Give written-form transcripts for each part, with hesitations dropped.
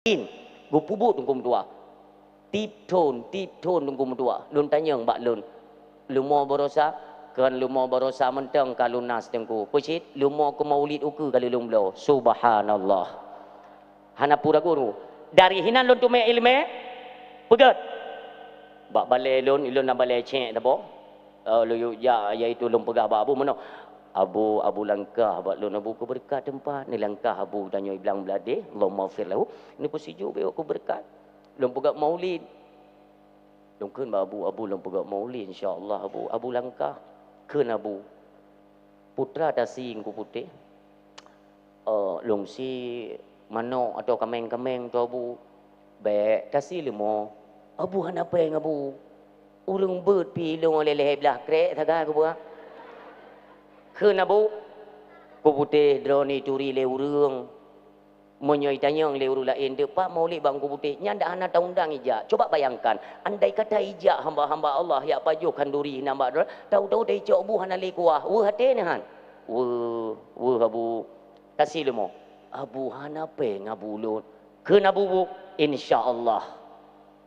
gu pubut tungkum tua tip tone tungkum tua lun tanyang bak lun lumo berosa kan lumo berosa mentang kalau nas tengku pucit lumo ku maulid uku kalau lumlo subhanallah hana pura guru dari hinan lun tume ilme pegat bak balai lun ilun na balai cek tabo lu ya iaitu lun pegah bak abu mano Abu langkah buat lu nabu ku berkat tempat ni langkah abu danyo bilang belade Allahumma fir lahu ni posijo be aku berkat lum pegak maulid lum keun abu lum pegak maulid insyaallah abu langkah keun abu putra dasing ku putih lum si mano atau kameng tu abu be dasi lemo abu hana peng abu urang beut pi lung leleh belah krek taga ku buat keun abu ku putih droni turi le urang menyoi tanyang le urang lain de pak maulid bang ku putih nyanda hana taundang ija coba bayangkan andai kata ija hamba-hamba Allah ya pajo kanduri nambak tahu-tahu dai cok bu hana le kuah hate ne han abu kasih lemo abu hana peng abu lut keun abu bu insyaallah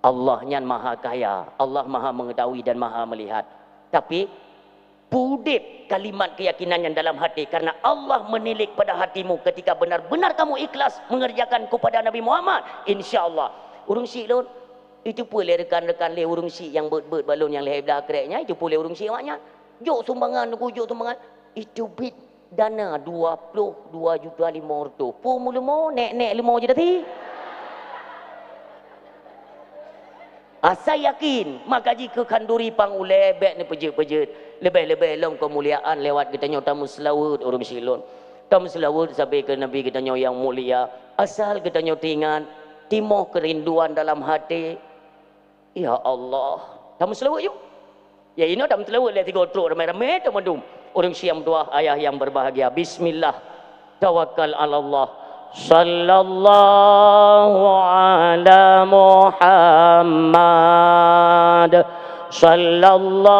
Allah nyan maha kaya Allah maha mengetahui dan maha melihat tapi pudip kalimat keyakinan yang dalam hati karena Allah menilik pada hatimu ketika benar-benar kamu ikhlas mengerjakan kepada Nabi Muhammad insyaallah urung si lon itu boleh rekan-rekan le urung si yang bet-bet balon yang leh belah kreknya itu boleh urung si maknya jok sumbangan jok sumbangan itu bit dana 22.500 pu mulu nek limo je tadi saya yakin maka jika kanduri pang ulebek ni pejet-pejet lebih-lebih long kemuliaan lewat kita nyo tamu selawat orang silon tamu selawat sampai ke Nabi kita nyo yang mulia asal kita nyo tingan timoh kerinduan dalam hati ya Allah tamu selawat yuk ya ini tamu selawat lihat tiga truk ramai-ramai teman-teman orang siam tua ayah yang berbahagia bismillah tawakkal ala Allah sallallahu ala Muhammad sallallahu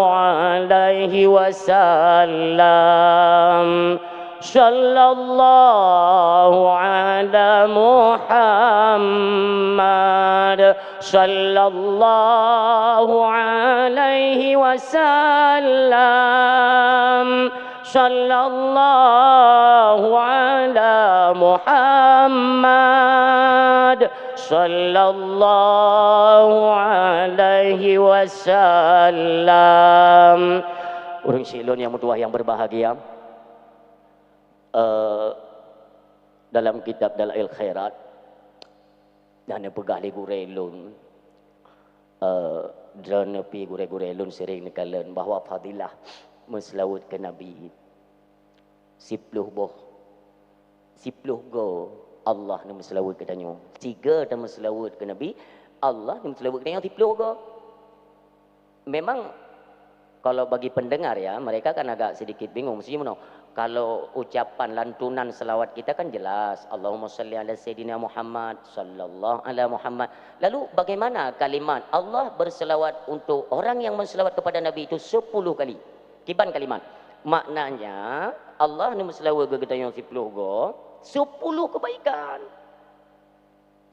alaihi wasallam sallallahu ala Muhammad sallallahu alaihi wasallam sallallahu ala Muhammad sallallahu alaihi wasallam. Orang silon yang mutuah yang berbahagia dalam kitab Dalail Khairat dan pegah li gurelun dan pi gurelun sering nekalan bahawa fadilah menselawat ke Nabi 10 go Allah ni menselawat ke tanyo 3 dan menselawat ke Nabi Allah ni menselawat ke tanyo 10 go memang kalau bagi pendengar ya mereka kan agak sedikit bingung mesti mana kalau ucapan lantunan selawat kita kan jelas Allahumma shalli ala sayyidina Muhammad sallallahu ala Muhammad lalu bagaimana kalimat Allah berselawat untuk orang yang menselawat kepada Nabi itu 10 kali kiban kalimat maknanya Allah ni selawat ke kita yang 10 go 10 kebaikan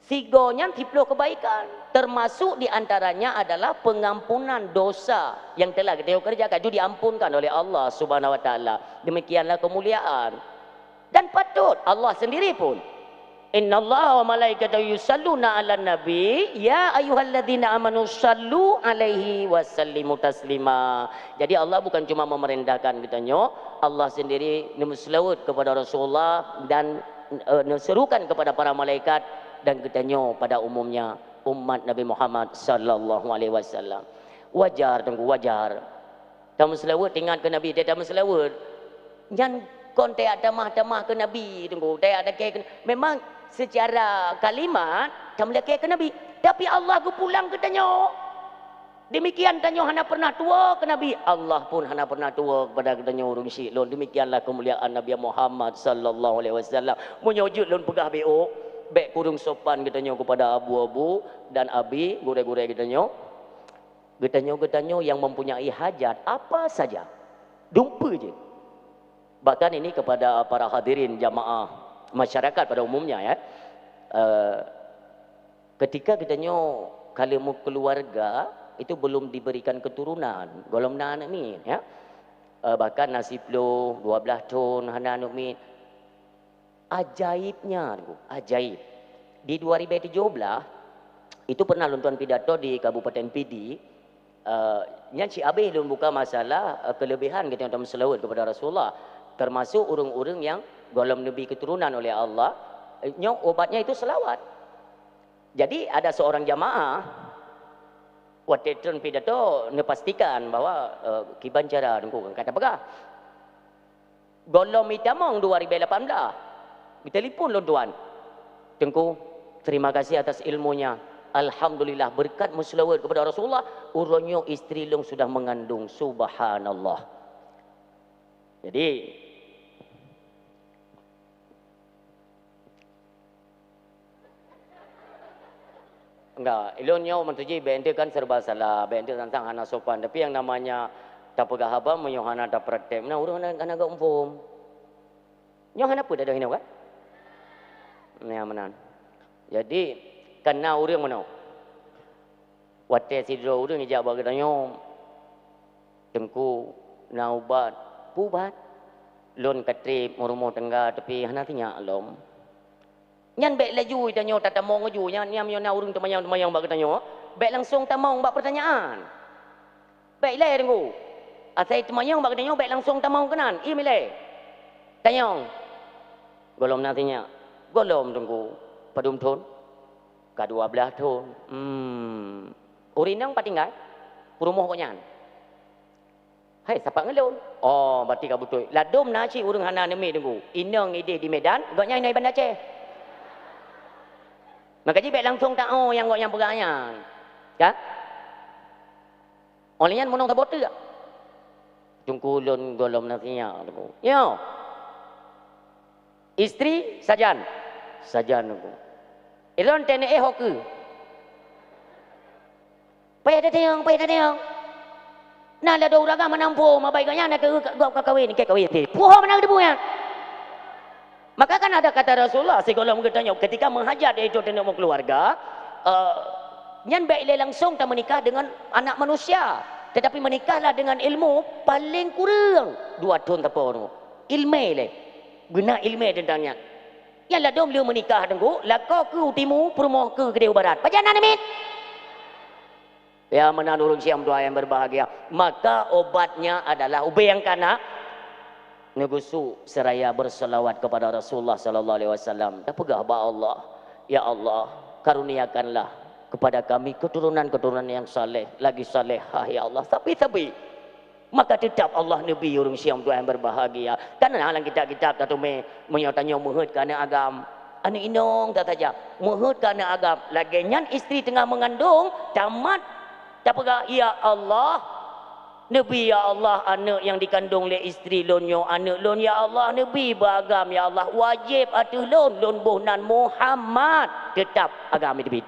sigonya 10 kebaikan termasuk diantaranya adalah pengampunan dosa yang telah kita kerjakan itu diampunkan oleh Allah subhanahu wa ta'ala demikianlah kemuliaan dan patut Allah sendiri pun innallaha wa malaikatahu yusalluna 'alan nabi ya ayyuhalladzina amanu sallu 'alaihi wa sallimu taslima. Jadi Allah bukan cuma memerintahkan kitanya, Allah sendiri berselawat kepada Rasulullah dan serukan kepada para malaikat dan kitanya pada umumnya umat Nabi Muhammad sallallahu alaihi wasallam. Wajar tunggu wajar. Tamu selawat ingat ke Nabi dia tamu selawat. Nyan kon te ada mah ke Nabi tunggu te ada ke memang secara kalimat kamu lihat ke Nabi tapi Allah ku pulang ke tanyo demikian tanyo hana pernah tua ke Nabi Allah pun hana pernah tua kepada tanyo urung silon demikianlah kemuliaan Nabi Muhammad sallallahu alaihi wasallam menyujud lon pegah BO bek kurung sopan ke tanyo kepada abu-abu dan abi gure-gure ke tanyo yang mempunyai hajat apa saja dumpa je bahkan ini kepada para hadirin jamaah masyarakat pada umumnya ya Uh, ketika katanya kalau mau keluarga itu belum diberikan keturunan golom anak ni ya. Bahkan nasib lo 12 tahun anak ni ajaibnya, ajaib. Di 2017 itu pernah nonton pidato di Kabupaten Pidi. Yang Cik Abih belum buka masalah kelebihan kita dalam selawat kepada Rasulullah, termasuk orang-orang yang golongan Nabi keturunan oleh Allah, obatnya itu selawat. Jadi ada seorang jamaah waktu itu pidato pastikan bahwa kiban cara dengku kata apa? Golong mitamong 2018. Ditelepon lo tuan. Tengku, terima kasih atas ilmunya. Alhamdulillah berkat musylawat kepada Rasulullah, urunyo istri long sudah mengandung. Subhanallah. Jadi enggak, ilonyo mentuji bende kan serba salah, bende tentang anak sopan. Tapi yang namanya tak pegah haba menyohana tak praktek. Nah, urang anak agak umpum. Nyohana pun ada hina kan? Nah, menan. Jadi kena urang mana? Wate sidro urang ijak bagadanya. Tengku naubat pubat. Lon katrip murumo tengah tapi hana tinya alom. Nyan baik laju tanya tak tamong laju nyan nyam yo na urang temayang bak tanya. Baik langsung tamong bak pertanyaan. Baik le tengku. Asai temayang bak tanya baik langsung tamong kenan. I mile. Tanyong. Golom nantinya. Golom tengku. Padum ton. Ka-12 ton. Urinang patinggal. Purumoh konyan. Hai siapa ngelon? Oh, berarti kau betul. Ladom naci urang hana nemi tengku. Inang ide di Medan, gaknya nai Banda Aceh. Maka jadi baik langsung tak yang gak yang pegangnya. Ya? Olehnya menong tak bote. Tungkulun golom nasinya. Yo. Istri sajan. Sajan aku. Ilon TNI hoki. Payah datang. Nah, ada orang yang menampung, mabaiknya nak kawin, kawin. Puhah mana debu ya? Maka kan ada kata Rasulullah, segala mengetanya ketika menghajat itu tentang keluarga, nyan baik langsung tak menikah dengan anak manusia, tetapi menikahlah dengan ilmu paling kurang 2 tahun tapo ilmu le, guna ilmu tentangnya. Yang lah dom dia menikah tengku, lakau ke utimu, perumoh ke Kedai Barat. Pajanan amit. Ya menanurung siam doa yang berbahagia. Maka obatnya adalah ubay yang kana negusu seraya berselawat kepada Rasulullah sallallahu alaihi wasallam. Dan pegah ba Allah, ya Allah, karuniakanlah kepada kami keturunan-keturunan yang saleh, lagi salehah ya Allah. Tapi maka tetap Allah Nabi urung siam doa yang berbahagia. Karena dalam kitab-kitab tatu menyatanya muhud kana agam. Anu inong tak saja muhud kana agam. Lagi nyan isteri tengah mengandung tamat tak pegah ya Allah. Nabi ya Allah anak yang dikandung oleh isteri lonyo anak lon ya Allah Nabi beragam ya Allah wajib atuh lon bohnan Muhammad tetap agama Nabi.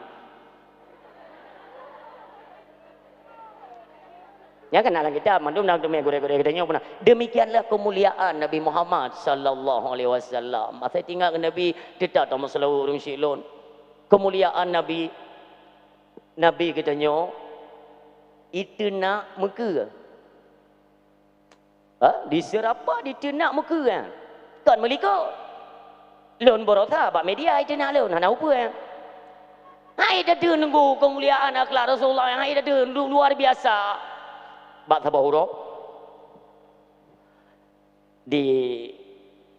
Ya kan dalam kita mandum dalam tempat gore-gore katanya pernah demikianlah kemuliaan Nabi Muhammad sallallahu alaihi wasallam. Masa tinggal ke Nabi tetap tak masalah urang silon. Kemuliaan Nabi katanya itu nak muka. Di serapa di tenak muka kan. Kan melika. Lon borota bak media itu nak lon hana apa kan. Hai dah nunggu kemuliaan akhlak Rasulullah yang hai dah luar biasa. Bak tabahuro di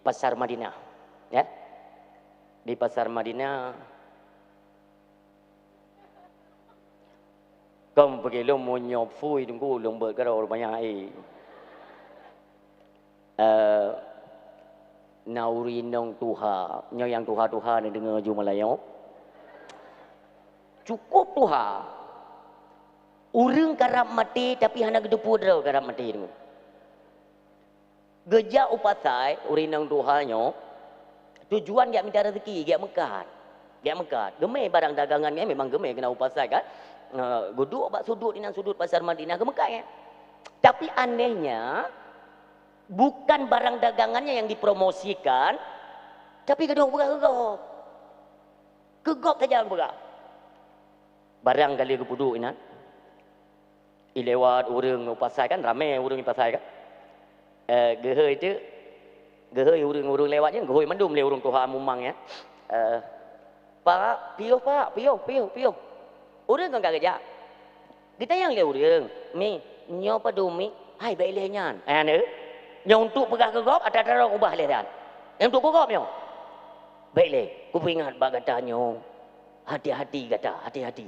pasar Madinah ya. Di pasar Madinah kamu pergi lo mau nyopfui tunggu lomba kalau banyak air. Naurinong Tuha yang Tuha ni dengar Jumalayong cukup Tuha urang karap mati tapi hana gedepu dero karap mati tu geja upasai urinong Tuha nyo tujuan dia minta rezeki dia mekat gemai barang dagangannya memang gemai kena upasai kan guduk bak sudut inan sudut pasar Madinah gemekat kan tapi anehnya bukan barang dagangannya yang dipromosikan, tapi kedua Kegop saja bergerak. Barang kali ke puduk ini. Lewat orang pasai kan, ramai orang pasai kan. Gehoi itu, gehoi orang lewatnya, gehoi mandum le orang Tuhan mumang ya. Pak, piuh. Orang kan kerja. Kita yang le orang, mi, nyo padu mi, hai baik le nyan. Ane, nyo untuk pegah kegop, ada orang ubah le dan. Yang untuk kegop nyo. Baik le, ku ingat bagata nyo. Hati-hati kata, hati-hati.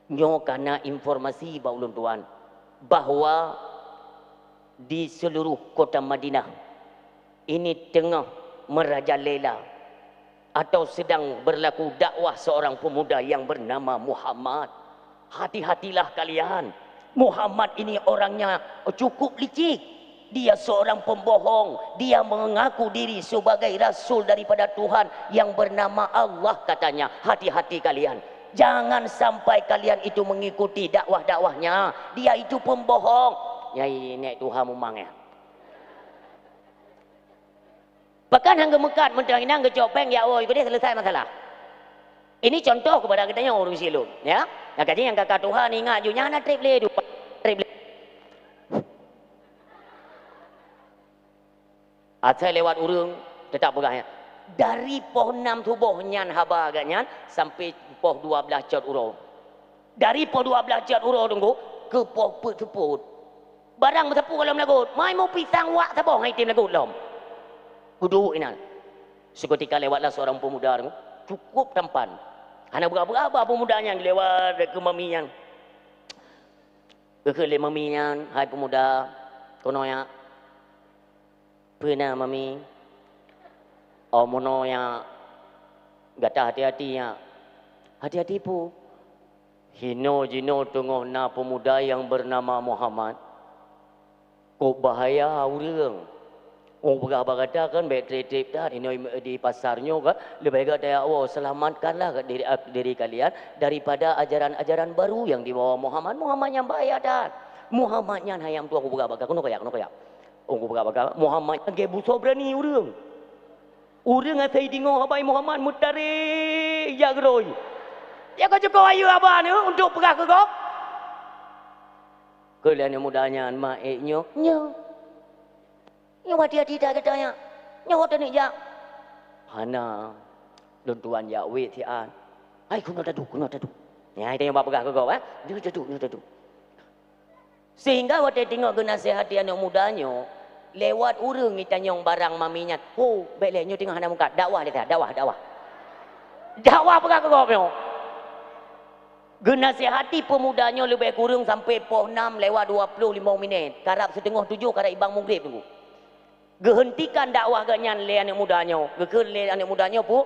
Nyo karena informasi ba ulun tuan bahwa di seluruh kota Madinah ini tengah merajalela atau sedang berlaku dakwah seorang pemuda yang bernama Muhammad. Hati-hatilah kalian. Muhammad ini orangnya cukup licik. Dia seorang pembohong. Dia mengaku diri sebagai rasul daripada Tuhan yang bernama Allah katanya. Hati-hati kalian. Jangan sampai kalian itu mengikuti dakwah-dakwahnya. Dia itu pembohong. Nyai nek Tuhan memang ya. Bahkan hangga mekat mentang inang ke copeng ya oi, dia selesai masalah. Ini contoh kepada kita yang orang silum, ya. Yang katanya yang kakak Tuhan ingat ju nyana trip le. Asal lewat urung tetap begahnya. Dari poh 6 tubuh nyan haba agaknya sampai poh 12 cat urau. Dari poh 12 cat urau tunggu ke poh teput. Barang bertepuk dalam lagut. Mai mau pisang wak sabong hai tim lagut lom. Duduk ini. Seketika lewatlah seorang pemuda tunggu. Cukup tampan. Hana berapa pemudanya yang lewat ke maminya. Ke maminya, hai pemuda. Kono ya. Pernah mami. Oh mono yang gata hati-hati ya. Hati-hati pu. Hino jino tengok na pemuda yang bernama Muhammad. Kok bahaya orang. Oh berkata kan baik trip dah di pasarnya kan lebih baik dia selamatkanlah diri kalian daripada ajaran-ajaran baru yang dibawa Muhammad. Muhammad yang bahaya dah. Muhammad yang hayam tu aku berkata kono kayak. Oh aku berkata Muhammad yang gebu berani orang. Orang yang saya tengok Abai Muhammad mutari jagroi. Ya kau cukup ayu apa ni untuk pegah ke kau? Kalian yang mudanya maiknya, nyo hati-hati dah katanya, nyo hotel ni jak. Hana, don tuan ya wait tian. Hai kuno dadu. Ni hai tengok pegah ke kau Dia dadu. Sehingga waktu tengok ke nasihat yang mudanya. Lewat urung kita nyong barang maminya. Oh, baiklah nyo tengok hana muka. Dakwah dia dakwah. Dakwah pegah ke kau. Genasihati pemudanya lebih kurang sampai poh 6 lewat 25 minit. Karab setengah 7 karab ibang maghrib tunggu. Gehentikan dakwah ganyan le anak mudanya. Gekeun le anak mudanya pu.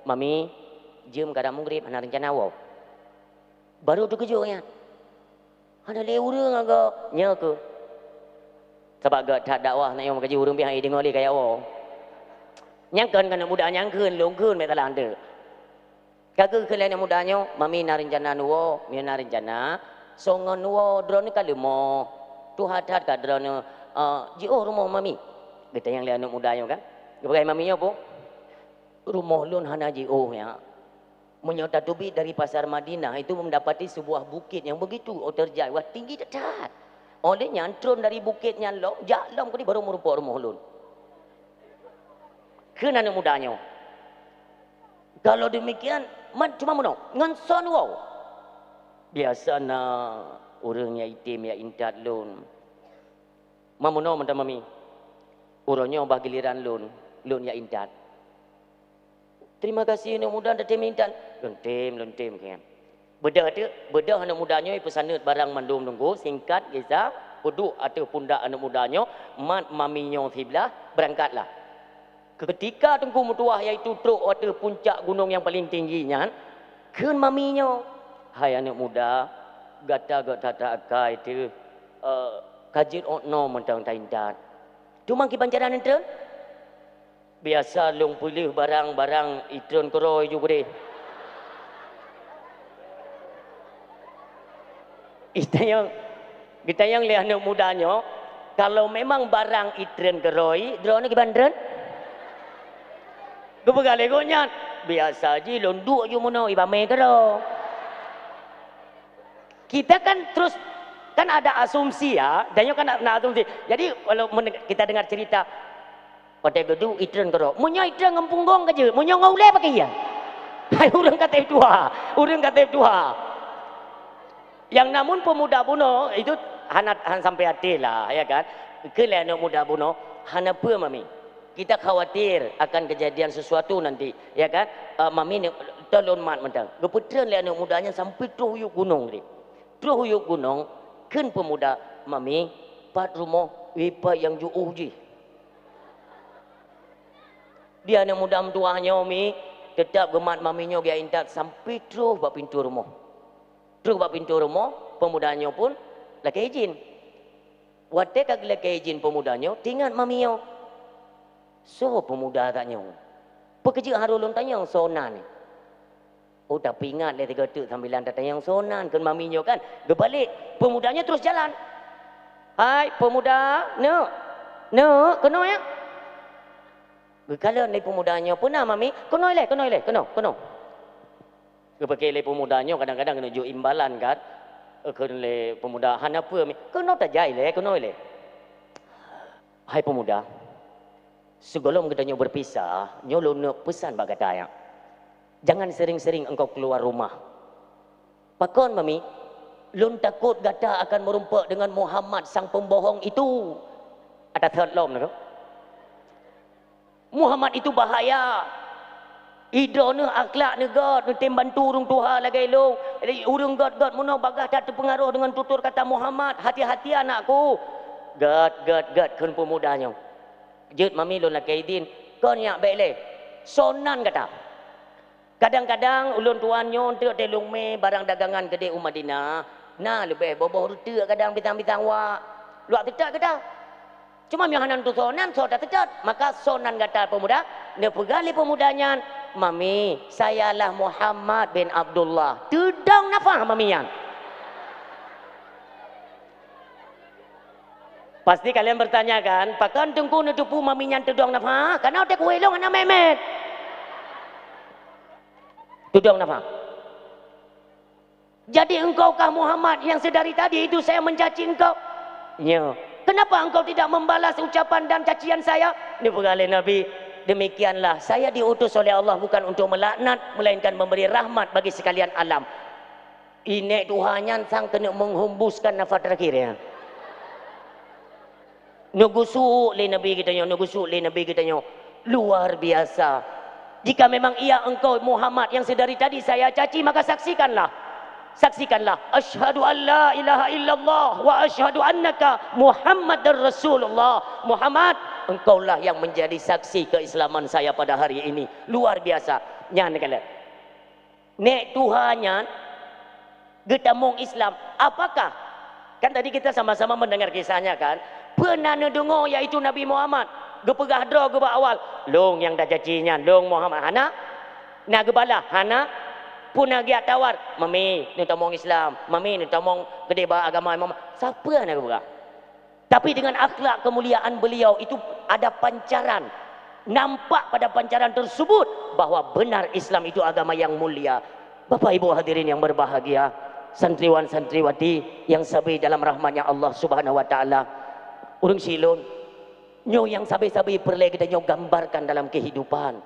Mami, jam karab maghrib hana rencana wow. Baru terkejutnya. Hana le urang agak nya ke. Sebab gak tak dakwah nak yang mengkaji urung pihak dengar dia kayak awak. Nyangkan kan muda nyangkan longkan mereka landa. Kakak kalian yang mudanya, mami na rencana nuwo, mi na rencana. Songon nuwo drone ka lemo. Tu hat-hat ka drone jio rumah mami. Kita yang lihat anak mudanya kan. Bagai maminya po. Rumah lun hana jio ya. Menyota tubi dari pasar Madinah itu mendapati sebuah bukit yang begitu terjai. Wah tinggi dekat. Oleh nyantron dari bukit nyalok, jalan ke ni baru merupakan rumah ulun. Kena anak mudanya. Kalau demikian, cuma mana? Nganson wow. Biasanya orangnya itim ya intat lun. Mamuno mentah mami. Orangnya bah giliran lun ya intat. Terima kasih anak muda dah tim intat. Luntim kan. Bedah anak mudanya pesanut barang mandum nunggu singkat kisah puduk atau pundak anak mudanya mat maminya sebelah berangkatlah. Ketika tunggu mutuah iaitu truk atau puncak gunung yang paling tingginya keun maminya hai anak muda gata akai itu kajit ono mentang taindat. Cuma ki pancaran ente biasa long pilih barang-barang itron koroi juga deh. Kita yang lihat anak mudanya, kalau memang barang itren keroi, drone ke bandren, gue pegang legonya, biasa je londuk je mono ibame ke dah. Kita kan terus kan ada asumsi ya, dan kan nak asumsi. Jadi kalau kita dengar cerita pada gedu itren kero, munyo itren ngempung gong kerja, munyo ngaule pakai ya. Hai urang kata itu urang kata itu Yang namun pemuda buno itu han sampai hati lah, ya kan? Kele anak muda buno, han apa mami? Kita khawatir akan kejadian sesuatu nanti, ya kan? Mami ni tolong mat mentang. Geputren le anak mudanya sampai tu huyuk gunung ni. Tu huyuk gunung, kan pemuda mami, pat rumah wipa yang jauh je. Dia anak muda mentuahnya mami, tetap gemat maminya dia intak sampai terus buat pintu rumah. Terus buat pintu rumah, pemudanya pun laki izin. Watek kag laki izin pemudanya, tinggal maminya. So pemuda tanya, pekerja harulun tanya sonan ni. Oh tapi ingat le 3 tuk sambilan tanya yang sonan kan maminya kan. Gebalik, pemudanya terus jalan. Hai pemuda, no, kena ya. Kalau le pemudanya pun nah mami, kena. Kepakai le pemudanya kadang-kadang kena jo imbalan kan. Kena le pemuda han apa mi? Kena tak jai le, kena le. Hai pemuda, sebelum kita berpisah, nyolong nak pesan bagi saya. Jangan sering-sering engkau keluar rumah. Pakon mami, lun takut gata akan merumpak dengan Muhammad sang pembohong itu. Ada third lom nak? Muhammad itu bahaya. Ida ni akhlak ni God, ni tim bantu urung Tuhan lagi long. Urung God mana bagah tak terpengaruh dengan tutur kata Muhammad. Hati-hati anakku. God kan pemudanya. Jut mami lun laki idin, kau ni baik le. Sonan kata. Kadang-kadang ulun tuannya untuk telung me barang dagangan gede Madinah. Nah lebih boboh rute kadang bitang-bitang wa. Luak tetak kata. Cuma mihanan tu sonan so tak tetat. Maka sonan kata pemuda, ne pegali pemudanya, mami, sayalah Muhammad bin Abdullah. Tudang nafah mamian. Pasti kalian bertanya kan, pakan tengku nutupu maminya tudang nafah? Karena udah kue long anak memet. Tudang nafah. Jadi engkaukah Muhammad yang sedari tadi itu saya mencaci engkau? Ya. Kenapa engkau tidak membalas ucapan dan cacian saya? Ini pegalai Nabi. Demikianlah saya diutus oleh Allah bukan untuk melaknat, melainkan memberi rahmat bagi sekalian alam. Ini Tuhannya sang kena menghembuskan nafas terakhirnya. Nugusuk le Nabi kitanya, luar biasa. Jika memang ia engkau Muhammad yang sedari tadi saya caci, maka saksikanlah. Asyhadu an la ilaha illallah wa asyhadu annaka Muhammadar Rasulullah. Muhammad, engkaulah yang menjadi saksi keislaman saya pada hari ini. Luar biasa. Nyan kalian. Nek Tuhannya getamong Islam. Apakah? Kan tadi kita sama-sama mendengar kisahnya kan. Pernah dengar yaitu Nabi Muhammad. Gepegah draw geba awal. Long yang dah cacinya, long Muhammad. Hana? Nak gebala? Hana? Puna giat tawar. Mami, ni tamong Islam. Mami, ni tamong gede bah agama Muhammad. Siapa nak gebala? Tapi dengan akhlak kemuliaan beliau itu ada pancaran. Nampak pada pancaran tersebut bahawa benar Islam itu agama yang mulia. Bapak Ibu hadirin yang berbahagia, santriwan santriwati yang sabi dalam rahmatnya Allah Subhanahu wa taala. Urang silon nyo yang sabi-sabi perle kita nyo gambarkan dalam kehidupan.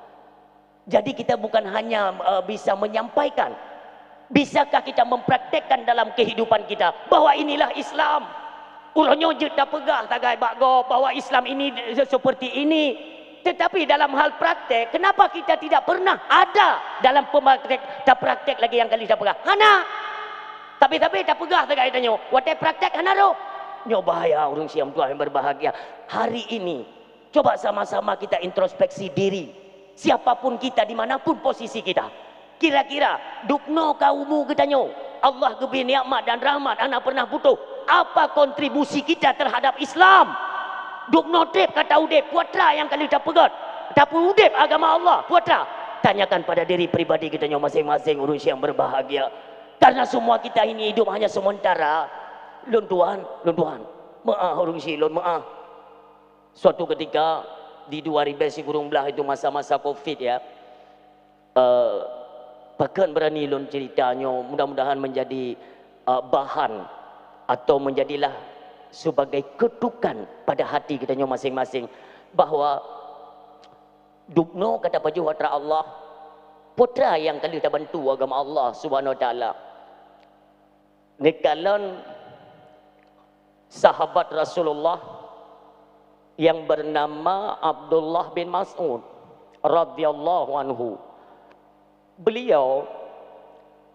Jadi kita bukan hanya bisa menyampaikan, bisakah kita mempraktekkan dalam kehidupan kita bahwa inilah Islam. Urang nyo je dah pegah tagai bakgo bahwa Islam ini seperti ini. Tetapi dalam hal praktek, kenapa kita tidak pernah ada dalam praktek lagi yang kali dah pegah? Hana. Tapi dah pegah tagai tanyo. Wate praktek hana ro. Nyo bahaya urang siam tua yang berbahagia. Hari ini coba sama-sama kita introspeksi diri. Siapapun kita, dimanapun posisi kita. Kira-kira dukno kaumu kita nyo. Allah geberi nikmat dan rahmat, anak pernah butuh. Apa kontribusi kita terhadap Islam? Dukno dep kata udep puatra yang kali dah pegat. Tapi udep agama Allah puatra. Tanyakan pada diri pribadi kita nyo masing-masing urang siam berbahagia. Karena semua kita ini hidup hanya sementara. Lun Tuhan, maaf urang silon maaf. Suatu ketika di 2000 si kurung belah itu masa-masa Covid ya. uh, bahkan berani lun ceritanya, mudah-mudahan menjadi bahan atau menjadilah sebagai ketukan pada hati kita masing-masing, bahawa dukno kata baju hatra Allah putra yang kali kita bantu agama Allah Subhanahu Wa Taala. Nikalan sahabat Rasulullah yang bernama Abdullah bin Mas'ud radhiyallahu anhu. Beliau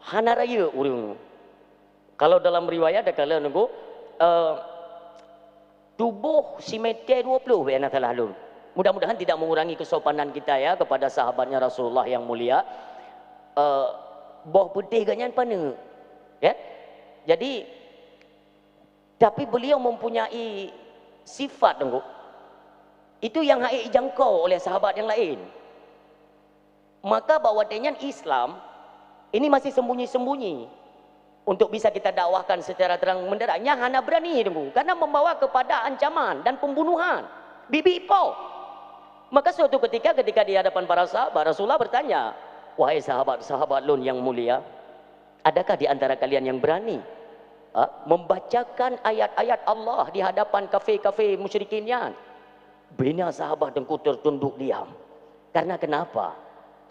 hana raya urang. Kalau dalam riwayat ada kala nunggu tubuh si meter 20 be anak lalu. Mudah-mudahan tidak mengurangi kesopanan kita ya kepada sahabatnya Rasulullah yang mulia. Boh putih ganyan pana. Ya. Jadi tapi beliau mempunyai sifat tunggu. Itu yang haik dijangkau oleh sahabat yang lain. Maka bahawanya Islam ini masih sembunyi-sembunyi untuk bisa kita dakwahkan secara terang benderang. Yang hana berani tunggu karena membawa kepada ancaman dan pembunuhan. Bibi po. Maka suatu ketika di hadapan para sahabat, Rasulullah bertanya, wahai sahabat-sahabat lun yang mulia, adakah di antara kalian yang berani membacakan ayat-ayat Allah di hadapan kafe-kafe musyrikinnya? Bina sahabat dengku tertunduk diam. Karena kenapa?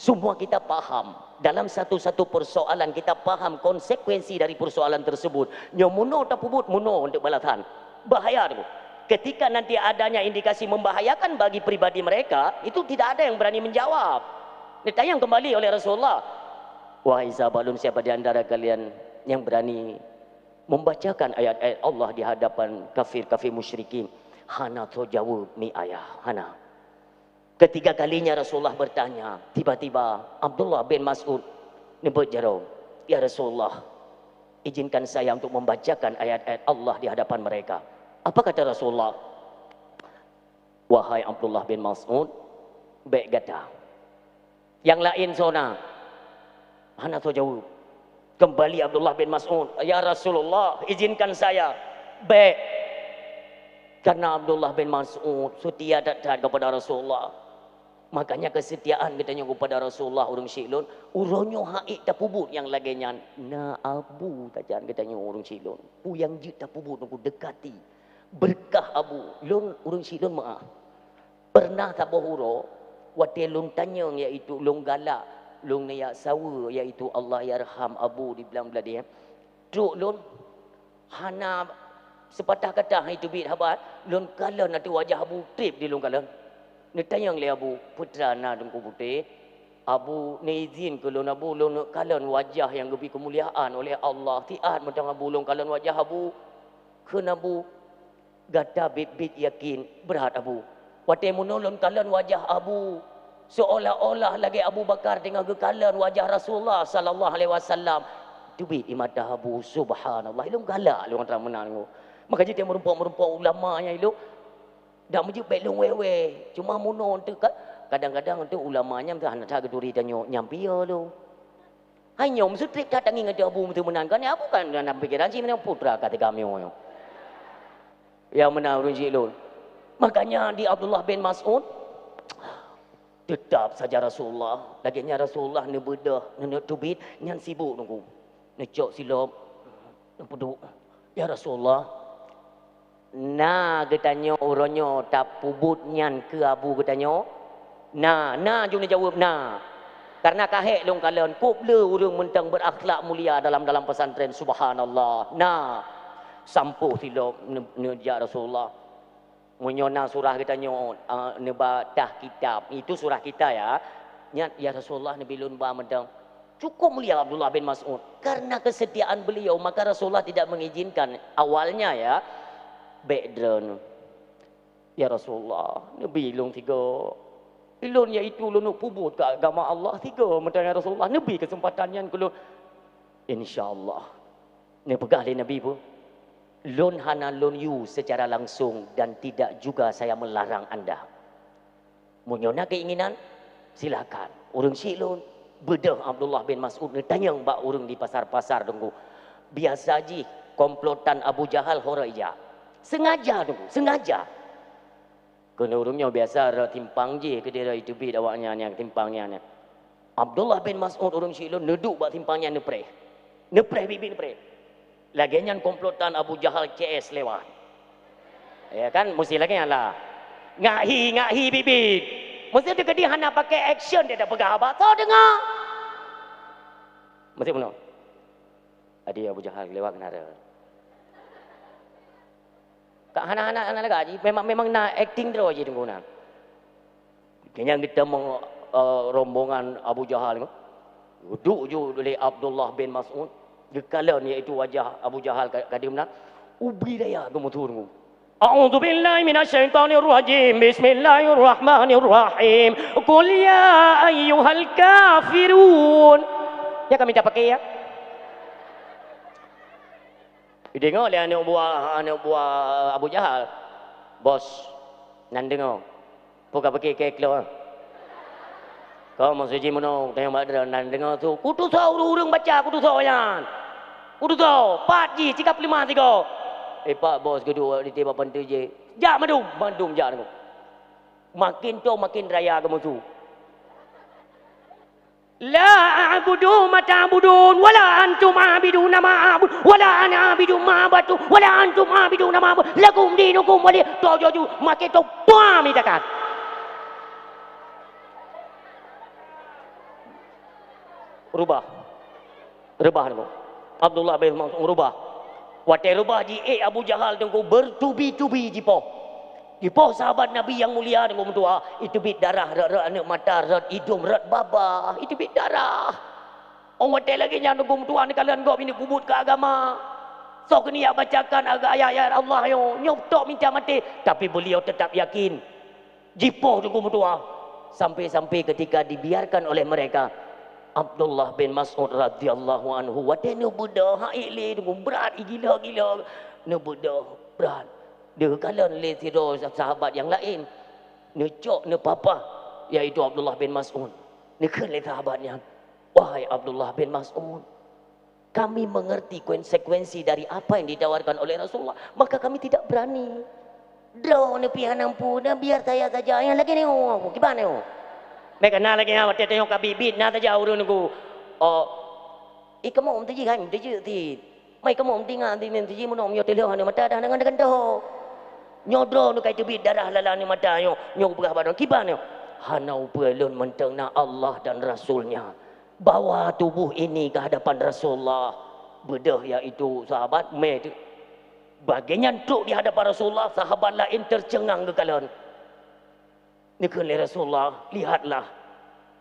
Semua kita paham dalam satu-satu persoalan, kita paham konsekuensi dari persoalan tersebut. Nyomuno tak pubut muno untuk balatan. Bahaya tu. Ketika nanti adanya indikasi membahayakan bagi pribadi mereka, itu tidak ada yang berani menjawab. Ditanya kembali oleh Rasulullah, wahai sahabat lun, siapa di antara kalian yang berani membacakan ayat-ayat Allah di hadapan kafir-kafir musyrikin? Hana tu jawab mi ayah, hana. Ketiga kalinya Rasulullah bertanya, tiba-tiba Abdullah bin Mas'ud nyebut jaro, ya Rasulullah, izinkan saya untuk membacakan ayat-ayat Allah di hadapan mereka. Apa kata Rasulullah? Wahai Abdullah bin Mas'ud, baik kata. Yang lain zona, hana tu jawab. Kembali Abdullah bin Mas'ud, ya Rasulullah, izinkan saya. Baik. Karena Abdullah bin Mas'ud setia datang kepada Rasulullah. Makanya kesetiaan katanya kepada Rasulullah urang silun, uronyo haik tak pubut yang laginya na abu tajan katanya urang silun. Pu yang jit tak pubut aku dekati. Berkah abu, lun urang silun maaf. Pernah tak bohuro, wate lun tanyang iaitu lun galak, lun ya sawa iaitu Allah yarham abu di belang belah dia. Truk lun hana sepatah kata itu bit habat lun kala nanti wajah abu trip di lun kala ni tanyang le abu putra na dengku putih abu ni izin ke lun abu lun kala wajah yang lebih kemuliaan oleh Allah tiat macam abu lun kala wajah abu kena abu gata bit yakin berat abu wate munolon kala wajah abu seolah-olah lagi Abu Bakar dengan kekalan wajah Rasulullah sallallahu alaihi wasallam tu bit imata abu subhanallah ilung galak lu orang menang. Maka dia merumpuk ulama yang itu dah menjadi baik long wewe. Cuma muno tu kadang-kadang tu ulamanya tu hanya tak geduri tanyo nyampia lu. Hanya mesti trip tak tangi ngada abu mesti menang kan apa kan dalam pikiran si menang putra kata kami yo. Ya menang runji lu. Makanya di Abdullah bin Mas'ud tetap saja Rasulullah. Laginya Rasulullah ni bedah ni tubit nyan sibuk nunggu. Necok silop. Peduk. Ya Rasulullah, na katanya orangnya tak pubut nyan ke abu katanya. Na jom dia jawab na. Karena kahek long kalian kuble urang mentang berakhlak mulia dalam pesantren subhanallah. Na sampuh silap nejak Rasulullah. Menyona surah katanya neba dah kitab. Itu surah kita ya. Nyat ya Rasulullah Nabi lun ba mentang cukup mulia Abdullah bin Mas'ud. Karena kesetiaan beliau maka Rasulullah tidak mengizinkan awalnya ya. Background. Ya Rasulullah, Nabi ilung tiga. Ilun iaitu lun pubut ke agama Allah tiga. Macam Rasulullah, Nabi kesempatannya kalau insya-Allah. Ni pegah di Nabi pun. Lun hana lun you secara langsung dan tidak juga saya melarang anda. Munyona keinginan silakan. Urang silun bedah Abdullah bin Mas'ud ni tanya mbak urang di pasar-pasar tunggu. Biasa ji komplotan Abu Jahal horaija. Sengaja tunggu, sengaja. Kena urangnya biasa timpang je ke dia itu bid awaknya yang timpangnya ni. Abdullah bin Mas'ud orang Syilun neduk buat timpangnya nepre. Nepre bibit nepre. Lagian komplotan Abu Jahal CS lewat. Ya kan mesti lagi lah. Ngahi bibit. Mesti dia kedi hana pakai action dia dah pegang abah. So dengar. Mesti benar. Adi Abu Jahal lewat kenara. Kak hana lagi memang nak acting terus je tengok nak. Kayaknya kita rombongan Abu Jahal duduk je oleh Abdullah bin Mas'ud gekalan iaitu wajah Abu Jahal kadim nak ubri daya gemutur tunggu A'udzu billahi minasyaitonir rajim bismillahirrahmanirrahim qul ya ayyuhal kafirun ya kami tak pakai ya dengar oleh anak buah Abu Jahal bos nan dengar bukan pakai kekelah kau maksudnya mana tengok mak dan dengar tu kudu tahu urang baca kudu tahu yan kudu tahu 4G 35 pak bos kedua di tiba pantai je jak mandum jak tu makin tu makin raya kamu tu la a'budu ma ta'budun wala antum a'biduna ma a'bud wala ana a'budu ma abatu wala antum a'biduna ma abud lakum dinukum wali tu makin tu pam itakat rubah tu Abdullah bin Mas'ud rubah watai rubah ji Abu Jahal tengku bertubi-tubi jipo sahabat Nabi yang mulia tengku mentua itu bit darah rat anak mata rat hidung rat baba itu bit darah orang watai lagi yang tengku mentua ni kalian gop ini kubut ke agama so kini ya bacakan ayat-ayat Allah yo nyoptok minta mati tapi beliau tetap yakin jipo tengku mentua sampai ketika dibiarkan oleh mereka Abdullah bin Mas'ud radhiyallahu anhu wadah nu budak haile dengan berat gila nu budak berat dia kalan le tidur sahabat yang lain nu cok nu papa iaitu Abdullah bin Mas'ud ni kan le sahabatnya wahai Abdullah bin Mas'ud kami mengerti konsekuensi dari apa yang ditawarkan oleh Rasulullah maka kami tidak berani draw ni pian ampu dah biar saya saja yang lagi ni gimana ni mereka nak lagi yang waktu tengok kabibit nak saja urun aku. Kamu mesti kan mesti ti. Mai kamu mesti ngah ti mesti mun om yo teleh ni mata dah dengan dah. Nyodro nu kai tebit darah lala ni mata yo nyok berah badan kiban yo. Hana upelun menteng na Allah dan Rasulnya. Bawa tubuh ini ke hadapan Rasulullah. Bedah iaitu sahabat me bagian truk di hadapan Rasulullah sahabat lain tercengang kekalan. Nikahlah Rasulullah, lihatlah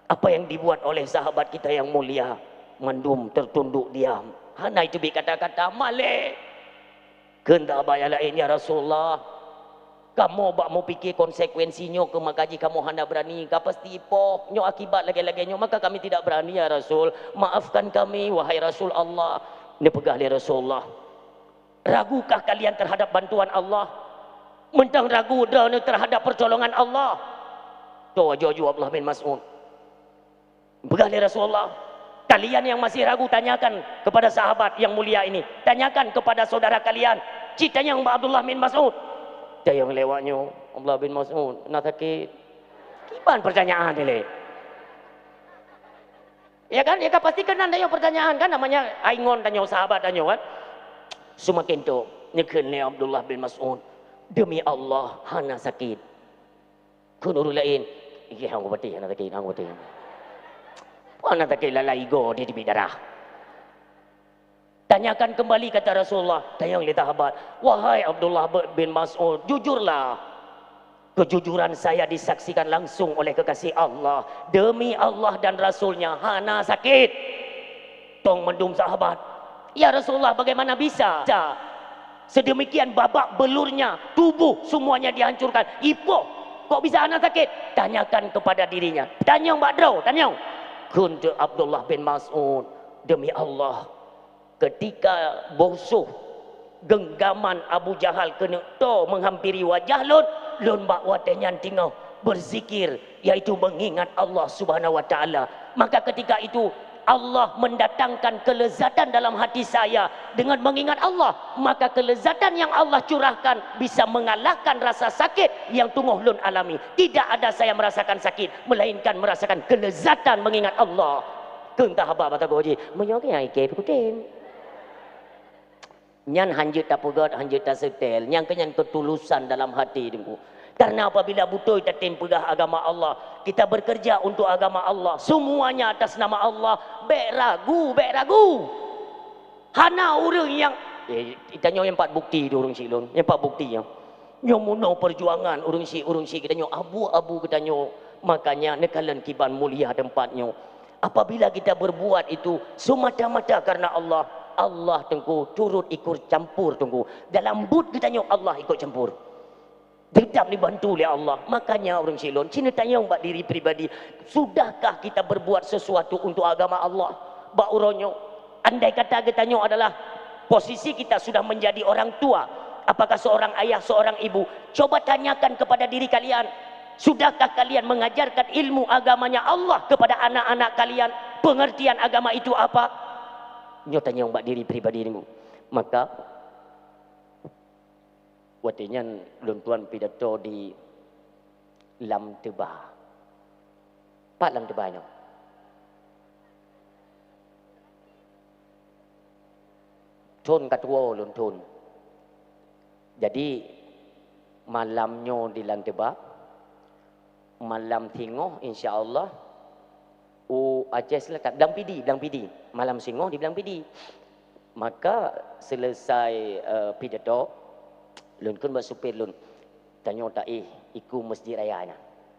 apa yang dibuat oleh sahabat kita yang mulia. Mandum tertunduk diam. Hana itu kata-kata malik. Kendak bayar lain ya Rasulullah. Kamu bak mau fikir konsekuensinya ke makaji kamu hendak berani. Kau pasti poh. Nyo akibat lagi-lagi nyo. Maka kami tidak berani ya Rasul. Maafkan kami wahai Rasul Allah. Ini pegah li Rasulullah. Ragukah kalian terhadap bantuan Allah? Mentang ragu dah terhadap pertolongan Allah. Tu wajah Abdullah bin Mas'ud. Pegah li Rasulullah. Kalian yang masih ragu tanyakan kepada sahabat yang mulia ini. Tanyakan kepada saudara kalian. Ceritanya yang Abdullah bin Mas'ud. Dia yang lewatnya Abdullah bin Mas'ud nak sakit. Kiban pertanyaan ni. Ya kan? Ya kan pasti kena tanya pertanyaan kan namanya aingon tanya sahabat tanya kan. Semakin tu nyekeun ni Abdullah bin Mas'ud. Demi Allah hana sakit. Kun urut lain. Iki hang bati hana sakit hang bati. Mana tak kira lalai go di tepi darah. Tanyakan kembali kata Rasulullah. Tanya oleh sahabat. Wahai Abdullah bin Mas'ud. Jujurlah. Kejujuran saya disaksikan langsung oleh kekasih Allah. Demi Allah dan Rasulnya. Hana sakit. Tong mendung sahabat. Ya Rasulullah bagaimana bisa? Sedemikian babak belurnya. Tubuh semuanya dihancurkan. Ipoh. Kok bisa hana sakit? Tanyakan kepada dirinya. Tanya Mbak Drau. Tanya. Kuntu Abdullah bin Mas'ud. Demi Allah. Ketika bosuh genggaman Abu Jahal kena to menghampiri wajah lun. Lun bak watenyan tinggal berzikir. Iaitu mengingat Allah subhanahu wa ta'ala. Maka ketika itu Allah mendatangkan kelezatan dalam hati saya dengan mengingat Allah, maka kelezatan yang Allah curahkan bisa mengalahkan rasa sakit yang tunggu lun alami. Tidak ada saya merasakan sakit, melainkan merasakan kelezatan mengingat Allah. Kentah haba bata goji menyogi ai ke putem nyan hanjut tak pegat hanjut tak setel yang kenyan ketulusan dalam hati dengku. Karena apabila butuh kita tempegah agama Allah, kita bekerja untuk agama Allah, semuanya atas nama Allah, bek ragu. Hana orang yang kita nyo yang 4 bukti tu orang silon, yang 4 bukti yang nyomuno perjuangan orang si kita nyo abu-abu kita nyo, makanya nekalan kiban mulia tempatnya. Apabila kita berbuat itu semata-mata karena Allah, Allah tengku turut ikut campur tengku dalam but kita nyo, Allah ikut campur. Tidak dibantu oleh Allah. Makanya orang silon Cina tanya mbak diri pribadi, sudahkah kita berbuat sesuatu untuk agama Allah? Mbak uronyo, andai kata kita nyo adalah posisi kita sudah menjadi orang tua, apakah seorang ayah, seorang ibu, coba tanyakan kepada diri kalian, sudahkah kalian mengajarkan ilmu agamanya Allah kepada anak-anak kalian? Pengertian agama itu apa? Nyo tanya mbak diri pribadi ini. Maka watinya luntuan pidato di Lam Tebah. Pak Lam Tebahnya. Tun katua luntun. Jadi malamnya di Lam Tebah, malam Thingoh insya-Allah Aceh Selatan, Belang Pidi, malam Singoh di Belang Pidi. Maka selesai pidato, lun kun bersupir lun tanya tak iku masjid raya nya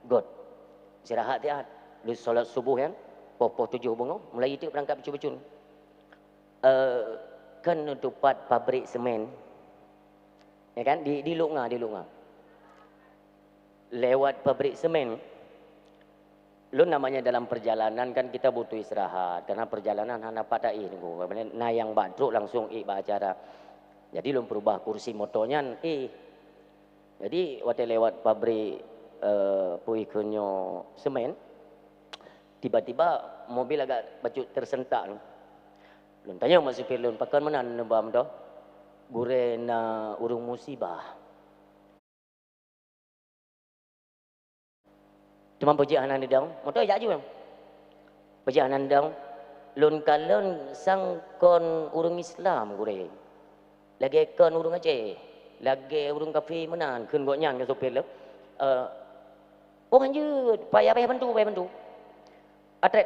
god istirahat dia lu solat subuh kan popoh 7 bunga mulai itu berangkat becun-becun kan tempat pabrik semen ya kan di Lunga lewat pabrik semen lun namanya dalam perjalanan kan kita butuh istirahat karena perjalanan hana pada nunggu nah yang badruk langsung acara. Jadi lum perubah kursi motornya jadi waktu lewat pabrik puikunyo semen tiba-tiba mobil agak baju tersentak lum tanya mak supir lum pakan mana nebam dah gure na urung musibah cuma perjalanan dang motor jak je perjalanan dang lun kalon sang kon urung Islam gure lagi kan urung Aceh, lagi urung kafe menan, kun gok nyang ke sopir le. Oh lanjut, payah bantu. Atret,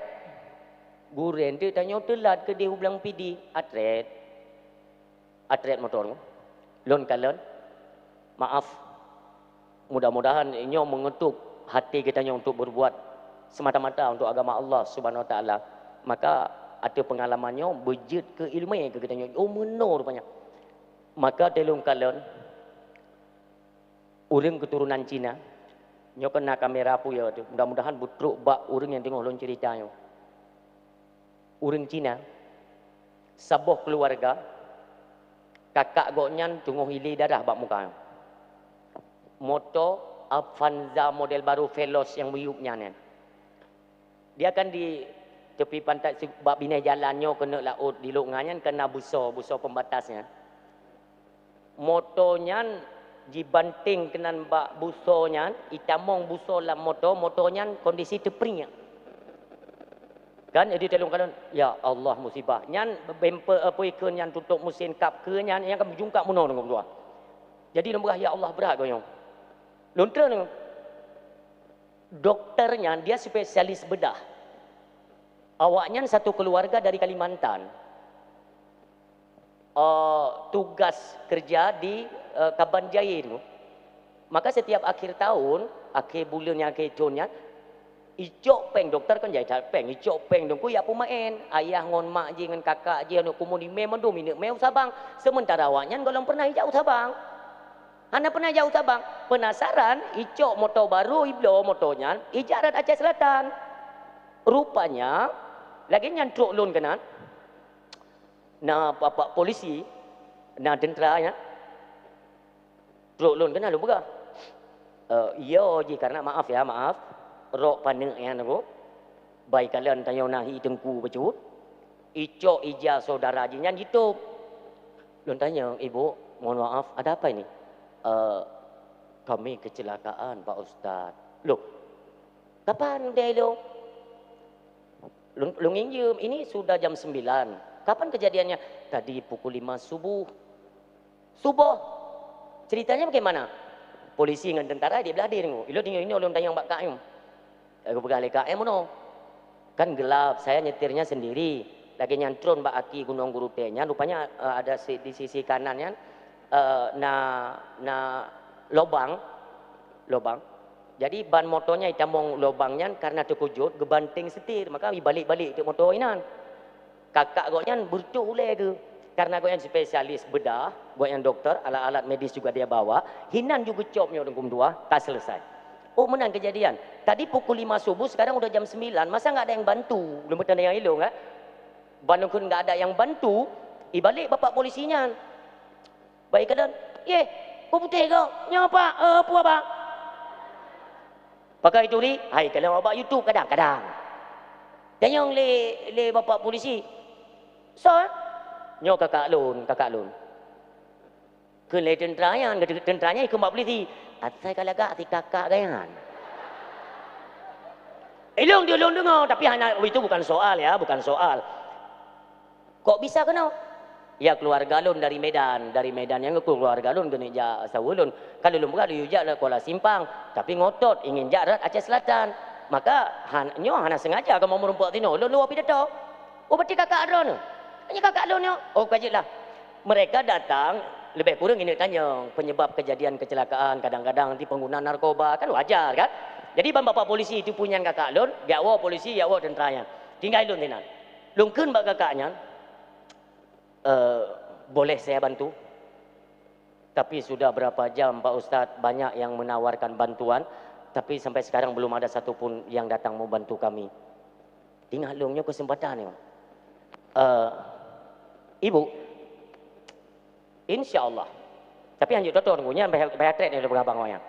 guren tu tanya telat ke dia Belang Pidi. Atret motor, lon kalon. Maaf, mudah-mudahan inyo mengetuk hati kita untuk berbuat semata-mata untuk agama Allah Subhanahu Wa Taala. Maka ada pengalamannya berjet ke ilmu ke kita nyo. Oh menor rupanya. Maka telung kalon urang keturunan Cina nyo kena kamera pu ya tu mudah-mudahan butruk bak urang yang tengok lon ceritanya urang Cina saboh keluarga kakak goknyan tunggu hili darah bak muka moto Avanza model baru Veloz yang muyupnya ni dia akan di tepi pantai bak binai jalannya kena laut di lunganya kena buso pembatasnya motonya dibanting kenan bak busonya itamong buso lam motonya kondisi tepring kan jadi telung kalon ya Allah musibah nyan bemper apa ikun yang tutup mesin kap ke nyan yang kan berjungkak muno dengan dua jadi lembrah ya Allah berat goyong lontra ni dokternya dia spesialis bedah awaknya satu keluarga dari Kalimantan tugas kerja di Kaban Jaya itu. Maka setiap akhir tahun, akhir bulannya, akhir tahunnya, icok peng dokter kan jaya peng, icok peng dongku ya pumain, ayah ngon mak je ngan kakak je anu kumuni memang do minit meu sabang. Sementara awaknya golong pernah jauh sabang. Hana pernah jauh sabang. Penasaran, icok motor baru iblo motornya, ijarat Aceh Selatan. Rupanya lagi nyantruk lun kanan. Nah, bapak polisi, nah tentera ya, lon kena lu buka. Iya, ji karena maaf, rok panik yang aku, baik kalian tanya nahi tengku becut, Icok Ija saudara Haji nyan YouTube. Lun tanya, ibu, mohon maaf, ada apa ini? Kami kecelakaan Pak Ustaz. Loh, kapan dia lo? Lung injum, ini sudah jam 9. Kapan kejadiannya? Tadi pukul 5 subuh. Subuh. Ceritanya bagaimana? Polisi dengan tentara dia beladir ngono. Ilo tinggal ini ulun tayang bak KM. Aku pegang KM no. Kan gelap, saya nyetirnya sendiri. Lagi nyantron bak aki gunung guru tenya, rupanya ada di sisi kanannya lobang. Jadi ban motornya itamong lobangnya karena terkujut gebanting setir, maka balik-balik ke motor inan. Kakak goknya bercuk uleh ke. Karena goknya spesialis bedah, goknya dokter, alat-alat medis juga dia bawa. Hinan juga copnya orang tua, tak selesai. Oh menang kejadian. Tadi pukul 5 subuh, sekarang udah jam 9. Masa nggak ada yang bantu? Belum ada yang ilung kan? Bandung nggak ada yang bantu. Ibalik bapak polisinya. Baik kedan. Ye, kau putih kau? Nyapa? Apa apa? Pakai turi? Hai kalau bapak YouTube kadang-kadang. Dan yang le bapak polisi. So, nyo kakak lun. Ke le tenteranya ikut mbak polisi. Saya kalau agak si kakak gayan. Long dia long dengar, tapi hanya itu bukan soal ya, bukan soal. Kok bisa kena? Ya keluarga lun dari Medan yang keluarga lun geneja sawulun. Kalau lun bukan diujak lah Kuala Simpang, tapi ngotot ingin jarat Aceh Selatan. Maka nyo hana sengaja kamu merumpak tino. Lun luar pidato. Oh berarti kakak Ron. Hanya kakak lun nyo. Oh kajilah. Mereka datang lebih kurang ini tanya penyebab kejadian kecelakaan kadang-kadang nanti pengguna narkoba kan wajar kan. Jadi bapak polisi itu punya kakak lun, gawa polisi, gawa tenteranya. Tinggal lun tenan. Lungkeun bak kakaknya. Boleh saya bantu? Tapi sudah berapa jam Pak Ustadz banyak yang menawarkan bantuan, tapi sampai sekarang belum ada satupun yang datang mau bantu kami. Tinggal lungnya kesempatan ya. Ibu, insya Allah. Tapi hanya dokter ngunya bayar trade dari abang wayang.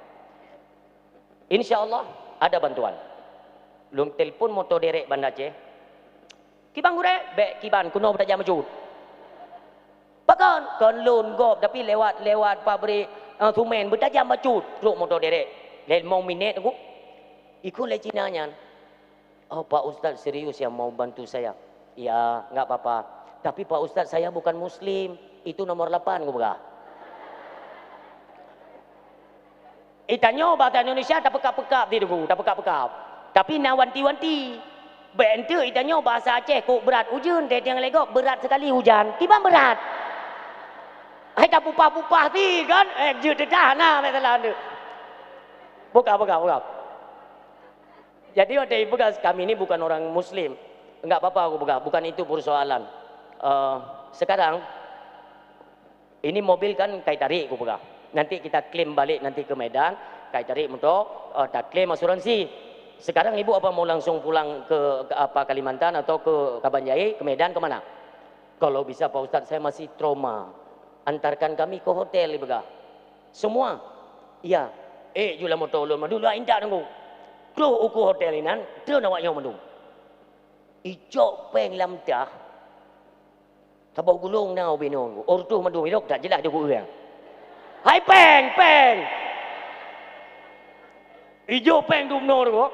Insya Allah ada bantuan. Lung telpon motor derek Banda Aceh. Kibang gure, bek kiban kuno bertajam majud. Bahkan kan lun gop tapi lewat pabrik tumen bertajam majud truk motor derek. Lain mau minit aku. Ikut le Cinanya. Oh Pak Ustaz serius yang mau bantu saya. Ya, enggak apa-apa. Tapi Pak Ustaz saya bukan muslim. Itu nomor 8 gua. Itanyo bahasa Indonesia tak pekap-pekap di dugu, tak pekap-pekap. Tapi na wanti-wanti. Bentu itanyo bahasa Aceh kok berat hujan, yang legok berat sekali hujan. Tiba berat. Hai tak pupah-pupah ti kan? Je dedah na masalah tu. Buka. Jadi waktu ibu kami ini bukan orang muslim. Enggak apa-apa aku buka, bukan itu persoalan. Sekarang ini mobil kan kait tarik aku pegang. Nanti kita klaim balik nanti ke Medan, kait tarik untuk tak klaim asuransi. Sekarang ibu apa mau langsung pulang ke Kalimantan atau ke Kabanjai, ke Medan, ke mana? Kalau bisa Pak Ustadz saya masih trauma. Antarkan kami ke hotel ibu pegang. Semua. Iya. Jula motor ulun dulu indah nunggu. Klo uku hotel inan, tu nak yang mendung. Icok peng lam dah. Tabau gulung na binong. Ortu mendung ilok tak jelas dia gurang. Hai peng. Ijo peng dumnor kok.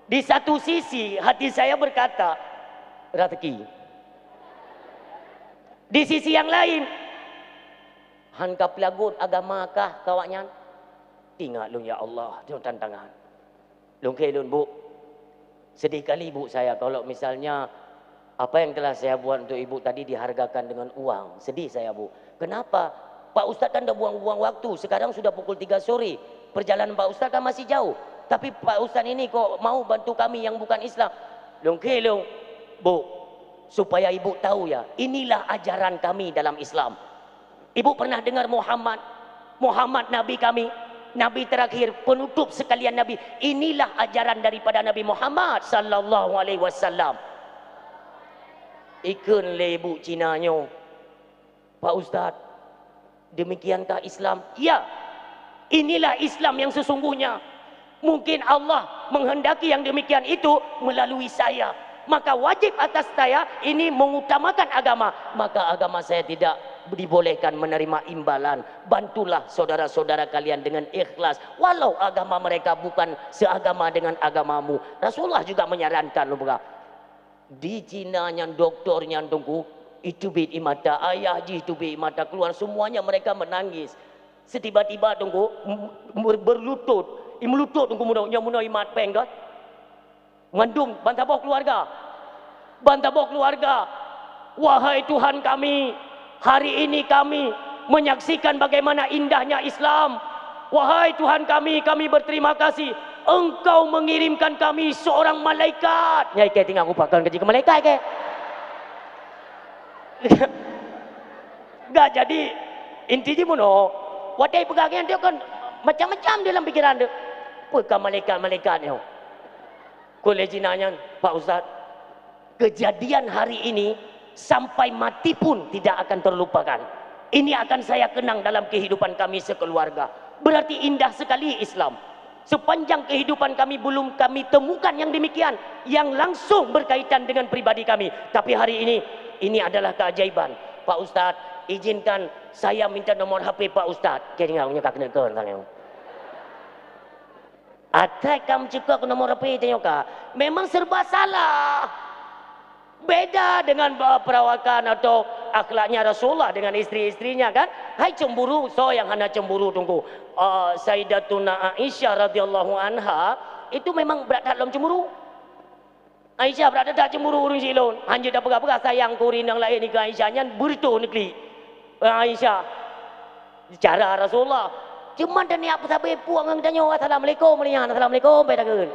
Di satu sisi hati saya berkata rezeki. Di sisi yang lain hankap lagut agamakah kawaknya? Tinggal lu ya Allah, itu tantangan. Lun bu. Sedih kali ibu saya kalau misalnya apa yang telah saya buat untuk ibu tadi dihargakan dengan uang. Sedih saya bu. Kenapa? Pak Ustadz kan dah buang-buang waktu. Sekarang sudah pukul 3 sore. Perjalanan Pak Ustadz kan masih jauh. Tapi Pak Ustadz ini kok mau bantu kami yang bukan Islam. Lung bu. Supaya ibu tahu ya. Inilah ajaran kami dalam Islam. Ibu pernah dengar Muhammad Nabi kami. Nabi terakhir, penutup sekalian Nabi. Inilah ajaran daripada Nabi Muhammad sallallahu alaihi wasallam. Ikun lebu Cinanyo. Pak Ustaz, demikiankah Islam? Ya. Inilah Islam yang sesungguhnya. Mungkin Allah menghendaki yang demikian itu melalui saya. maka wajib atas saya ini mengutamakan agama. Maka agama saya tidak dibolehkan menerima imbalan. Bantulah saudara-saudara kalian dengan ikhlas, walau agama mereka bukan seagama dengan agamamu. Rasulullah juga menyarankan di Cina yang doktornya tunggu itu bit mata ayah ji itu bit mata keluar semuanya mereka menangis. Setiba-tiba tunggu berlutut, melutut tunggu mudah imat penggat. Mengandung bantabok keluarga. Bantabok keluarga. Wahai Tuhan kami, hari ini kami menyaksikan bagaimana indahnya Islam. Wahai Tuhan kami berterima kasih. Engkau mengirimkan kami seorang malaikat. Nyai ke tinggal upakan kerja ke malaikat ke. Enggak jadi intinya mono. Wadai pegangan dia kan macam-macam dalam pikiran dia. Apakah malaikat-malaikat ni? Kolej nanya Pak Ustaz, kejadian hari ini sampai mati pun tidak akan terlupakan. Ini akan saya kenang dalam kehidupan kami sekeluarga. Berarti indah sekali Islam. Sepanjang kehidupan kami belum kami temukan yang demikian, yang langsung berkaitan dengan pribadi kami. Tapi hari ini adalah keajaiban. Pak Ustaz, izinkan saya minta nomor HP Pak Ustaz. Kira punya kak kena tanya. Atai kamu juga ke nomor HP tanya kak. Memang serba salah. Beda dengan perawakan atau akhlaknya Rasulullah dengan istri-istrinya kan. Hai cemburu, so yang hanya cemburu tunggu. Sayyidatuna Aisyah radhiyallahu anha itu memang berada dalam cemburu. Aisyah berada dalam cemburu urung silon. Hanya dah pegang-pegang sayang kurin yang lain ni ke Aisyahnya berituh negeri. Aisyah cara Rasulullah. Cuma dan ni apa sampai puang yang tanya assalamualaikum melihat assalamualaikum bedakan.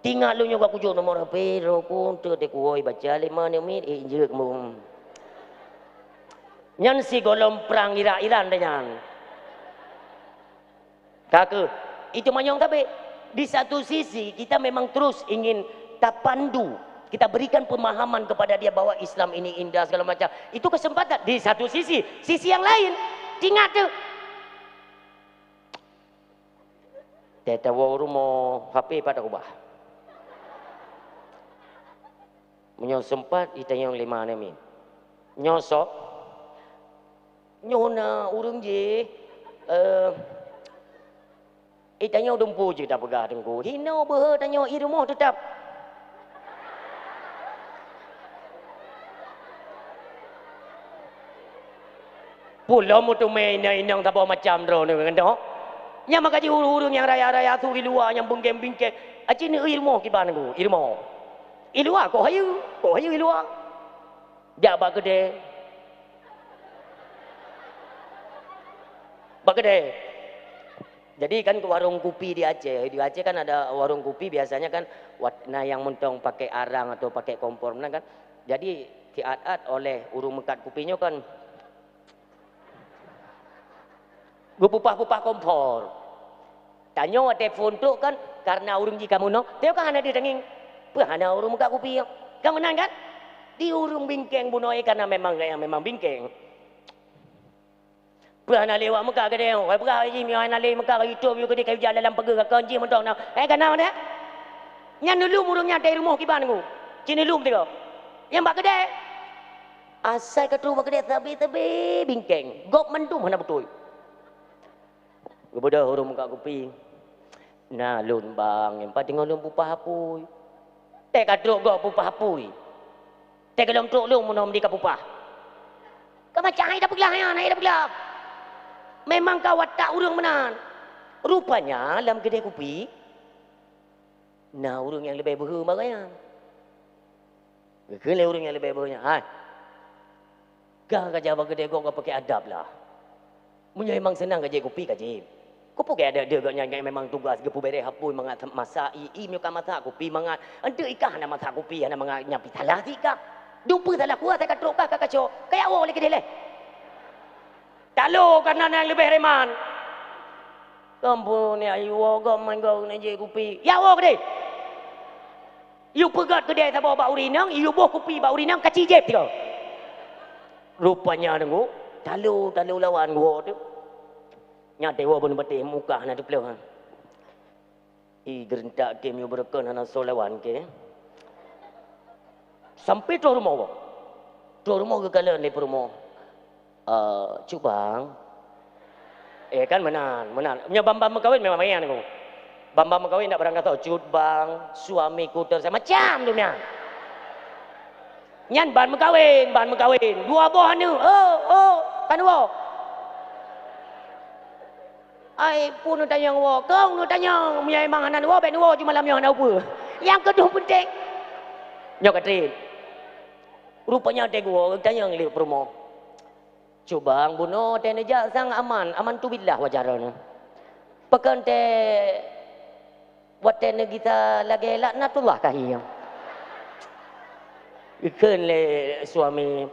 Tinggal lu nyoba kujuk nomor HP rokun tu te kuoi baca 5 menit je kamu. Nyan si golom perang Iran dengan. Kakak, itu manyong tapi di satu sisi kita memang terus ingin tapandu, kita berikan pemahaman kepada dia bahwa Islam ini indah segala macam. Itu kesempatan di satu sisi yang lain ingat tu. Teta rumah HP pada ubah. Menyosempat ditanya 5 min. Nyosok nyona urung je tanya dumpu je dah pegah tengku. Hino beh tanya i rumah tetap. Pulau mutu main inang tak macam ro ni kan dah. Nya makaji urung yang raya-raya tu di luar yang bengkem-bengkem. Aci ni i rumah kiban aku, i rumah. I luar kau hayu i luar. Jak bak gede. Bak gede. Jadi kan ke warung kopi di Aceh kan ada warung kopi biasanya kan nah yang mentong pakai arang atau pakai kompor kan. Jadi diat-at oleh urung mekat kopinya kan gue pupah kompor. Tanya telefon tu kan karena urung ji kamu no. Teo kan ada di denging. Hana urung mekat kopi. Kamu menang kan? Di urung bingkeng bunoi karena memang bingkeng. Hana lewat muka ke dia. Kau perah ji mi hana le muka YouTube you ke dia jalan dalam pergi ke ji mentong nak. Kana mana? Nya dulu urungnya dari rumah kiban aku. Cini lum tiko. Yang bak kedai. Asal katu bak kedai tabi bingkeng. Gop mendum hana betul. Kepada orang muka kopi. Nah lun bang, yang penting lun pupah apui. Tek kadruk gak pupah apui. Tek dalam truk lun menom di kapupah. Kau macam ai dah pegelah ya, ai dah pegelah. Memang kau watak urang menan. Rupanya dalam kedai kopi. Nah urang yang lebih behu bagaian. Kena urang yang lebih behunya. Hai. Kau kerja bagi kedai kau pakai adab lah. Munya memang senang kerja kopi kerja. Kau pakai ada dia gaknya memang tugas gepu bere hapui mangat masak muka masak kopi mangat. Ente ikah nak masak kopi ana mangat nyapi talah tika. Dupa talah kuat tak katrok kah kacau. Kayak awak boleh kedai leh. Talo karena yang lebih reman. Kampung ni ayu gam main gau nak je kopi. Ya awak kedai. You pegat kedai tak bawa urinang, you bawa kopi bawa urinang kacil jeb tika. Rupanya dengu talo lawan gua tu. Nyata gua pun beti muka nak tu peluh. I gerentak game you berken ana solawan ke. Sampai tu rumah. Tu rumah ke kala ni rumah. Cuk bang. Kan menan. Punya bambam kawin memang mayan aku. Bambam kawin tak barang kata, cut bang, suamiku tersayang. Macam tu punya. Nyan ban mengkawin. Dua buah ni. Kan dua. Ai pun nak tanya wa, kau nak tanya punya emang anak wa, ben wa cuma malam yang apa. Yang kedua penting. Nyok katrin. Rupanya ada gua tanya ngli promo. Coba ang buno te neja sang aman tu billah wajarana. Pekan te wat te kita lagi laknatullah kahiyang. Ikan le suami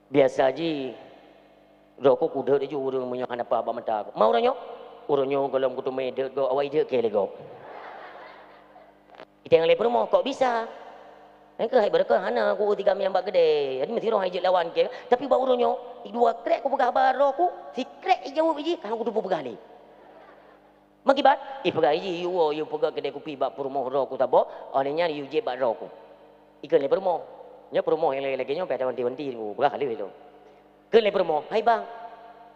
biasa ji rokok kuda dia juga orang punya apa apa mata. Mau orangnya kalau kutu mede go awai dia kele go. Kita yang lepas rumah kok bisa? Ke hai berkah hana aku tiga yang bak gede. Jadi mesti roh hijau lawan ke. Tapi bau orangnya dua krek aku pegah baro aku. Si krek jauh biji kan aku tu pegah ni. Makibat pegah ji you pegah gede kopi bak rumah ro aku tabo. Anenya you je bak ro aku. Ikan lepas rumah. Nya rumah yang lagi nya pada wanti aku pegah kali itu. Ke lepas rumah, hai bang,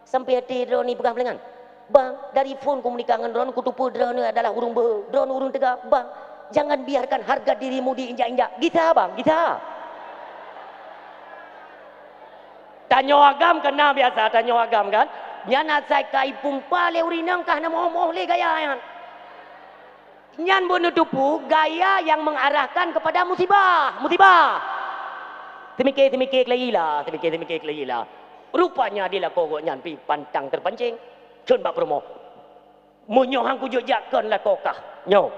sampai hati drone ni pegang pelengan. Bang, dari phone komunikasi dengan drone, kutupu drone ni adalah urung ber, drone urung tegak. Bang, jangan biarkan harga dirimu diinjak-injak. Kita bang, kita. Tanya agam kena biasa, tanya agam kan. Nyana saya kaipung pale urinang kah nama omoh le gaya yang. Nyan bono tupu gaya yang mengarahkan kepada musibah. Temikir lagi lah. Rupanya dia lah kogok nyampi pantang terpancing. Kun bak promo. Munyo hang kujuk jakkan lah kokah. Nyo.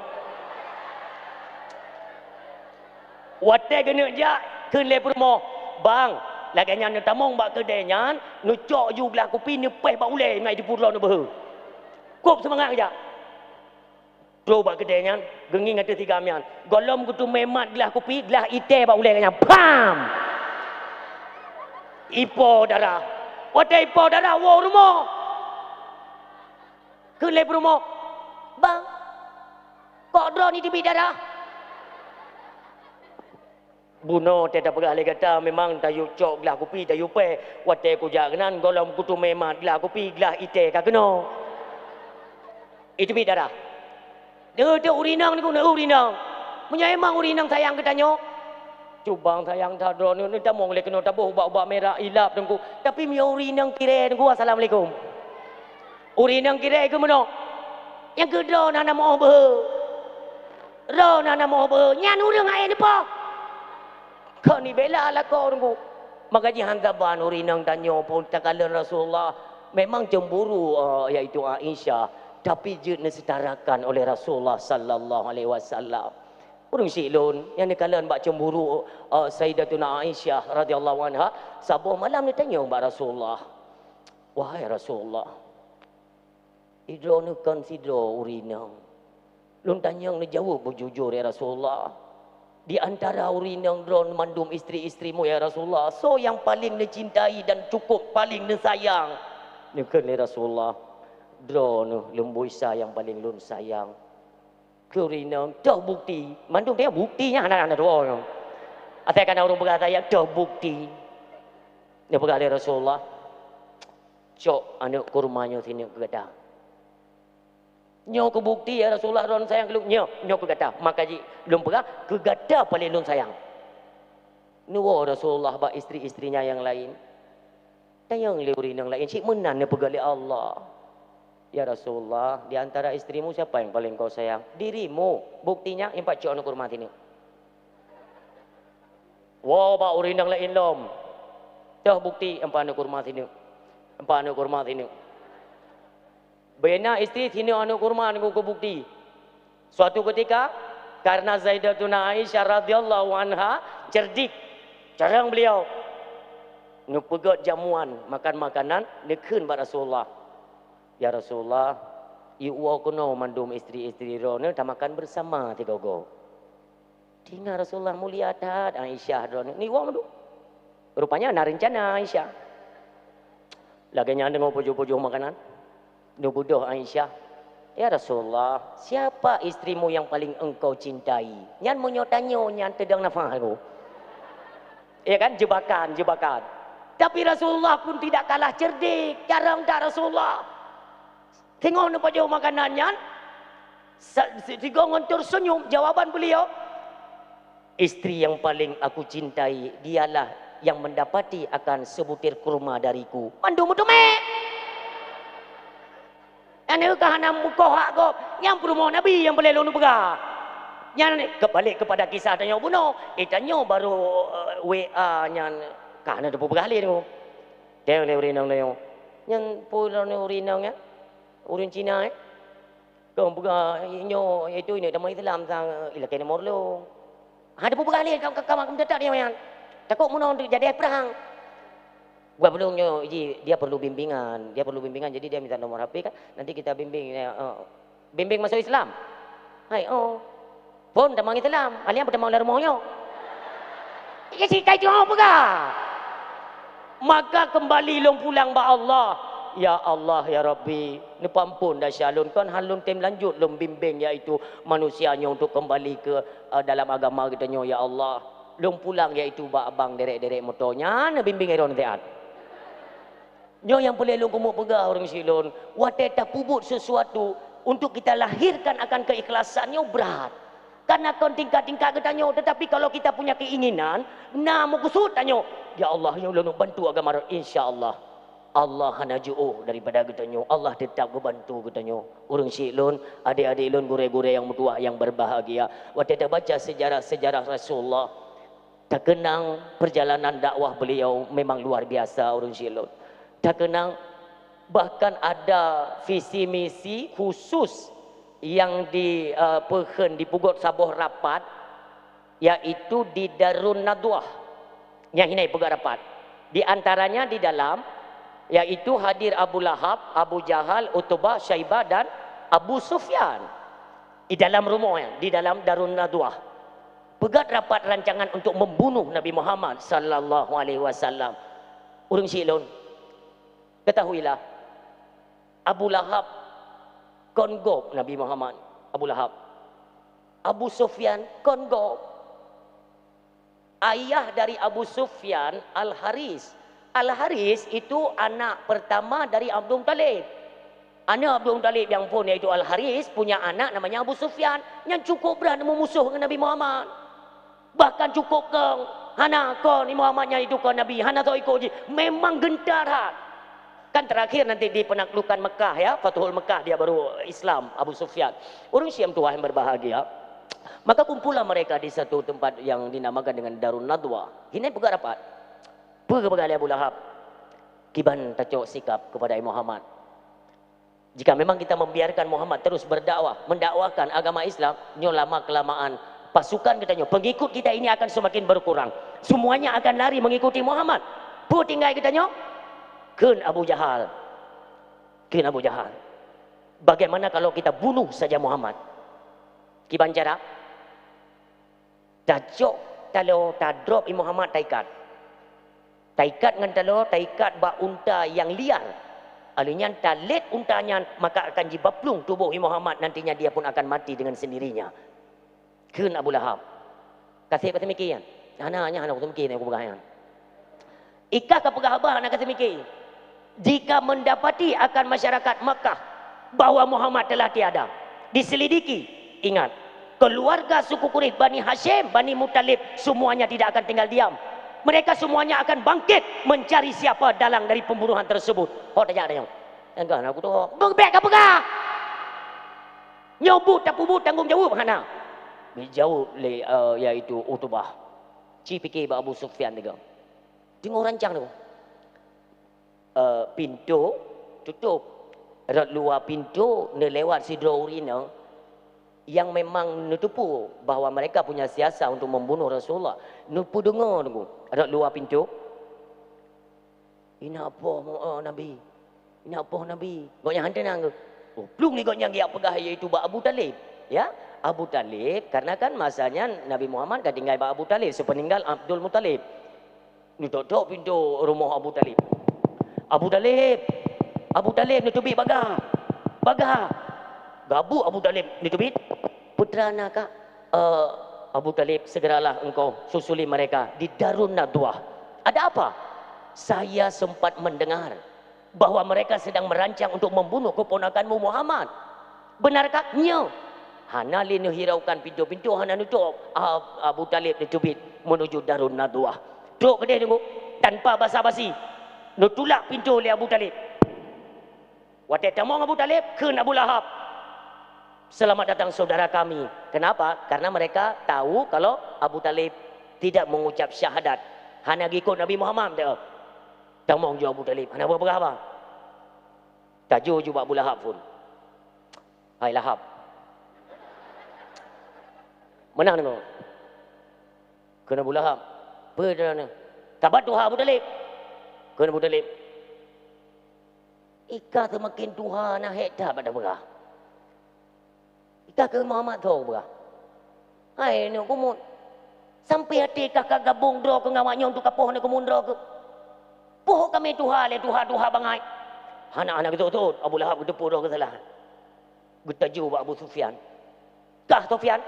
Wate kena jak kun le promo. Bang, lagi nyan nu tamong bak kedai nyan, nu cok ju belah kopi ni peh bak ule ngai di purau nu behu. Kop semangat jak. Dro bak kedai nyan, genging ada tiga mian. Golom kutu memat gelah kopi, gelah ite bak ule nyan. Pam. Ipo darah. Wate ipo darah wo rumah. Kelep rumah. Bang. Kok drone ni tibi darah? Buno tidak beralih kata memang tayu cok gelah kopi tayu pe. Wate ku jangan golong kutu memat gelah kopi gelah ite ka kena. Itu bi darah. Dia urinang ni ku nak urinang. Punya emang urinang sayang ketanya. Cubang sayang tak drone ni tak mau boleh kena tabuh ubah-ubah merah ilap dengku. Tapi mi urinang kira dengku. Assalamualaikum. Urinang kira ke mana? Yang kedua nak mau ber. Ro nak mau ber. Nyan urang air ni pa. Kau ni bela lah kau dengku. Maka jangan taban urinang tanya pun takala Rasulullah memang cemburu iaitu Aisyah, tapi je disetarakan oleh Rasulullah sallallahu alaihi wasallam. Urung silun yang dikalan bak cemburu Sayyidatuna Aisyah radhiyallahu anha, sabuh malam ni tanya bak Rasulullah. Wahai Rasulullah, idro ni consider urinang. Lun tanya ni jawab jujur ya Rasulullah. Di antara urinang drone mandum isteri-isterimu ya Rasulullah, so yang paling dicintai dan cukup paling disayang. Ni kan ya Rasulullah. Drone lembu isa yang paling lun sayang. Urinang dah bukti. Mandum dia buktinya anak-anak dua orang. Asal kan orang berkata yang dah bukti. Dia berkata Rasulullah. Cok anak kurmanya sini berkata. Nyo ke bukti ya Rasulullah ron sayang keluk nyo ke kata. Maka ji belum pernah ke kata paling lun sayang. Nuwa Rasulullah bak isteri-istrinya yang lain. Tayang le urinang lain cik menan ne pegali Allah. Ya Rasulullah, di antara istrimu siapa yang paling kau sayang? Dirimu. Buktinya empat cok anak kurmat ini. Wow, bak urinang lain lom. Dah bukti empat anak kurmat ini. Empat anak kurmat ini. Bena istri sini anak kurmat aku ke bukti. Suatu ketika karena Zaidatuna Aisyah radhiyallahu anha cerdik. Jarang beliau nupegot jamuan, makan makanan nekun pada Rasulullah. Ya Rasulullah, iwa kuno mandum istri-istri rone tak makan bersama tiga go. Tinggal Rasulullah mulia tat Aisyah rone. Ni wa mandu. Rupanya ada rencana Aisyah. Lagi nyanda mau pujuh-pujuh makanan. Nu budoh Aisyah. Ya Rasulullah, siapa istrimu yang paling engkau cintai? Nyan monyo tanyo nyan tedang nafah aku. Ya kan, jebakan, jebakan. Tapi Rasulullah pun tidak kalah cerdik. Jarang tak Rasulullah. Tengok nampak jauh makanan nyan. Tiga ngontor senyum. Jawaban beliau, istri yang paling aku cintai dialah yang mendapati akan sebutir kurma dariku. Mandu mutume. Ane kahana mukohak ko yang perumahan Nabi yang boleh lalu pegah. Yang kebalik kepada kisah tanya bunuh. Tanya baru WA yang kahana depu pegah le tu. Dia le urinang le yang. Yang pulau ne urinang ya. Urin Cina Kau pegah nyo itu ini damai Islam sang ilakai morlo. Ada depu pegah le kau kamu detak dia yang. Takut muno jadi perang. Gua belumnya, dia perlu bimbingan, jadi dia minta nomor HP kan, nanti kita bimbing, bimbing masuk Islam. Hai, pun tamang Islam, kalian pada mau rumahnya. Ya si kai tengok apa? Maka kembali long pulang ba Allah. Ya Allah ya Rabbi, ni pampun dah syalun kan halun tem lanjut long bimbing iaitu manusianya untuk kembali ke dalam agama kita nyo ya Allah. Long pulang iaitu ba abang derek-derek motornya, na bimbing iron teat. Nyo yang boleh lu kumuk pegah orang silon. Wateta pubut sesuatu untuk kita lahirkan akan keikhlasannya berat. Karena kau tingkat-tingkat katanya, tetapi kalau kita punya keinginan, namu kusut tanya, ya Allah yang lu bantu agama insya-Allah. Allah hanaju'uh daripada katanya. Allah tetap membantu katanya. Orang silon, adik-adik lon gure-gure yang mutuah yang berbahagia. Wateta baca sejarah-sejarah Rasulullah. Tak kenang perjalanan dakwah beliau memang luar biasa orang silon. Tak kenang bahkan ada visi misi khusus yang dipugot sabuh rapat yaitu di Darun Nadwah yang ini pugot rapat di antaranya di dalam yaitu hadir Abu Lahab, Abu Jahal, Utbah, Syaibah dan Abu Sufyan di dalam rumahnya di dalam Darun Nadwah pegat rapat rancangan untuk membunuh Nabi Muhammad sallallahu alaihi wasallam. Urang silon ketahuilah, Abu Lahab kongop Nabi Muhammad. Abu Lahab, Abu Sufyan kongop. Ayah dari Abu Sufyan Al-Haris. Al-Haris itu anak pertama dari Abdul Muttalib. Anak Abdul Muttalib yang pun yaitu Al-Haris punya anak namanya Abu Sufyan yang cukup berani memusuh dengan Nabi Muhammad. Bahkan cukup ke hana ko ni Muhammadnya itu ke Nabi hana to ikut memang gentar hat. Kan terakhir nanti di penaklukan Mekah ya, Fathul Mekah dia baru Islam Abu Sufyan. Orang Syiam tua yang berbahagia. Maka kumpulah mereka di satu tempat yang dinamakan dengan Darun Nadwa. Ini pegang rapat. Pegang Abu Lahab. Kiban tacok sikap kepada Muhammad. Jika memang kita membiarkan Muhammad terus berdakwah, mendakwakan agama Islam, nyo lama kelamaan pasukan katanya, pengikut kita ini akan semakin berkurang. Semuanya akan lari mengikuti Muhammad. Pu tinggal katanya Ken Abu Jahal. Ken Abu Jahal. Bagaimana kalau kita bunuh saja Muhammad? Kiban cara? Tajok talo tadrop Muhammad taikat. Taikat ngan talo taikat ba unta yang liar. Alinya talet untanya maka akan jibaplung tubuh Muhammad nantinya dia pun akan mati dengan sendirinya. Ken Abu Lahab. Kasih pasal mikir. Hanya aku mikir aku pegang. Ika ka pegah nak kasih mikir. Jika mendapati akan masyarakat Makkah bahwa Muhammad telah tiada, diselidiki, ingat, keluarga suku Quraisy, Bani Hashim, Bani Muttalib, semuanya tidak akan tinggal diam. Mereka semuanya akan bangkit mencari siapa dalang dari pembunuhan tersebut. Oh, tanya ada yang. Enggak, aku tu. Bek ka pegah. Nyobut tak pubut tanggung jawab hana. Jauh le iaitu Utbah. Ci fikir Abu Sufyan juga. Tengok rancang tu. Pintu tutup. Rot luar pintu ne lewat sidro urina yang memang nutupu bahawa mereka punya siasat untuk membunuh Rasulullah. Nupu dengar tu. Rot luar pintu. Ini apa Nabi? Ini apa Nabi? Goknya hantar nang. Oh, belum ni goknya dia pegah iaitu Abu Talib. Ya, Abu Talib karena kan masanya Nabi Muhammad dah tinggal Abu Talib sepeninggal Abdul Muttalib. Ni tutup pintu rumah Abu Talib. Abu Talib ni tubik bagah. Gabu Abu Talib ditubit. Putra anak Abu Talib, segeralah engkau susuli mereka di Darun Nadwah. Ada apa? Saya sempat mendengar bahwa mereka sedang merancang untuk membunuh keponakanmu Muhammad. Benarkah? Nya. Hana linu hiraukan pintu-pintu hana nutup. Abu Talib ditubit menuju Darun Nadwah. Duduk kedai tunggu tanpa basa-basi. Nutulak pintu oleh Abu Talib. Watak tamang Abu Talib ke Abu Lahab. Selamat datang saudara kami. Kenapa? Karena mereka tahu kalau Abu Talib tidak mengucap syahadat. Hanya ikut Nabi Muhammad. Tamang je Abu Talib. Hanya berapa apa? Tajuk juga Abu Lahab pun. Hai Lahab. Mana ni kau? Kena Abu Lahab. Apa? Tabat Tuhan Abu Talib. Kena Abu Talib. Ika semakin Tuhan nak hektar pada berah. Ika ke Muhammad tahu berah. Hai ni kumut. Sampai hati kakak gabung draw ke ngawaknya untuk kapoh ni kumun draw ke. Poh kami Tuhan le Tuhan bangai. Anak-anak betul-betul Abu Lahab berdepu draw kesalahan. Getaju Abu Sufyan. Kah Sufyan?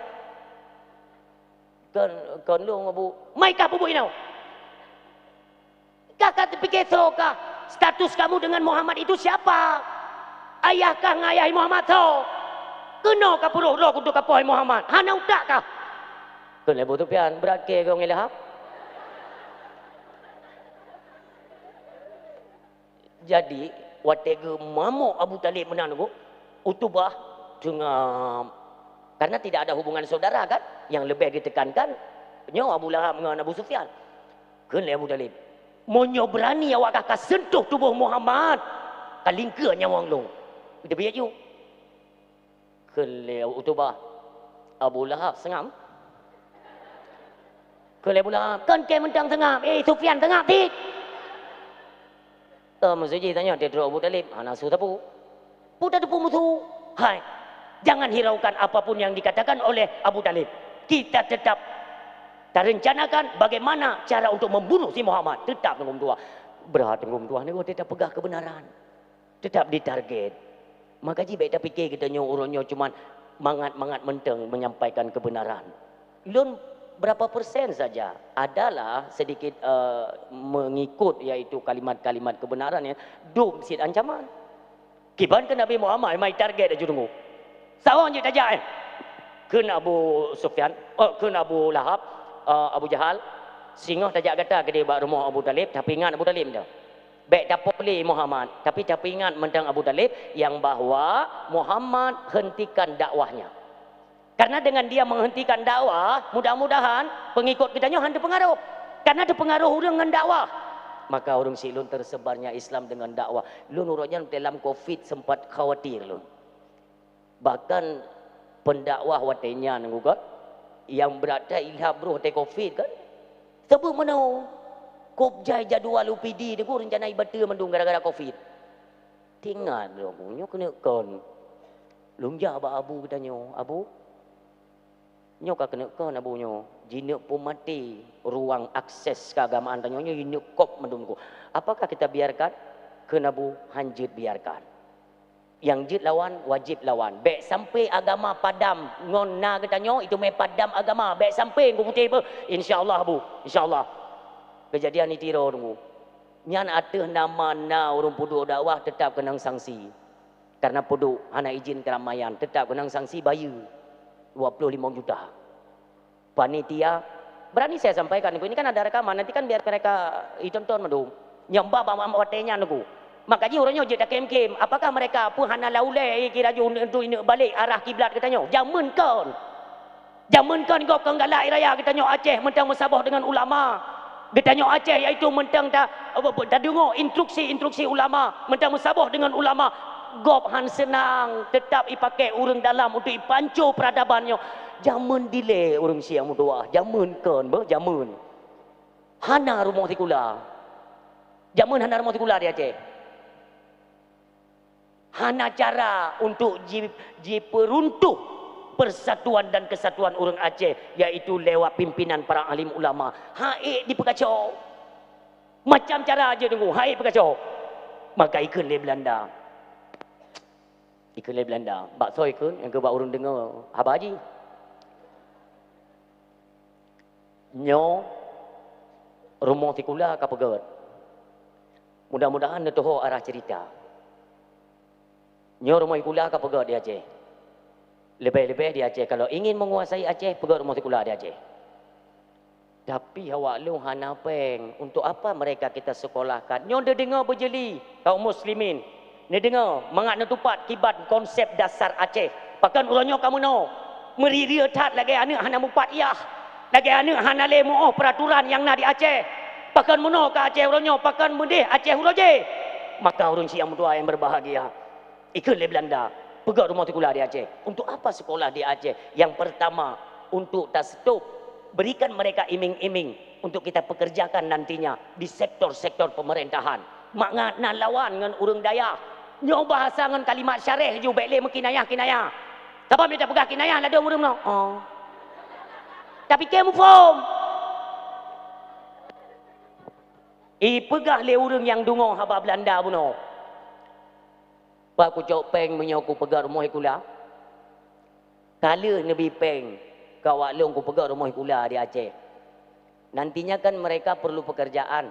Kan lu Abu. Mai kah bubuk inau? Kakak terfikir kah? Status kamu dengan Muhammad itu siapa? Ayahkah ngayahi Muhammad tau? Kena kah peruh roh untuk kapoh Muhammad? Hana utak kah? Kena Abu Sufyan berakhir kau ngelahap. Jadi watega mamuk Abu Talib menang tu Utubah dengan karena tidak ada hubungan saudara kan yang lebih ditekankan nyo Abu Lahab dengan Abu Sufyan. Kena Abu Talib monyo berani awak kakak sentuh tubuh Muhammad kalingka nyawang long. Kita biar you. Kena Utubah Abu Lahab sengam. Kena Abu Lahab kan ke mentang sengam. Sufyan tengah tik. Maksudnya tanya dia terus Abu Talib. Nasu tapu. Putar tapu musuh. Hai. Jangan hiraukan apapun yang dikatakan oleh Abu Talib. Kita tetap terencanakan bagaimana cara untuk membunuh si Muhammad. Tetap tengum tua. Berat tengum tua ni tetap pegang kebenaran. Tetap ditarget. Maka jika kita fikir kita urunnya cuma mangat-mangat menteng menyampaikan kebenaran. Lun berapa persen saja adalah sedikit mengikut yaitu kalimat-kalimat kebenaran ya. Dum sid ancaman. Kiban ke Nabi Muhammad mai target aja tunggu. Sawang je tajak kena Abu Sufyan, kena Abu Lahab, Abu Jahal, singoh tajak kata ke dia bak rumah Abu Talib, tapi ingat Abu Talib dah. Baik tak boleh Muhammad, tapi ingat mentang Abu Talib yang bahawa Muhammad hentikan dakwahnya. Karena dengan dia menghentikan dakwah, mudah-mudahan pengikut kitanya hanya pengaruh. Karena ada pengaruh orang dengan dakwah. Maka orang silun tersebarnya Islam dengan dakwah. Lun urutnya dalam Covid sempat khawatir lun. Bahkan pendakwah watenya nenggugat yang berada ilham bro te Covid kan. Sebab mana kopjai jadual UPD deku rencana ibadah mendung gara-gara Covid. Tinggal bro punya kena kon. Lunja ba abu katanya, abu nyo ka kena kon abu nyo. Jina pun mati ruang akses keagamaan tanya nyo ini kop mendung ku. Apakah kita biarkan? Kena bu hanjit biarkan. Yang jid lawan wajib lawan. Baik sampai agama padam ngona katanya itu me padam agama. Baik sampai ku putih apa? Insya-Allah bu, insya-Allah. Kejadian ni tiro tunggu. Nyan ateh nama na urang pudu dakwah tetap kena sanksi. Karena pudu hana izin keramaian tetap kena sanksi bayar 25 juta. Panitia berani saya sampaikan ini kan ada rekaman nanti kan biar mereka ditonton mendung. Nyembah bawa watenya nunggu. Makanya orangnya je tak kem-kem. Apakah mereka pun hana laulai kira untuk ini balik arah kiblat katanya. Jamun kon. Jamun kon kau kenggalai raya katanya Aceh mentang musabah dengan ulama. Katanya Aceh iaitu mentang dah dengar instruksi ulama, mentang musabah dengan ulama. Gop han senang tetap dipakai orang dalam untuk ipancu peradabannya. Jamun dile orang siang mudoah. Jamun kon ber jamun. Hana rumah tikula. Jamun hana rumah tikula di Aceh. Hana cara untuk peruntuh persatuan dan kesatuan orang Aceh yaitu lewat pimpinan para alim ulama. Haik dipekacau. Macam cara aja tunggu haik pekacau. Maka ikut le Belanda. Ikut le Belanda. Bakso ikut yang ke bak urang dengar haba haji. Nyo rumah tikula ka pegat. Mudah-mudahan netoh arah cerita. Nyo rumah tikula ka pegat di Aceh. Lebih-lebih di Aceh kalau ingin menguasai Aceh pegat rumah tikula di Aceh. Tapi awak lu hana peng. Untuk apa mereka kita sekolahkan? Nyo dah dengar berjeli kaum muslimin. Ni dengar mengat netupat kibat konsep dasar Aceh. Pakan uranyo kamu no. Meriria tat lagi anak hana mupat iyah. Lagi anak hana le muoh peraturan yang na di Aceh. Pakan muno ka Aceh uranyo pakan mendeh Aceh uraje. Maka urang siang mutua yang berbahagia. Ikut le Belanda. Pegat rumah tikula di Aceh. Untuk apa sekolah di Aceh? Yang pertama untuk tak stop. Berikan mereka iming-iming untuk kita pekerjakan nantinya di sektor-sektor pemerintahan. Mak nak lawan dengan urang daya. Nyo bahasa dengan kalimat syarih ju baik le kinayah. Siapa minta pegah kinayah lah dia urang no. Oh. Tapi kamu form. Pegah le urang yang dungo haba Belanda puno. Pak ku cok peng menyoku pegat rumah ikula. Kala Nabi peng kawak long ku pegat rumah ikula di Aceh. Nantinya kan mereka perlu pekerjaan.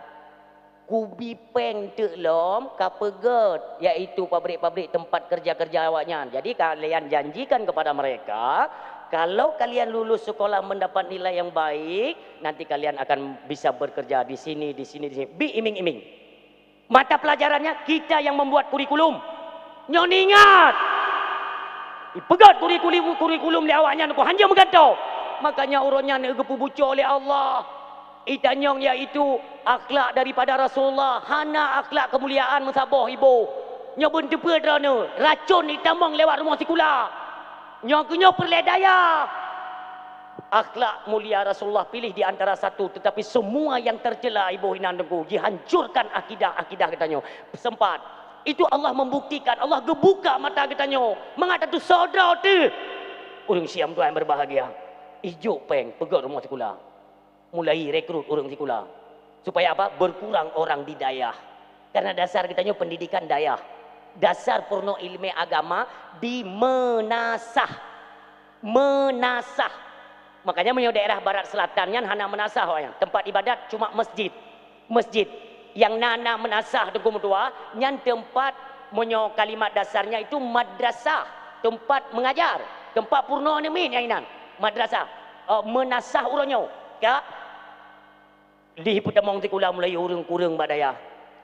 Kubi peng tek lom ka pegat, iaitu pabrik-pabrik tempat kerja-kerja awaknya. Jadi kalian janjikan kepada mereka, kalau kalian lulus sekolah mendapat nilai yang baik, nanti kalian akan bisa bekerja di sini, di sini, di sini. Bi iming-iming. Mata pelajarannya kita yang membuat kurikulum. Nyon ingat. Pegat kurikulum le awaknya ko hanya mengatau. Makanya urangnya nak gepu bucor oleh Allah. Itanyong iaitu akhlak daripada Rasulullah. Hana akhlak kemuliaan mensabah ibu. Nyo bentepe drana. Racun ditamang lewat rumah sikula. Nyo perledaya. Akhlak mulia Rasulullah pilih di antara satu, tetapi semua yang tercela ibu hinandengku dihancurkan akidah katanya. Sempat. Itu Allah membuktikan, Allah gebuka mata katanya. Mengata tu saudara tu. Urang siam tu yang berbahagia. Ijuk peng pegat rumah sikula. Mulai rekrut orang sikula. Supaya apa? Berkurang orang di dayah. Karena dasar katanya pendidikan dayah. Dasar purno ilmu agama di menasah. Makanya menyo daerah barat selatan yang hana menasah wayang. Tempat ibadat cuma masjid. Yang nana menasah dengku mutua, yang tempat menyo kalimat dasarnya itu madrasah, tempat mengajar, tempat purno nemin yainan. Madrasah. Menasah uranyo. Ya. Di pertemuan tikula mulai urang-kurang badaya.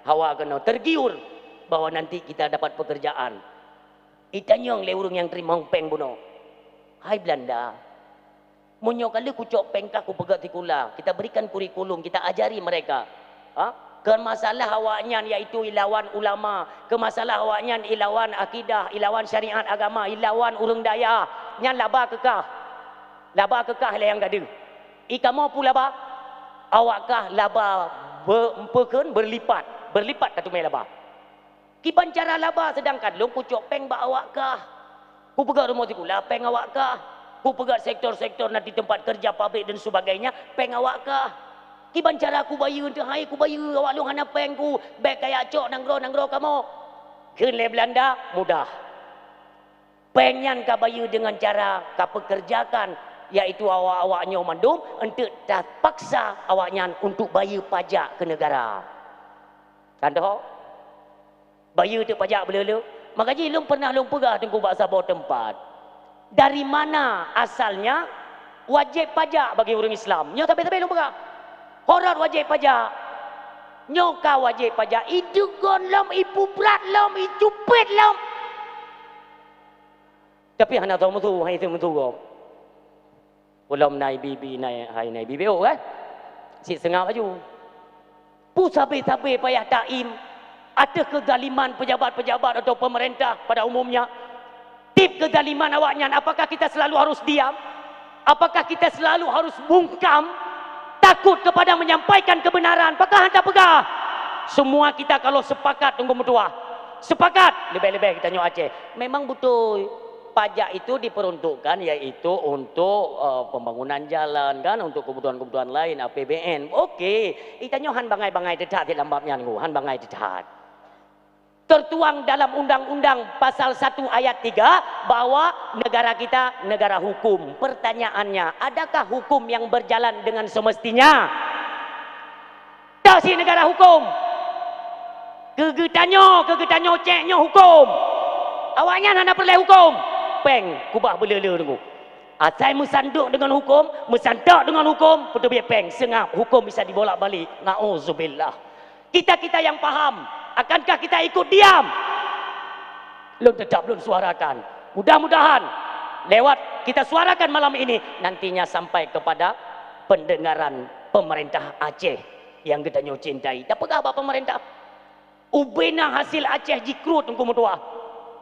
Hawa kena tergiur bahwa nanti kita dapat pekerjaan. Itanyong le urang yang terima peng buno. Hai Belanda. Munyo kali kucok pengkah ku pegat tikula. Kita berikan kurikulum, kita ajari mereka. Kemasalah awaknya iaitu ilawan ulama, kemasalah awaknya ilawan akidah, ilawan syariat agama, ilawan urang daya. Nya laba kekah lah yang gaduh. Ika mau pula laba? Awakkah laba berlipat katu mai laba. Kiban cara laba sedangkan long kucok peng ba awakkah? Ku pegat rumah tikula peng awakkah? Ku pegat sektor-sektor nanti tempat kerja pabrik dan sebagainya peng awakkah? Kiban cara aku bayar untuk hai ku bayar awak lu hana peng ku baik kayak cok nanggro kamu. Keun le Belanda mudah. Pengen ka bayar dengan cara ka pekerjakan iaitu awak-awaknya mandum untuk terpaksa awaknya untuk bayar pajak ke negara. Kan dah? Bayar tu pajak bela-bela. Makanya lu pernah lu pegah tengku bahasa bawah tempat. Dari mana asalnya wajib pajak bagi orang Islam? Nyo tapi lu pegah. Horor wajib pajak. Nyoka wajib pajak. Itu gonlom, ipu berat lom, itu pet lom. Tapi hana tahu mutu, hai itu mutu kau. Belum naik bibi naik hai naik bibi oh kan? Si sengah baju. Pu sabi-sabi payah taim. Ada kezaliman pejabat-pejabat atau pemerintah pada umumnya. Tip kezaliman awaknya, apakah kita selalu harus diam? Apakah kita selalu harus bungkam? Takut kepada menyampaikan kebenaran. Apakah anda pegah? Semua kita kalau sepakat tunggu mutua. Sepakat. Lebih-lebih kita nyok Aceh. Memang betul. Pajak itu diperuntukkan yaitu untuk pembangunan jalan kan, untuk kebutuhan-kebutuhan lain APBN. Okey, itanya han bangai-bangai detat di lambapnya ngu, han bangai detat. tertuang dalam Undang-Undang Pasal 1 Ayat 3 bahwa negara kita negara hukum. Pertanyaannya, adakah hukum yang berjalan dengan semestinya? Tak si negara hukum. Kegetanyo ceknya hukum. Awaknya nak perlu hukum. Peng, kubah belala tunggu. Asal mesanduk dengan hukum, mesandak dengan hukum, betul biar peng, sengap, hukum bisa dibolak-balik. Na'udzubillah. Kita yang faham, akankah kita ikut diam? Belum tetap belum suarakan. Mudah-mudahan lewat kita suarakan malam ini nantinya sampai kepada pendengaran pemerintah Aceh yang kita cintai. Dapat apa pemerintah? Ubena hasil Aceh jikrut tunggu mutua.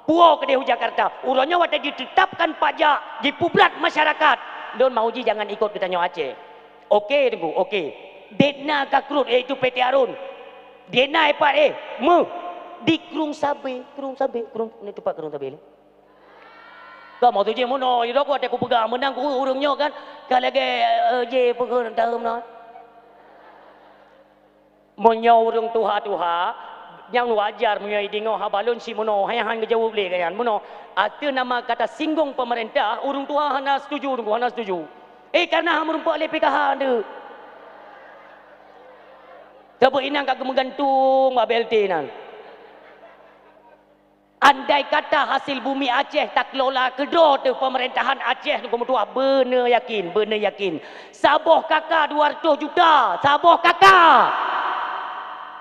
Puau ke Jakarta. Urangnya waktu ditetapkan pajak di publik masyarakat. Don mau ji jangan ikut kita Aceh. Okey tunggu, okey. Dena kakrut iaitu PT Arun. Dena epat di Krung Sabe, ni tempat Krung Sabe ni. Kau mau tu je mono, iro ko aku pegang menang ku urangnya kan. Kalau lagi je pegang dalam no. Monyo urang tuha yang wajar menyai dingo habalun si mono hayang jauh boleh kan mono ada nama kata singgung pemerintah urang tua hana setuju karena ham rumpuk le PKH ande tebo inang kagem gantung BLT nan andai kata hasil bumi Aceh tak kelola kedo tu pemerintahan Aceh tu tua bener yakin saboh kakak 200 juta saboh kakak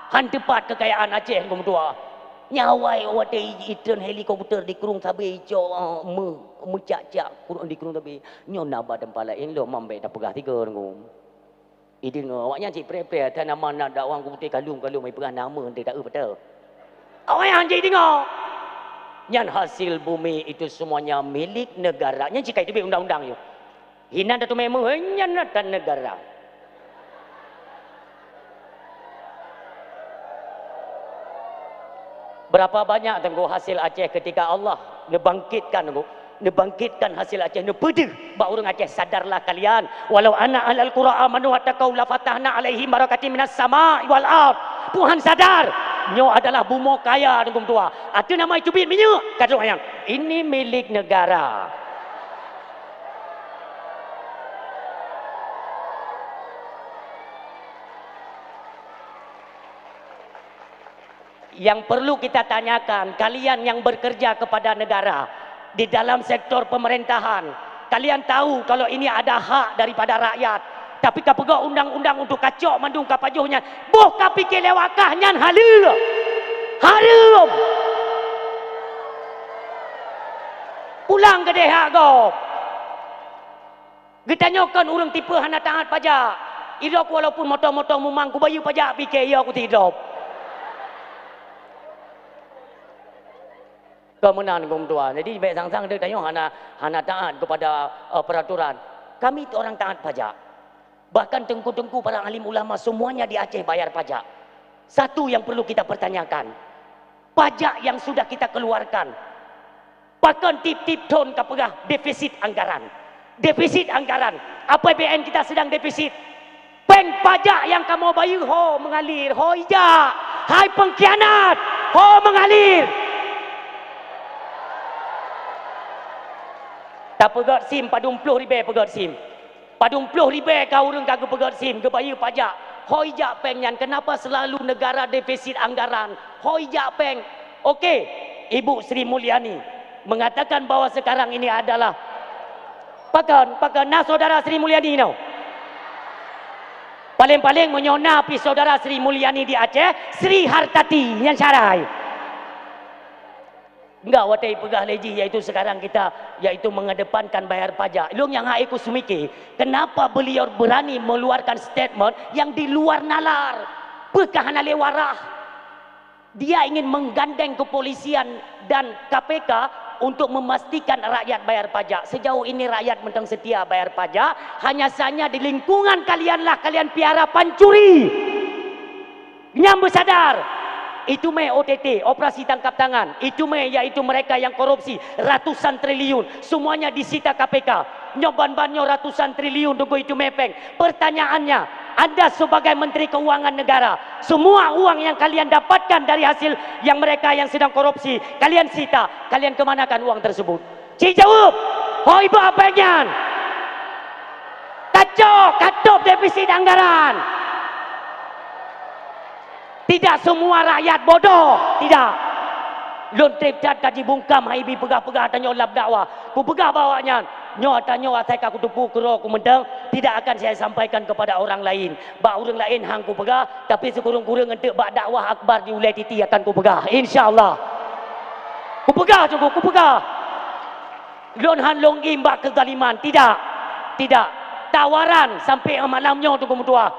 han tepat kekayaan Aceh tua nyawai wate itun helikopter di Krung Sabe ijo mecak-cak kurang di Krung Sabe nyona badan pala yang lo mambe dah pegah tiga ngum iding awaknya cik pre-pre tan nama nak dakwang ku putih kalung mai pegah nama dia tak betul awak yang cik tengok nyan hasil bumi itu semuanya milik negara nyan cik itu undang-undang yo hinan datu memo nyan dan negara. Berapa banyak tengok hasil Aceh ketika Allah nebangkitkan hasil Aceh nepede bak urang Aceh sadarlah kalian walau anna ahlal qura amanu wattaqau la fatahna alaihim barakatin minas sama'i wal ard. Tuhan sadar nyo adalah bumo kaya tengok tua. Atu nama itu bit minyak kata orang ini milik negara. Yang perlu kita tanyakan, kalian yang bekerja kepada negara di dalam sektor pemerintahan, kalian tahu kalau ini ada hak daripada rakyat, tapi kapegak undang-undang untuk kacok mandung kapajuhnya, boh kapikir lewakah nyan harum pulang ke dehak kau getanyokan orang tipe hana taat pajak hidup walaupun motong-motong memang ku bayu pajak fikir ya aku hidup. Kemenangan kaum tua. Jadi baik sang-sang dia tanya hana taat kepada peraturan. Kami itu orang taat pajak. Bahkan tengku-tengku para alim ulama semuanya di Aceh bayar pajak. Satu yang perlu kita pertanyakan. Pajak yang sudah kita keluarkan. Bahkan tip-tip ton kapegah defisit anggaran. Defisit anggaran. APBN kita sedang defisit. Peng pajak yang kamu bayar ho mengalir. Ho ijak. Hai pengkhianat. Ho mengalir. Tak pegat SIM padung 10 ribu pegat SIM. Padung 10 ribu kau urang kagak pegat SIM ke bayar pajak. Hoi jak pengyan kenapa selalu negara defisit anggaran? Hoi jak peng. Okey, Ibu Sri Mulyani mengatakan bahwa sekarang ini adalah pakan nah saudara Sri Mulyani no. Paling-paling menyona pi saudara Sri Mulyani di Aceh, Sri Hartati yang syarai. Enggak watai pegah leji yaitu sekarang kita yaitu mengedepankan bayar pajak. Long yang aku semiki, kenapa beliau berani mengeluarkan statement yang di luar nalar? Pekahana lewarah. Dia ingin menggandeng kepolisian dan KPK untuk memastikan rakyat bayar pajak. Sejauh ini rakyat mentang setia bayar pajak, hanya saja di lingkungan kalianlah kalian piara pancuri. Nyambu sadar. Itu OTT, operasi tangkap tangan. Itu yaitu mereka yang korupsi ratusan triliun. Semuanya disita KPK. nyoban-banyo ratusan triliun tunggu itu mepeng. Pertanyaannya, Anda sebagai Menteri Keuangan Negara, semua uang yang kalian dapatkan dari hasil yang mereka yang sedang korupsi, kalian sita, kalian kemanakan uang tersebut? Cik jawab, hoi ibu apanya? Kacau, katup defisit anggaran. Tidak semua rakyat bodoh, tidak. Lon trip cat kaji bungkam haibi pegah-pegah tanya lab dakwah. Ku pegah bawanya. Nyo tanya atai ka ku tupu kero ku mendang tidak akan saya sampaikan kepada orang lain. Ba orang lain hang ku pegah tapi sekurang-kurang entek ba dakwah akbar di Ulai Titi akan ku pegah insyaallah. Ku pegah cukup ku pegah. Lon han long imba kezaliman tidak. Tidak. Tawaran sampai malamnya tu ku mutua.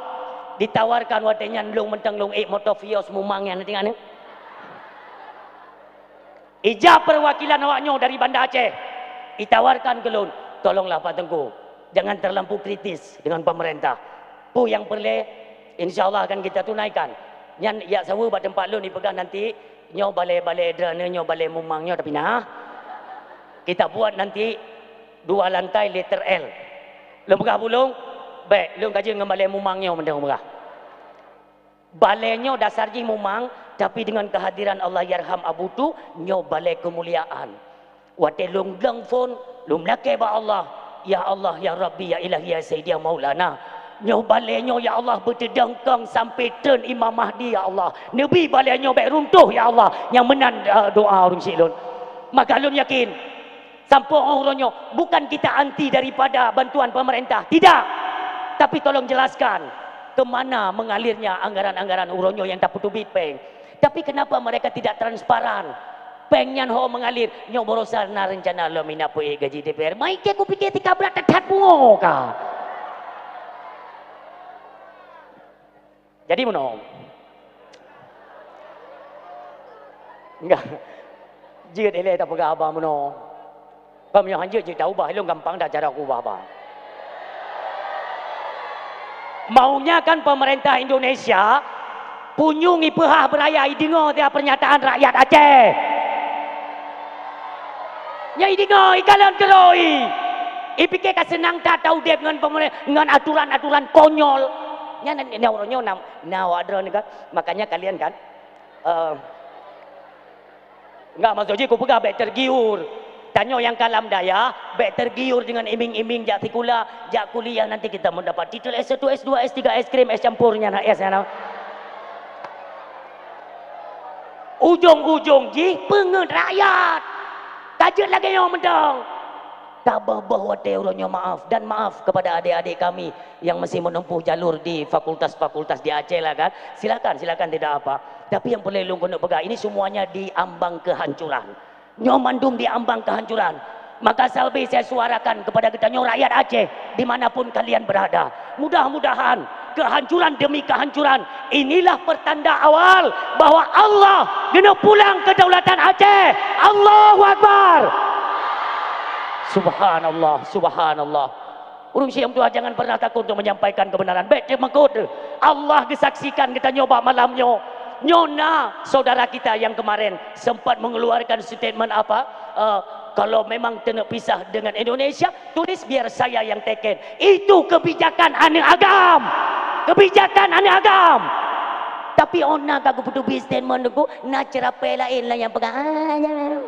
Ditawarkan watenya long mentang long motor Vios mumang yang nanti ane. Ijab perwakilan awaknya dari Banda Aceh ditawarkan ke Lun, tolonglah Pak Tengku jangan terlampau kritis dengan pemerintah pu yang perlu insyaallah akan kita tunaikan nyan ya sawu ba tempat Lun dipegang nanti nyo balai-balai drone nyo balai mumang nyo tapi nah kita buat nanti 2 lantai letter L Lun pegah bulung baik Lun kaji dengan balai mumang nyo mendang pegah balai nyo dasar ji mumang tapi dengan kehadiran Allah yarham abu tu nyo balai kemuliaan wate lung gang phone lum lake ba Allah ya Allah ya Rabbi ya Ilahi ya Sayyidi ya Maulana nyo balai nyo ya Allah bertedangkang sampai turn Imam Mahdi ya Allah nabi balai nyo baik runtuh ya Allah yang menan doa orang silun maka lun yakin sampai orangnya bukan kita anti daripada bantuan pemerintah tidak tapi tolong jelaskan kemana mengalirnya anggaran-anggaran uronyo yang tak putu bitpeng. Tapi kenapa mereka tidak transparan? Pengyan ho mengalir nyo borosan na rencana lo mina pue gaji DPR. Mai ke ku pikir tika berat tat bungo ka. Jadi mono. Enggak. Jia dele tak pegah abang mono. Kami yang hanya je tahu bah lo gampang dah cara ku bah. Maunya kan pemerintah Indonesia punyungi pehah beraya dengar dia pernyataan rakyat Aceh. Nyai dengar ikalan keroi. Ipikir ka senang tak tahu dia dengan aturan-aturan konyol. Nya orangnya adron kan. Makanya kalian kan enggak maksudnya ku pegah baik tergiur. Tanya yang kalam daya, baik tergiur dengan iming-iming jak tikula, jak kuliah nanti kita mendapat titel S1, S2, S3, es krim, es campurnya nak es ya. Ujung-ujung ji pengen rakyat. Tajuk lagi yang mendang. Tabah bahawa teoranya maaf dan maaf kepada adik-adik kami yang masih menempuh jalur di fakultas-fakultas di Aceh lah kan. Silakan tidak apa. Tapi yang perlu kena pegang ini semuanya di ambang kehancuran. Nyomandum di ambang kehancuran. Maka salbi saya suarakan kepada kita rakyat Aceh dimanapun kalian berada. Mudah-mudahan kehancuran demi kehancuran inilah pertanda awal bahwa Allah kena pulang kedaulatan Aceh. Allahu Akbar. Subhanallah, subhanallah. Urung Syekh Tuhan jangan pernah takut untuk menyampaikan kebenaran. Baik terima kasih. Allah disaksikan kita nyoba malamnya. Nyona saudara kita yang kemarin sempat mengeluarkan statement apa? Kalau memang kena pisah dengan Indonesia, tulis biar saya yang teken. Itu kebijakan aneh agam. Kebijakan aneh agam. Tapi ona aku butuh statement aku, nak cerapai lain lah yang pegang.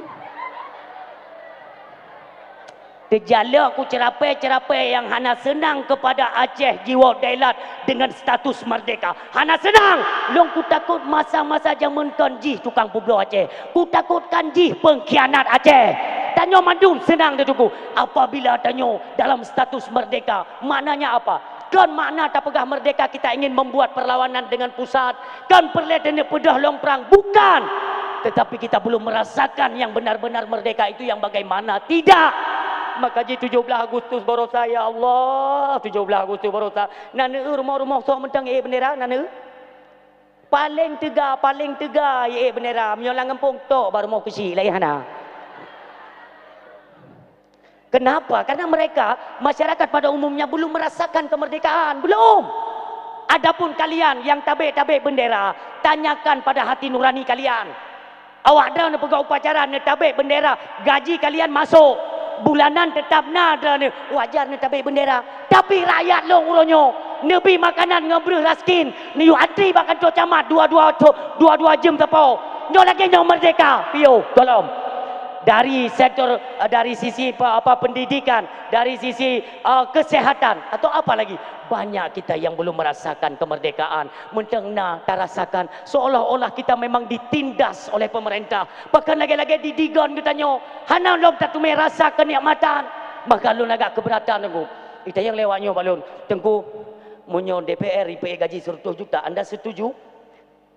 Terjala aku cerapai yang hana senang kepada Aceh jiwa dailat dengan status merdeka. Hana senang. Long ku takut masa-masa zaman kanji tukang publo Aceh. Ku takutkan jih pengkhianat Aceh. Tanyo mandum senang dia tuku. Apabila tanyo dalam status merdeka, maknanya apa? Kan makna tak pegah merdeka kita ingin membuat perlawanan dengan pusat. Kan perletanya pedah long perang. Bukan. Tetapi kita belum merasakan yang benar-benar merdeka itu yang bagaimana. Tidak. Maka ji 17 Agustus barosa ya Allah 17 Agustus barosa nana rumah-rumah so mentang bendera nana paling tegak bendera menyolang ngempung tok baru mau kecil lain hana. Kenapa? Karena mereka masyarakat pada umumnya belum merasakan kemerdekaan, belum. Adapun kalian yang tabik-tabik bendera, tanyakan pada hati nurani kalian. Awak dah nak pegang upacara nak tabik bendera, gaji kalian masuk. bulanan tetap nada ni wajar ni tabik bendera tapi rakyat long uronyo nebi makanan ngebreh raskin ni yu antri bahkan tu camat dua jam tepo nyo lagi nyo merdeka pio tolong dari sektor dari sisi pendidikan dari sisi kesehatan atau apa lagi banyak kita yang belum merasakan kemerdekaan mentengna tak rasakan seolah-olah kita memang ditindas oleh pemerintah bahkan lagi-lagi didigon katanya hana lom tak tumai rasa kenikmatan maka lu agak keberatan aku kita yang lewatnya balun tengku munyo DPR IPA gaji 100 juta anda setuju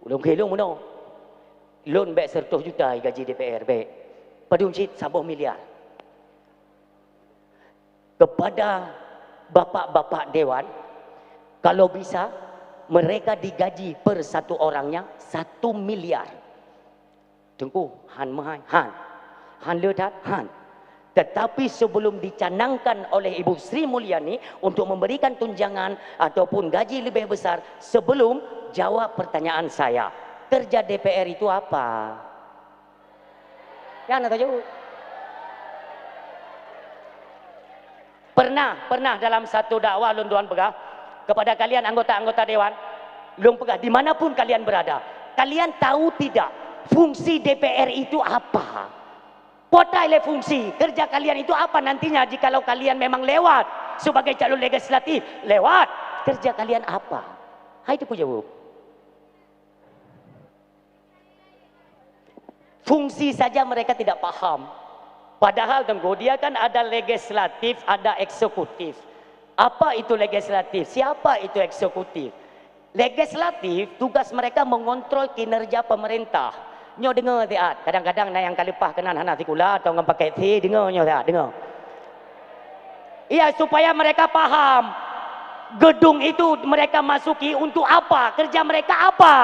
ulung kelong muno loan baik 100 juta gaji DPR baik padung cit 10 miliar kepada bapak-bapak dewan kalau bisa mereka digaji per satu orangnya 1 miliar tengku han mahai han ledat han tetapi sebelum dicanangkan oleh Ibu Sri Mulyani untuk memberikan tunjangan ataupun gaji lebih besar sebelum jawab pertanyaan saya kerja DPR itu apa ya anda tahu pernah dalam satu dakwah lun tuan pegah kepada kalian anggota-anggota dewan lun pegah dimanapun kalian berada kalian tahu tidak fungsi DPR itu apa potai le fungsi kerja kalian itu apa nantinya jikalau kalian memang lewat sebagai calon legislatif lewat kerja kalian apa hai itu jawab fungsi saja mereka tidak paham padahal tengku dia kan ada legislatif ada eksekutif apa itu legislatif siapa itu eksekutif legislatif tugas mereka mengontrol kinerja pemerintah nyo dengar tiat kadang-kadang na yang kalepah kenan hana tikula atau ngam pakai ti dengar nyo tiat dengar iya supaya mereka paham gedung itu mereka masuki untuk apa kerja mereka apa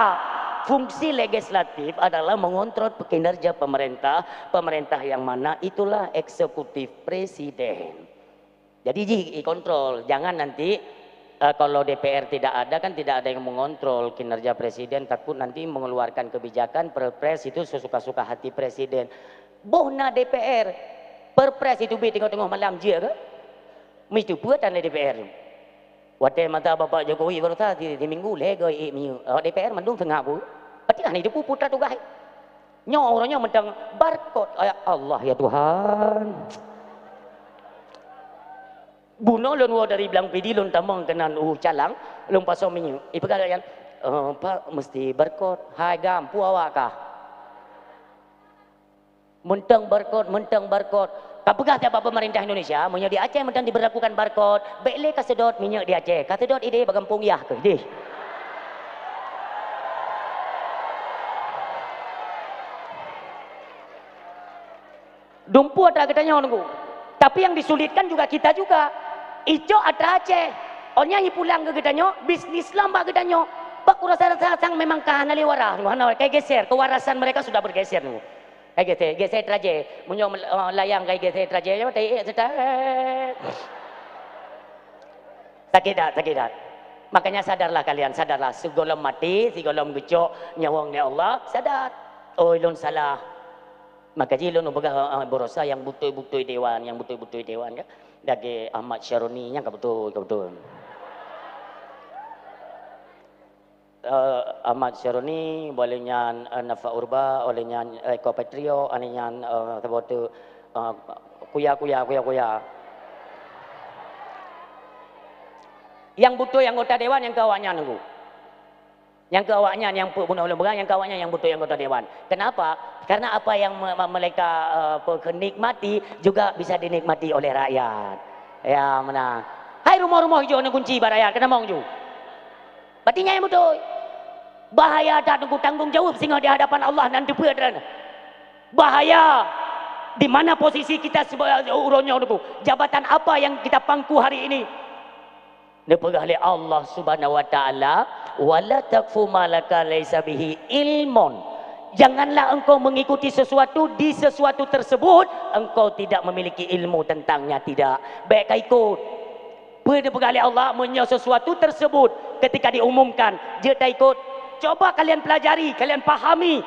fungsi legislatif adalah mengontrol kinerja pemerintah yang mana itulah eksekutif presiden jadi kontrol jangan nanti kalau DPR tidak ada kan tidak ada yang mengontrol kinerja presiden takut nanti mengeluarkan kebijakan perpres itu sesuka-suka hati presiden bohna DPR perpres itu bi tengok-tengok malam je ke mesti buatan oleh DPR Wate mata Bapak Jokowi baru tadi di minggu lego DPR mendung tengah bu berarti kan itu putra tugas nyo orangnya mentang barcode ya Allah ya Tuhan buno lon dari bilang pidi lon tamang kenan calang lon pasang minyu ipagalayan Pak mesti barcode hai gam pu awak kah mentang barcode kapegah tiap pemerintah Indonesia munyo di Aceh mentang diberlakukan barcode bekle kasedot minyak di Aceh kasedot ide bagampung yah ke deh dumpu ada katanya nunggu tapi yang disulitkan juga kita juga ijo ada Aceh orangnya pulang ke katanya bisnis lamba katanya pak rasa sang memang kahana liwara kayak geser kewarasan mereka sudah bergeser nunggu kayak geser traje munyo layang kayak geser traje sakidat makanya sadarlah kalian sadarlah segolom mati segolom gecok nyawang ni Allah sadar oh ilun salah maka jilun ubaga borosa yang butuh-butuh dewan kan dage Ahmad Syaroni yang betul Ahmad Syaroni bolehnya Nafa Urba olehnya Eko Petrio anehnya tabotu kuya yang butuh yang anggota dewan yang kawannya nunggu yang kawaknya yang bunuh lembaga yang kawaknya yang butuh yang anggota dewan kenapa karena apa yang mereka nikmati juga bisa dinikmati oleh rakyat ya mana hai rumah-rumah hijau ni kunci barayat kena mau ju patinya yang betul bahaya tak tunggu tanggung jawab sehingga di hadapan Allah nanti berada bahaya di mana posisi kita sebagai uronnya itu jabatan apa yang kita pangku hari ini dipegah oleh Allah Subhanahu wa taala wala takfu ma laka laisa bihi ilmun janganlah engkau mengikuti sesuatu di sesuatu tersebut engkau tidak memiliki ilmu tentangnya tidak baik ikut dipegah oleh Allah menyo sesuatu tersebut ketika diumumkan je tak ikut coba kalian pelajari kalian pahami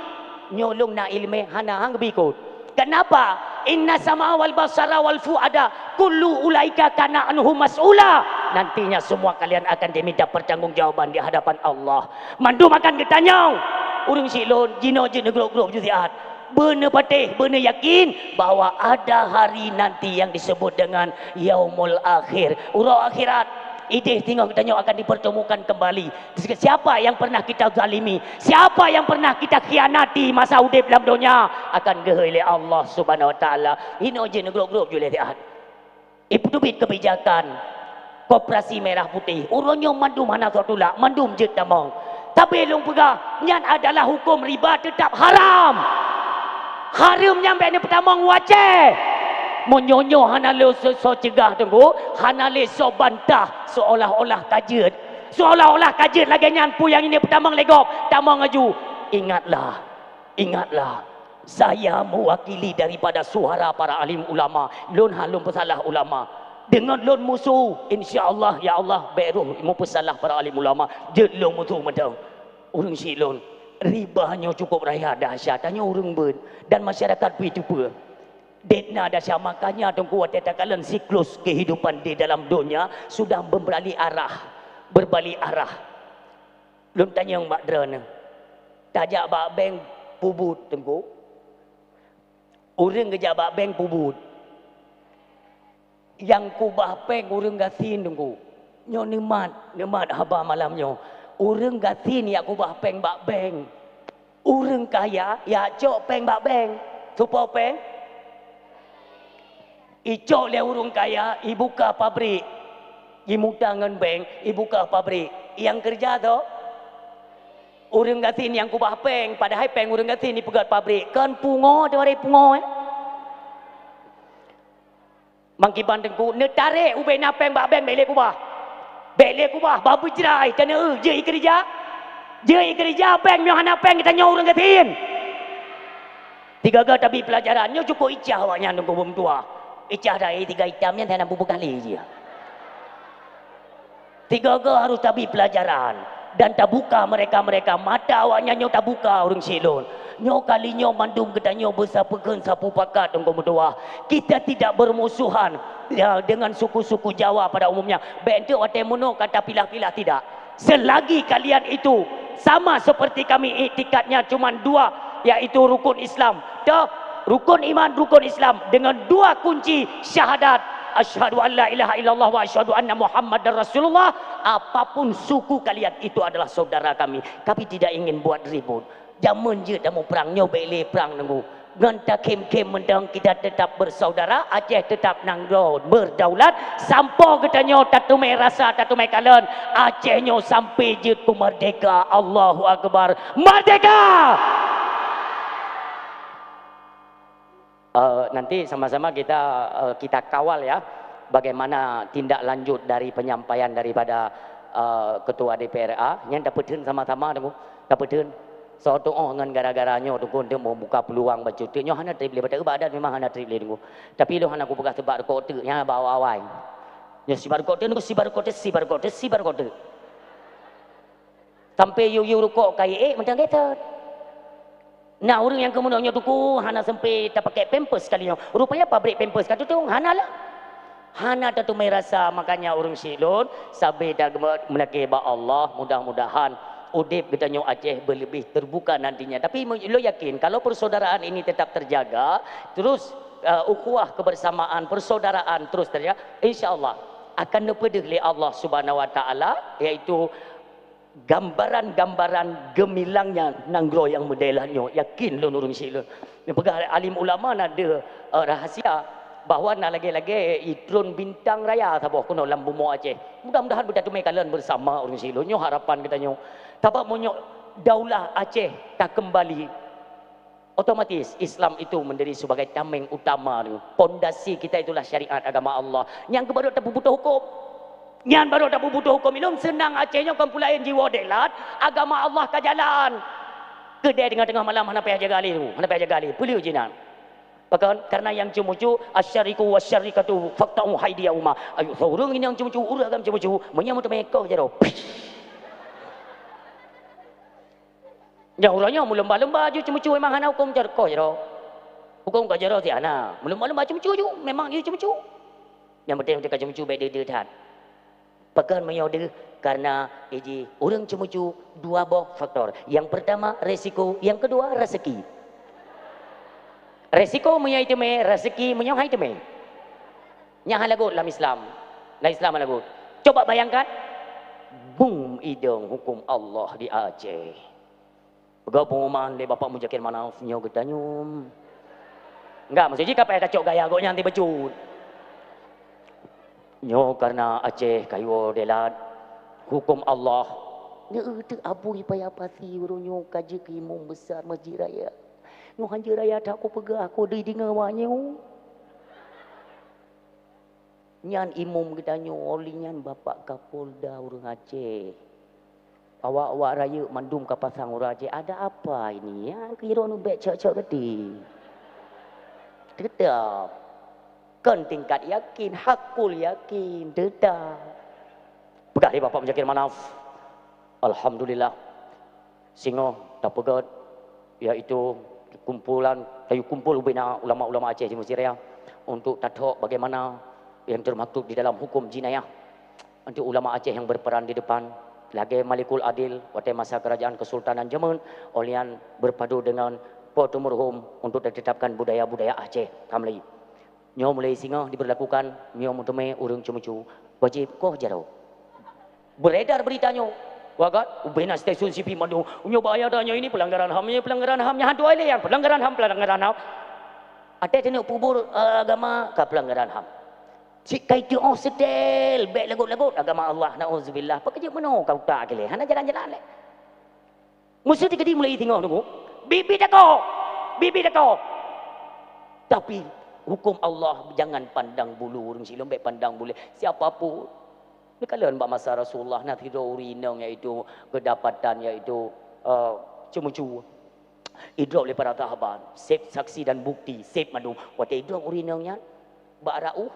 nyolong na ilmu hana hang ikut kenapa Inna sama wal basara wal fuada kullu ulaika kana anhu mas'ula. Nantinya semua kalian akan diminta pertanggungjawaban di hadapan Allah. Mandu makan getanyong. Urang silon jino je negro-negro juziat. Benar patih, benar yakin bahwa ada hari nanti yang disebut dengan yaumul akhir, urau akhirat. Ideh tengok kita akan dipertemukan kembali. Siapa yang pernah kita zalimi, siapa yang pernah kita khianati masa udip dalam dunia akan gehoi oleh Allah Subhanahu wa taala. Ino je negro-negro juziat. Iputubit kebijakan Koperasi Merah Putih. Urunyo mandum hana sotula, mandum je tamong. Tapi long pegah, nyan adalah hukum riba tetap haram. Haram nyampe ni pertama wajib. Menyonyo hana le so cegah tunggu, hana le so bantah seolah-olah kajet. Seolah-olah kajet lagi nyan pu yang ini pertama legop, pertama ngaju. Ingatlah. Ingatlah. Saya mewakili daripada suara para alim ulama. Lun halum pesalah ulama. Dengan lun musuh, insya-Allah ya Allah beruh mu pesalah para alim ulama. Je lun musuh medang. Urang silon ribanya cukup raya dahsyat hanya urang ben dan masyarakat begitu pun detna dahsyat makanya tunggu tetakalan siklus kehidupan di dalam dunia sudah berbalik arah lun tanya yang mak drana tajak bak beng pubut tunggu urang gejak bak beng pubut yang kubah peng urang gasin tunggu nyo nemat haba malamnya. Urang gatin ya kubah peng bak beng. Urang kaya ya cok peng bak beng. Supo peng. Icok le urang kaya ibuka pabrik. Imudangan beng ibuka pabrik. Yang kerja tu urang gatin yang kubah peng padahal peng urang gatin di pegat pabrik. Kan pungo tu ada pungo Mangki bandengku ne tarik ube na peng bak beng bele kubah. Bele kubah babu jerai tanya je ikerja peng yang hana peng kita nyau orang gatin tiga tapi pelajarannya cukup icah awaknya nunggu bom tua icah dah tiga hitamnya tak nak bubuk kali je tiga harus tapi pelajaran dan tak buka mereka mata awaknya nyo tak buka orang silon nyo kalinya mandum kita nyo bersapakan sapu pakat nunggu berdua kita tidak bermusuhan ya, dengan suku-suku Jawa pada umumnya. Bentuk watemuno kata pilah-pilah tidak. Selagi kalian itu sama seperti kami iktikadnya cuma dua yaitu rukun Islam. Dah rukun iman, rukun Islam dengan dua kunci syahadat. Asyhadu an la ilaha illallah wa asyhadu anna Muhammadar Rasulullah. Apapun suku kalian itu adalah saudara kami. Kami tidak ingin buat ribut. Jamun je damu perang nyobele perang nunggu. Nganta kem-kem mendang kita tetap bersaudara, Aceh tetap nangro berdaulat, sampo katanya tatu mai rasa tatu mai kalen, Acehnya sampai je ku merdeka. Allahu Akbar. Merdeka. Nanti sama-sama kita kawal ya bagaimana tindak lanjut dari penyampaian daripada ketua DPRA yang dapetin sama-sama dapetin so tu ngan gara-garanya tu dia mau buka peluang bercuti nyo hana trip lebat badan memang hana trip le tapi lo hana aku buka sebab kota nya bawa awai nya sibar kota sampai yu rukuk kai macam gitu. Nah orang yang kemudiannya tuku hana sampai tak pakai pampers kali rupanya pabrik pampers kata tu hana lah hana tu mai rasa makanya orang silon sabe dah melaki ba Allah mudah-mudahan udip katanya Aceh berlebih terbuka nantinya. Tapi lo yakin kalau persaudaraan ini tetap terjaga, terus ukhuwah kebersamaan, persaudaraan terus terjaga, insya-Allah akan dipedih oleh Allah Subhanahu wa taala yaitu gambaran-gambaran gemilangnya nanggro yang modelannya. Yakin lo nurung silon. Pegah alim ulama ada rahasia bahawa nak lagi-lagi itron bintang raya saboh kuno lambumo Aceh. Mudah-mudahan berdatu mai kalian bersama orang silonyo harapan kita nyo. Tabak monyo daulah Aceh tak kembali. Otomatis Islam itu menjadi sebagai tameng utama. Pondasi kita itulah syariat agama Allah. Yang kebaru tak butuh hukum. Yang baru tak butuh hukum minum senang Acehnya kumpulain jiwa delat agama Allah ke jalan. Kedai tengah-tengah malam hana payah jaga ali tu. Hana payah jaga ali. Pulih jinan. Bahkan karena yang cumucu asyariku wasyarikatu faqta'u haydiyahuma. Ayo urang ini yang cumucu urang cumucu menyamut mekau jero. Ya orangnya mu lembah-lembah je cuma memang hana hukum jarko je. Hukum kau jero si anak. Belum macam cucu, memang dia cucu. Yang penting kita cucu baik dia tat. Pekan menyodel karena orang cucu dua buah faktor. Yang pertama resiko, yang kedua rezeki. Resiko menyai teme, rezeki menyai teme. Nyah lagu dalam Islam. Dalam Islam lagu. Coba bayangkan, bung idong hukum Allah di Aceh. Pegau pengumuman le bapak mujakir manaf nyo getanyum. Enggak, maksudnya jika payah kacok gaya agaknya nanti becut. Nyo karena Aceh kayu delat hukum Allah. Nya itu abu payah pasti urunyo kaji ke imam besar masjid raya. Nyo hanjir raya tak aku pegah aku di dengawanyo. Nyan imam getanyo olinyan bapak Kapolda urang Aceh. Awak-awak raya mandum ke pasang urang Aceh. Ada apa ini ya? Kira nu bek cak-cak gede. Tetap kan tingkat yakin, hakul yakin, tetap. Pegah dia bapak menjakir manaf. Alhamdulillah. Singo tak pegat iaitu kumpulan kayu kumpul bina ulama-ulama Aceh di Mesir ya untuk tathok bagaimana yang termaktub di dalam hukum jinayah. Untuk ulama Aceh yang berperan di depan lagi Malikul Adil pada masa kerajaan Kesultanan Jemen olian berpadu dengan Potu Murhum untuk ditetapkan budaya-budaya Aceh kamli. Nyo mulai singa diberlakukan nyo mutume urung cumucu wajib koh jaro. Beredar beritanya. Wagat ubena stasiun CP Mandu. Nyo bahaya dah nyo ini pelanggaran HAM-nya hantu ale yang pelanggaran HAM. Ada tengok pubur agama ke pelanggaran HAM. Cik kai tu sedel baik lagut-lagut agama Allah nauzubillah. Pekerja meno kau tak kele. Hana jalan-jalan le. Musuh digedi mulai tengok tunggu. Bibi dako. Tapi hukum Allah jangan pandang bulu orang silom baik pandang bulu siapapun. Ni kalian mbak masa Rasulullah nanti urinang iaitu kedapatan iaitu cemu-cemu. Idrok oleh para sahabat, sep saksi dan bukti, sep madu. Waktu idrok urinangnya mbak rauh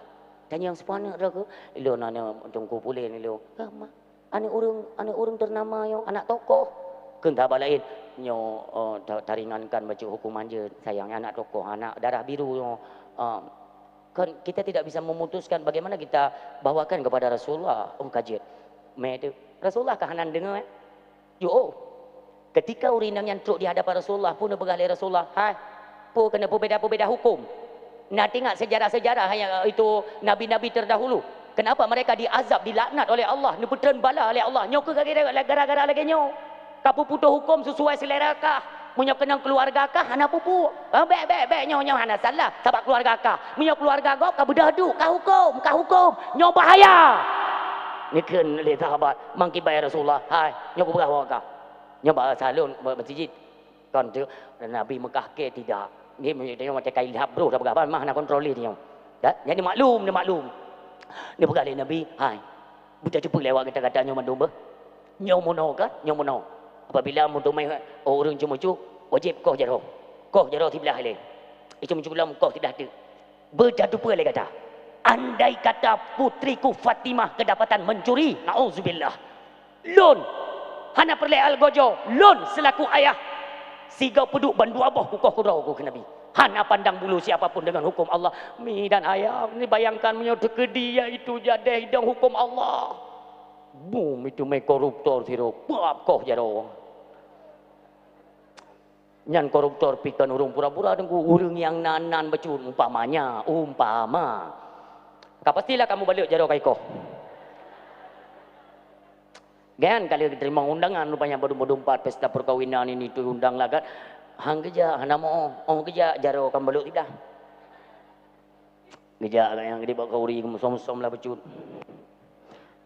tanya yang sepana raga. Ilo nanya tunggu pulih ni lo. Kama ane orang ternama yo anak tokoh. Kentah balain nyo taringankan baca hukuman je sayangnya anak tokoh anak darah biru yo kan kita tidak bisa memutuskan bagaimana kita bawakan kepada Rasulullah kajian Rasulullah kahanan dengar yo ketika urinang yang truk di hadapan Rasulullah pun bergalih Rasulullah po kena beda hukum nak tengok sejarah-sejarah yang itu nabi-nabi terdahulu kenapa mereka diazab dilaknat oleh Allah diputran bala oleh Allah nyo ke gara-gara lagi nyo kapu putus hukum sesuai selera kah? Punya kenang keluarga kah? Hana pupu. Bek nyo hana salah. Sebab keluarga kah? Punya keluarga kau kah berdadu? Kah hukum. Nyo bahaya. Ni kan le sahabat mangki bayar Rasulullah. Hai, nyo berah kah? Nyo bah salun masjid. Kan tu Nabi Mekah ke tidak. Ni dia macam kain lihap bro dah berapa mah nak kontrol dia. Jadi maklum. Ni bergali Nabi. Hai. Budak cepat lewat kata-kata nyo mandum. Nyo mono. Apabila mutumai orang cumucu wajib koh jaro tibelah le. Cumucu lam koh tidak ada. Berjadu pula kata. Andai kata putriku Fatimah kedapatan mencuri, nauzubillah. Lun hana perle algojo, lun selaku ayah. Siga peduk bandu abah ku koh kurau ku ke Nabi. Hana pandang bulu siapapun dengan hukum Allah. Mi dan ayah ni bayangkan menyodok ke dia itu jadi dan hukum Allah. Boom itu mai koruptor siro pap koh jaro nyan koruptor pikan urung pura-pura dengku urung yang nanan becun umpama pastilah kamu balik jaro kai koh gan kali terima undangan rupanya bodoh-bodoh 4 pesta perkawinan ini tu undang lagat hang keja hana mau keja jaro kamu balik tidak keja yang gede bawa kauri som-som lah becun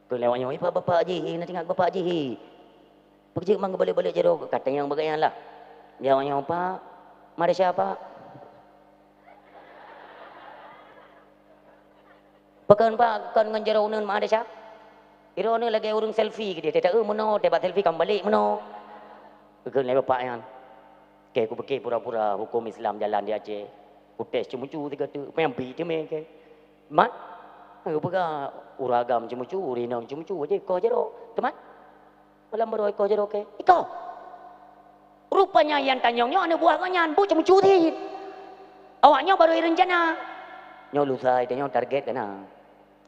kelewatnya, bapak Haji, nak tengok bapak Haji. Pergi mang balik-balik jero, kata yang bagaimana lah. Jawabnya Pak, mari siapa? Pekan Pak, kan dengan jero unen ada siapa? Iro ni lagi urung selfie ke dia, tak meno, debat selfie kamu balik meno. Pekan lagi bapak yang, aku pergi pura-pura hukum Islam jalan di Aceh. Utes cuma-cuma tiga tu, memang begitu mereka. Mat? Aku pegang uragam cumucu, urinang cumucu aja kau jero, teman. Malam baru kau jero ke? Iko. Rupanya yang tanyongnya ane buah kanyan, bu cumucu ti. Awaknya baru rencana. Nyo lusai tanya target kena.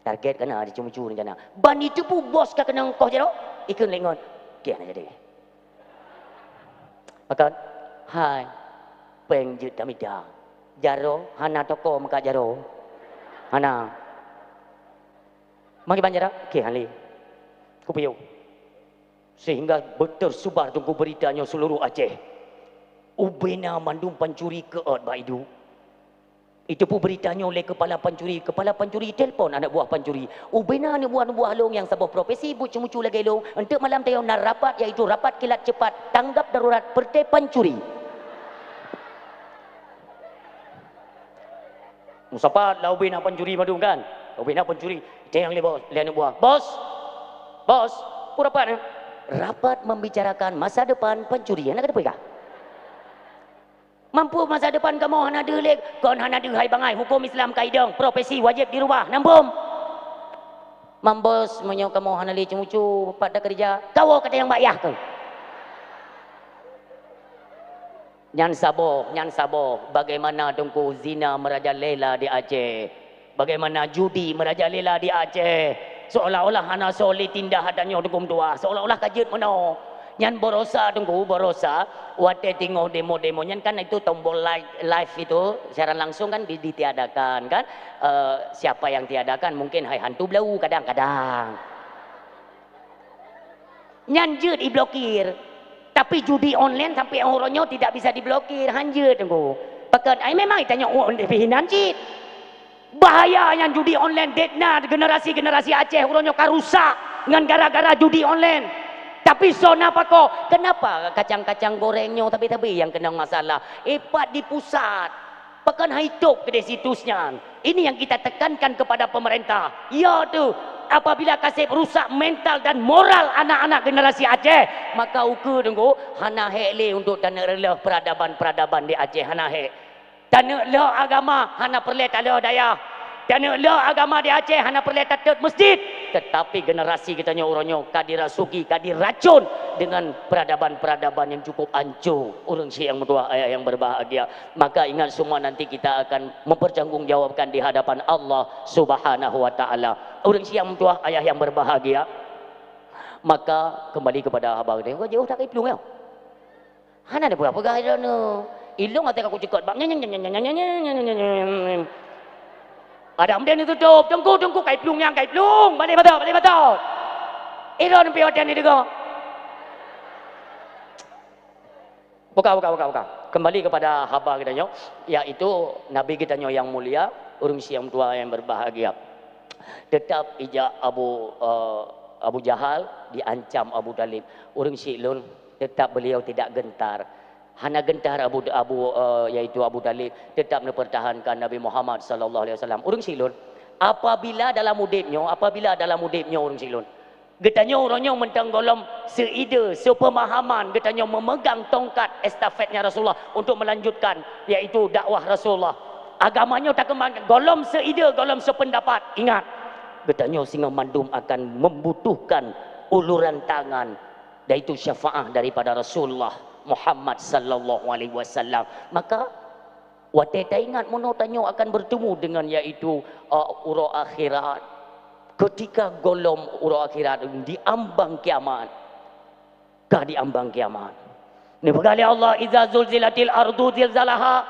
Target kena ada cuma rencana. Ban itu pun bos ka kena kau jero. Ikun lengon. Kian jadi. Maka hai peng jut tamida. Jaro hana toko maka jaro. Hana. Maki banjara kian li. Kupiu. Sehingga tersebar tunggu beritanya seluruh Aceh. Ubena mandum pancuri keot baidu. Itu pun beritanya oleh kepala pancuri. Kepala pancuri telefon anak buah pancuri. Ubena anak buah long yang sebuah profesi bucu-mucu lagi long. Untuk malam tayo nak rapat iaitu rapat kilat cepat tanggap darurat pertai pancuri. Musapa lau ubena pancuri mandum kan? Ubena pancuri. Jangan le bos, le anak buah. Bos. Bos, pura rapat. Rapat membicarakan masa depan pancuri. Nak kata apa? Mampu masa depan kamu hana delik, kon hana de hai bangai hukum Islam kaidang, profesi wajib dirubah. Nambum. Mambos menyo kamu hana li cumucu pada kerja. Kau kata yang bayah tu. Nyan sabo, bagaimana tungku zina merajalela di Aceh. Bagaimana judi merajalela di Aceh. Seolah-olah hana solid tindah hadanyo tungkum tua. Seolah-olah kajut mano. Nyan borosa tunggu borosa wate tengok demo-demo nyan kan itu tombol live itu secara langsung kan ditiadakan kan siapa yang tiadakan mungkin hai hantu belau kadang-kadang nyan je diblokir tapi judi online sampai orangnya tidak bisa diblokir hanje tunggu pakat ai memang tanya definan cit bahaya yang judi online detna generasi Aceh orangnya karusak dengan gara-gara judi online. Tapi zona apa kok? Kenapa kacang-kacang gorengnya tapi yang kena masalah? Epat di pusat. Pekan hidup ke situsnya. Ini yang kita tekankan kepada pemerintah. Ya tu, apabila kasih rusak mental dan moral anak-anak generasi Aceh, maka ukur tunggu hana hele untuk tanah relah peradaban di Aceh hana he. Tanah relah agama hana perle tanah daya. Tanah relah agama di Aceh hana perle tatut masjid. Tetapi generasi kitanya orangnya kadirasuki, kadiracun dengan peradaban-peradaban yang cukup hancur. Orang Syiah yang berdoa ayah yang berbahagia. Maka ingat semua nanti kita akan mempertanggungjawabkan di hadapan Allah Subhanahu wa taala. Orang Syiah yang berdoa ayah yang berbahagia. Maka kembali kepada abang dia. Kau jauh tak iplung ya? Hana ada berapa gaya no? Ilung atau aku cekot bang. Ada amden itu tutup, tunggu kai plung, balik betul. Iron piotan itu go. Buka. Kembali kepada haba kita nyo, yaitu Nabi kita nyo yang mulia, urung siang tua yang berbahagia. Tetap ijak Abu Jahal diancam Abu Talib. Urung silun tetap beliau tidak gentar. Hana gentar yaitu Abu Talib tetap mempertahankan Nabi Muhammad sallallahu alaihi wasallam. Urang silun apabila dalam mudibnya urang silun. Getanya orangnya mentanggolom seide, sepemahaman, getanya memegang tongkat estafetnya Rasulullah untuk melanjutkan yaitu dakwah Rasulullah. Agamanya tak kembang, golom seide, golom sependapat. Ingat, getanya singa mandum akan membutuhkan uluran tangan yaitu syafaah daripada Rasulullah Muhammad sallallahu alaihi wasallam. Maka wateta ingat mono tanyo akan bertemu dengan yaitu uro akhirat. Ketika golom uro akhirat diambang kiamat. Diambang kiamat. Ini berkali Allah iza zulzilatil ardu zilzalaha.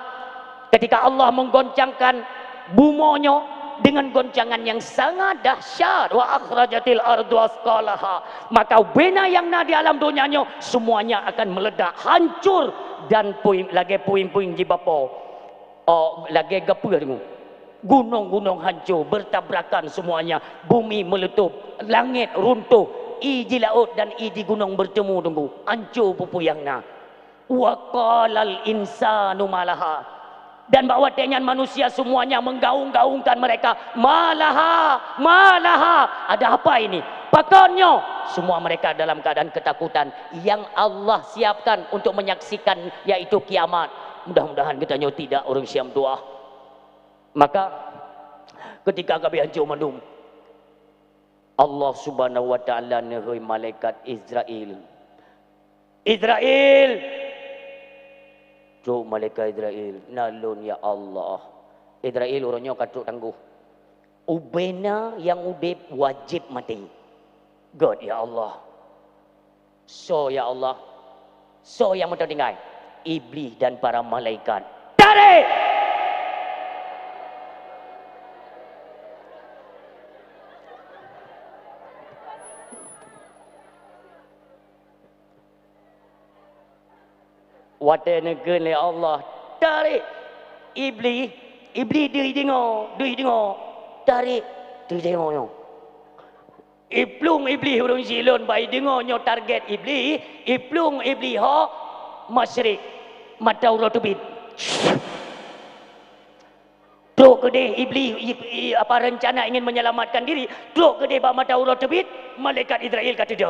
Ketika Allah menggoncangkan bumonya dengan goncangan yang sangat dahsyat wa akhrajatil ardu asqalaha, maka bena yang na di alam dunianya semuanya akan meledak hancur dan puing-puing jibapo lagi gapa dengu gunung-gunung hancur bertabrakan semuanya, bumi meletup, langit runtuh, iji laut dan iji gunung bertemu tunggu hancur pupuyangna wa qalal insanu malaha. Dan bahawa dengan manusia semuanya menggaung-gaungkan mereka. Malaha. Ada apa ini? Pakarnya. Semua mereka dalam keadaan ketakutan. Yang Allah siapkan untuk menyaksikan yaitu kiamat. Mudah-mudahan kita tidak orang Syam doa. Maka ketika kami hancur mandum. Allah subhanahu wa ta'ala nehoi malaikat Israel. Truk malaikat Israel. Nalun ya Allah. Israel orangnya katruk tangguh. Ubena yang udip wajib mati. God ya Allah. So ya Allah. So yang mau tinggal. Iblis dan para malaikat. Tarik! Wadah negeri ya Allah. Tarik! Iblis. Iblis dia dengar. Tarik. Dia dengar. Iplung iblis urung silon bai dengarnya target iblis. Iplung iblis ho masyrik. Mata urut tubit. Truk gede iblis apa rencana ingin menyelamatkan diri. Truk gede bak mata urut tubit. Malaikat Israel kata dia.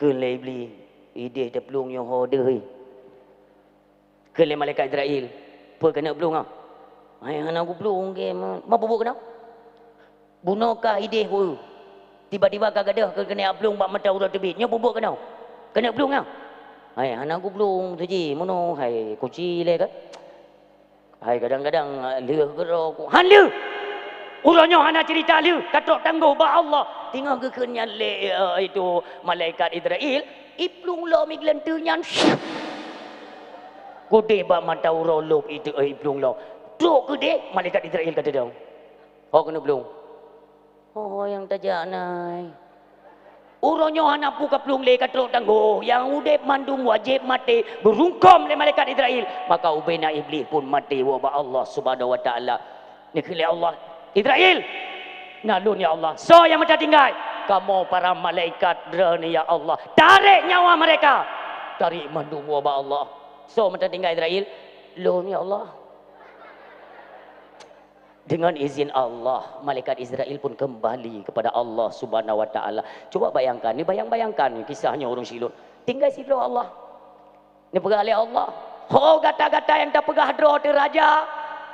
Kelai iblis. Ide terpelung yang ho deh. Kelai malaikat Israel. Apa kena pelung ah? Hai anak aku pelung ke apa buat kena? Bunokah ide ku? Tiba-tiba kagak ada kena pelung bak mata urut tebit. Nya bubuk kena. Kena pelung ah. Hai anak aku pelung tu ji. Mono hai kuci le kan? Hai kadang-kadang leh gerok. Han leh. Urangnya hana cerita leh. Katok tangguh ba Allah. Tinggal ke kenya le itu malaikat Israel. Iplung lo mi glentunyan. Gede bak mata urut lop itu iplung lo. Truk gede malaikat Israel kata dia. Oh kena pelung. Oh yang tajak nai. Urangnya hana puka pelung le katruk tangguh. Yang udep mandum wajib mati. Berungkom le malaikat Israel. Maka ubena iblis pun mati. Wabah Allah subhanahu wa ta'ala. Ni kili Allah. Israel. Nalun ya Allah. So yang macam tinggal. Kamu para malaikat derani ya Allah. Tarik nyawa mereka. Tarik mandum wabah Allah. So macam tinggal Israel. Lun ya Allah. Dengan izin Allah, malaikat Israel pun kembali kepada Allah Subhanahu wa taala. Coba bayangkan, ni bayangkan kisahnya orang Silon. Tinggal sifat Allah. Ni pegah oleh Allah. Oh, gata-gata yang tak pegah hadrat raja.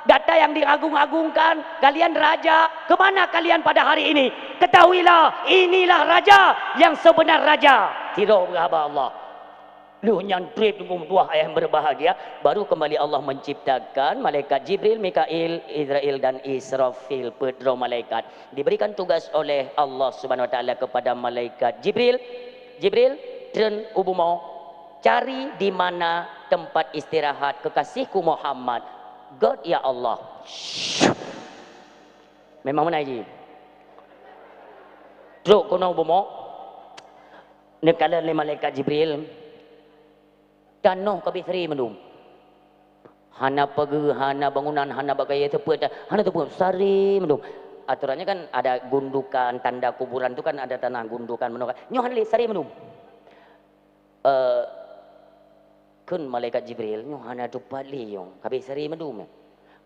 Gata yang diagung-agungkan, kalian raja. Kemana kalian pada hari ini? Ketahuilah, inilah raja yang sebenar raja. Tidak pegah Allah. Lu nyantrip tunggu dua yang berbahagia. Baru kembali Allah menciptakan malaikat Jibril, Mikail, Israel dan Israfil, pedro malaikat. Diberikan tugas oleh Allah Subhanahu wa taala kepada malaikat Jibril. Jibril dan ubumo cari di mana tempat istirahat kekasihku Muhammad. God ya Allah. Memang mana ji? Truk kono ubumo. Nekala le malaikat Jibril Tanoh kabit seri menum. Hana pagi, hana bangunan, hana bagaya tepuat, hana tepuat sari menum. Aturannya kan ada gundukan, tanda kuburan tu kan ada tanah gundukan menum. Nyoh hana sari menum. Kun malaikat Jibril nyoh hana tu pali yong kabit seri menum.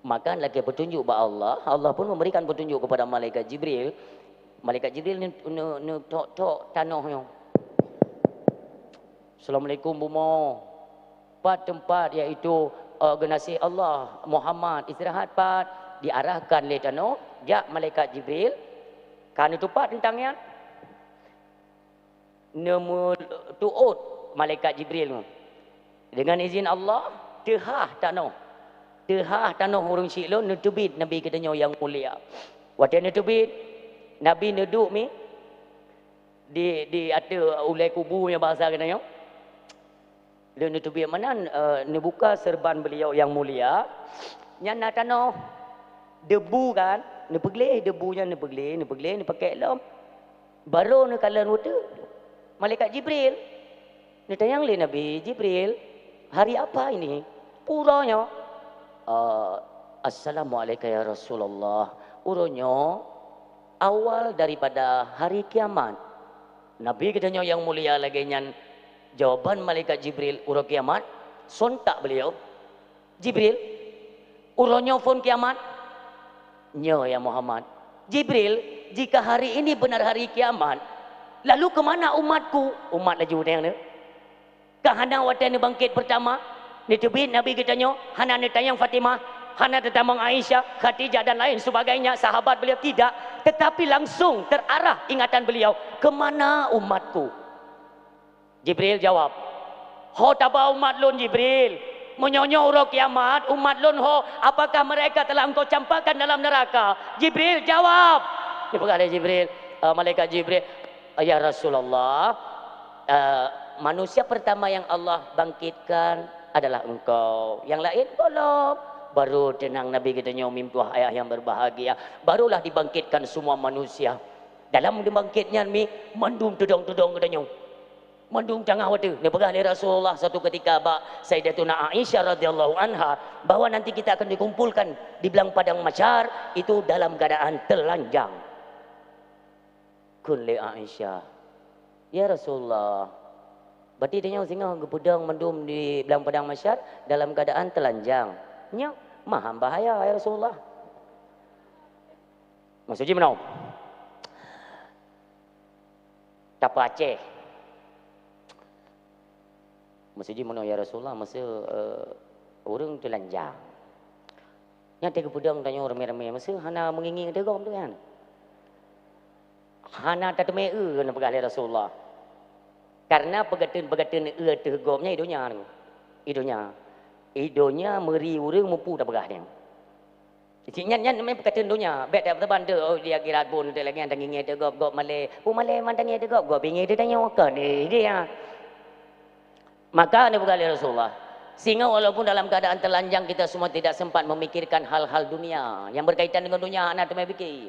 Maka lagi petunjuk ba Allah, Allah pun memberikan petunjuk kepada malaikat Jibril. Malaikat Jibril ni tok tanoh yong. Assalamualaikum bumo. Tempat iaitu organisasi Allah Muhammad istirahat pat diarahkan le tano jak malaikat Jibril kan itu pat tentangnya nemu tuut malaikat Jibril dengan izin Allah tehah tano urang silon nutubit nabi katanya yang mulia waktu nutubit nabi neduk mi di ada ulai kubunya bahasa katanya. Dan itu biar mana buka serban beliau yang mulia. Nyana tano debu kan, nepegleh debunya nepegleh pakai lom. Baru ne kala rutu malaikat Jibril. Ni tayang le Nabi Jibril, hari apa ini? Puranya Assalamualaikum ya Rasulullah. Uronyo awal daripada hari kiamat. Nabi katanya yang mulia lagi nyan jawaban malaikat Jibril urang kiamat sontak beliau Jibril uronyo pun kiamat nyo ya Muhammad Jibril jika hari ini benar hari kiamat lalu kemana umatku umat laju tayang ni kahana watan bangkit pertama ni tebit Nabi katanya hana ni tayang Fatimah hana tetamang Aisyah Khadijah dan lain sebagainya sahabat beliau tidak tetapi langsung terarah ingatan beliau kemana umatku. Jibril jawab, Ho tabah umat lun Jibril. Menyonyo urut kiamat umat lun ho, apakah mereka telah engkau campakkan dalam neraka? Jibril jawab. Dia berkata Jibril, malaikat Jibril, ya Rasulullah, manusia pertama yang Allah bangkitkan adalah engkau. Yang lain belum. Baru tenang Nabi kita nyomim tuah ayah yang berbahagia. Barulah dibangkitkan semua manusia. Dalam dibangkitnya mi mandum tudong-tudong katanya. Mandung tengah waktu. Dia pegang dari Rasulullah satu ketika Sayyidatuna Aisyah radhiyallahu anha bahwa nanti kita akan dikumpulkan di belang padang mahsyar itu dalam keadaan telanjang. Kun li Aisyah, ya Rasulullah, berarti dia singa gepedang mendum di belang padang mahsyar dalam keadaan telanjang. Nya maha bahaya ya Rasulullah. Maksudnya mana? Tapa Aceh. Maksudnya mana ya Rasulullah, masa orang telanjang. Yang tiga pedang tanya ramai-ramai, masa hana mengingin tegom tu kan. Hana tak temui kena pegang Rasulullah. Karena pegatin tegomnya idonya meri orang mampu tak pegang dia. Nyan memang pegatin dunia. Bet dah bantu dia kira pun dia lagi yang ngingin tegom Malay. Malay mantan dia tegom bingit dia tanya kan dia. Maka ini bukan Rasulullah. Sehingga walaupun dalam keadaan telanjang kita semua tidak sempat memikirkan hal-hal dunia yang berkaitan dengan dunia anak tu fikir.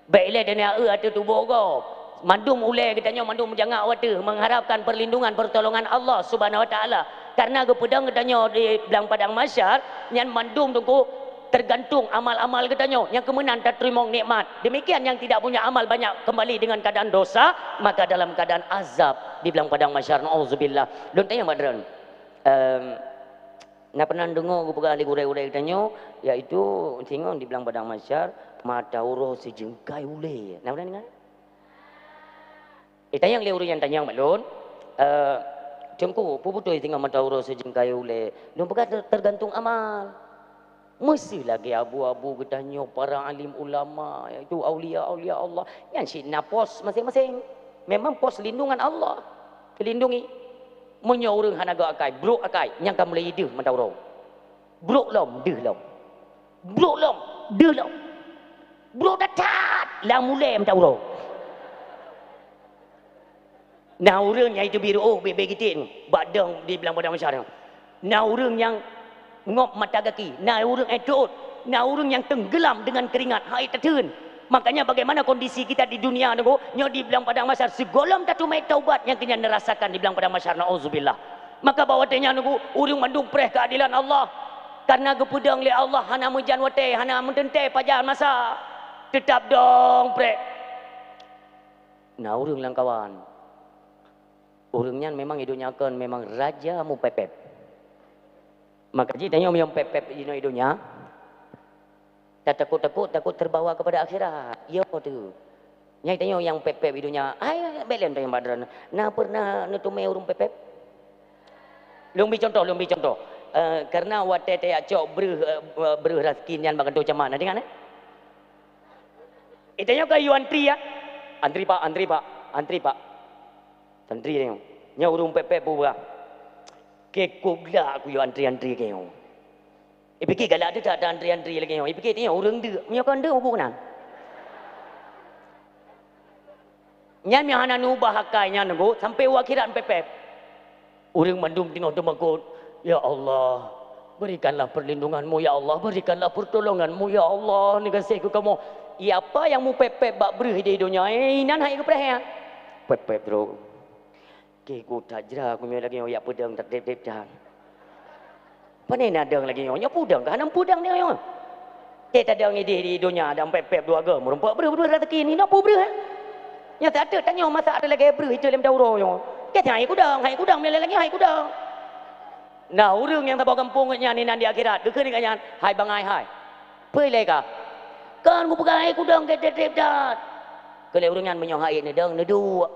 Baiklah dunia ada tubuh kau. Mandum ulai kita nyo mandum jangan wata mengharapkan perlindungan pertolongan Allah Subhanahu Wa Taala. Karena kepedang katanya di belang padang mahsyar yang mandum tu tergantung amal-amal katanya yang kemenang tak terima nikmat. Demikian yang tidak punya amal banyak kembali dengan keadaan dosa, maka dalam keadaan azab di belang padang mahsyar. Nauzubillah. Don tanya madran. Nak pernah dengar gua urai-urai katanya iaitu tengok di belang padang mahsyar mata uruh sejengkai ulai. Nak pernah dengar? Tanya le urang yang tanya malun. Cengku puputu tengok mata uruh sejengkai ulai. Don tergantung amal. Mesti lagi abu-abu katanya para alim ulama itu aulia-aulia Allah yang sina pos masing-masing. Memang pos lindungan Allah. Dilindungi. Menyo urang hanaga akai, bruk akai yang kam mulai deuh mata urang. Bruk lom deuh lom. Bruk lom deuh lom. Bruk datat lah mulai mata urang. Nah urang yang itu biru begitin badang di belang padang mahsyar. Nah urang yang ngop mata kaki, nah urang etut, nah urang yang tenggelam dengan keringat, hai tertun. Makanya bagaimana kondisi kita di dunia ni nyo di belang padang mahsyar segolong tak tumai taubat yang kena dirasakan di belang padang mahsyar. Nauzubillah. Maka bawa tanya niku urang mandung preh keadilan Allah. Karena gepedang li Allah hana mujan wate, hana mentente pajar masa. Tetap dong preh. Nah urang lang kawan. Urangnya memang hidupnya akan memang raja mu pepep. Maka jika tanya yang pepep di hidupnya, tak takut terbawa kepada akhirat. Ya tu. Nyai tanya yang pepep hidupnya, ay belen tanya badran. Nah pernah nutumai urung pepep? Lumbi contoh. Karena wate teh cok beruh raskin yang bagan tu macam mana dengan itanya kayu antri ya. Antri pak. Antri tanya. Nya urung pepep buah. Kekuglah aku yo antri-antri kau. Fikir galak dia tak ada antri-antri lagi kau. Fikir tanya orang dia, menyakan dia apa kenal? Nyan mi hana nubah hakainya nunggu sampai wakhiran pepep. Orang mandum tengok demakut. Ya Allah, berikanlah perlindunganmu ya Allah, berikanlah pertolonganmu ya Allah. Ni kasih ku kamu. Ya apa yang mu pepep bak berih di dunia? Nan hai ku preh ya. Pepep bro. Ku tajra aku lagi ya pedang tak dep dah. Panai nadang lagi nya pudang kan nam pudang dia nya. Kita ada di dunia ada pep dua agam rumpak ber rezeki ni nak ber. Nya tak ada tanya masa ada lagi ber itu lem dauro nya. Kita hai kudang mele lagi hai kudang. Nah urang yang tak bawa kampung nya ni nan di akhirat ke ni kanyan hai bangai hai. Pei lega. Kan ku pegang hai kudang dep dah. Kalau urang yang menyohai ni dang nedu.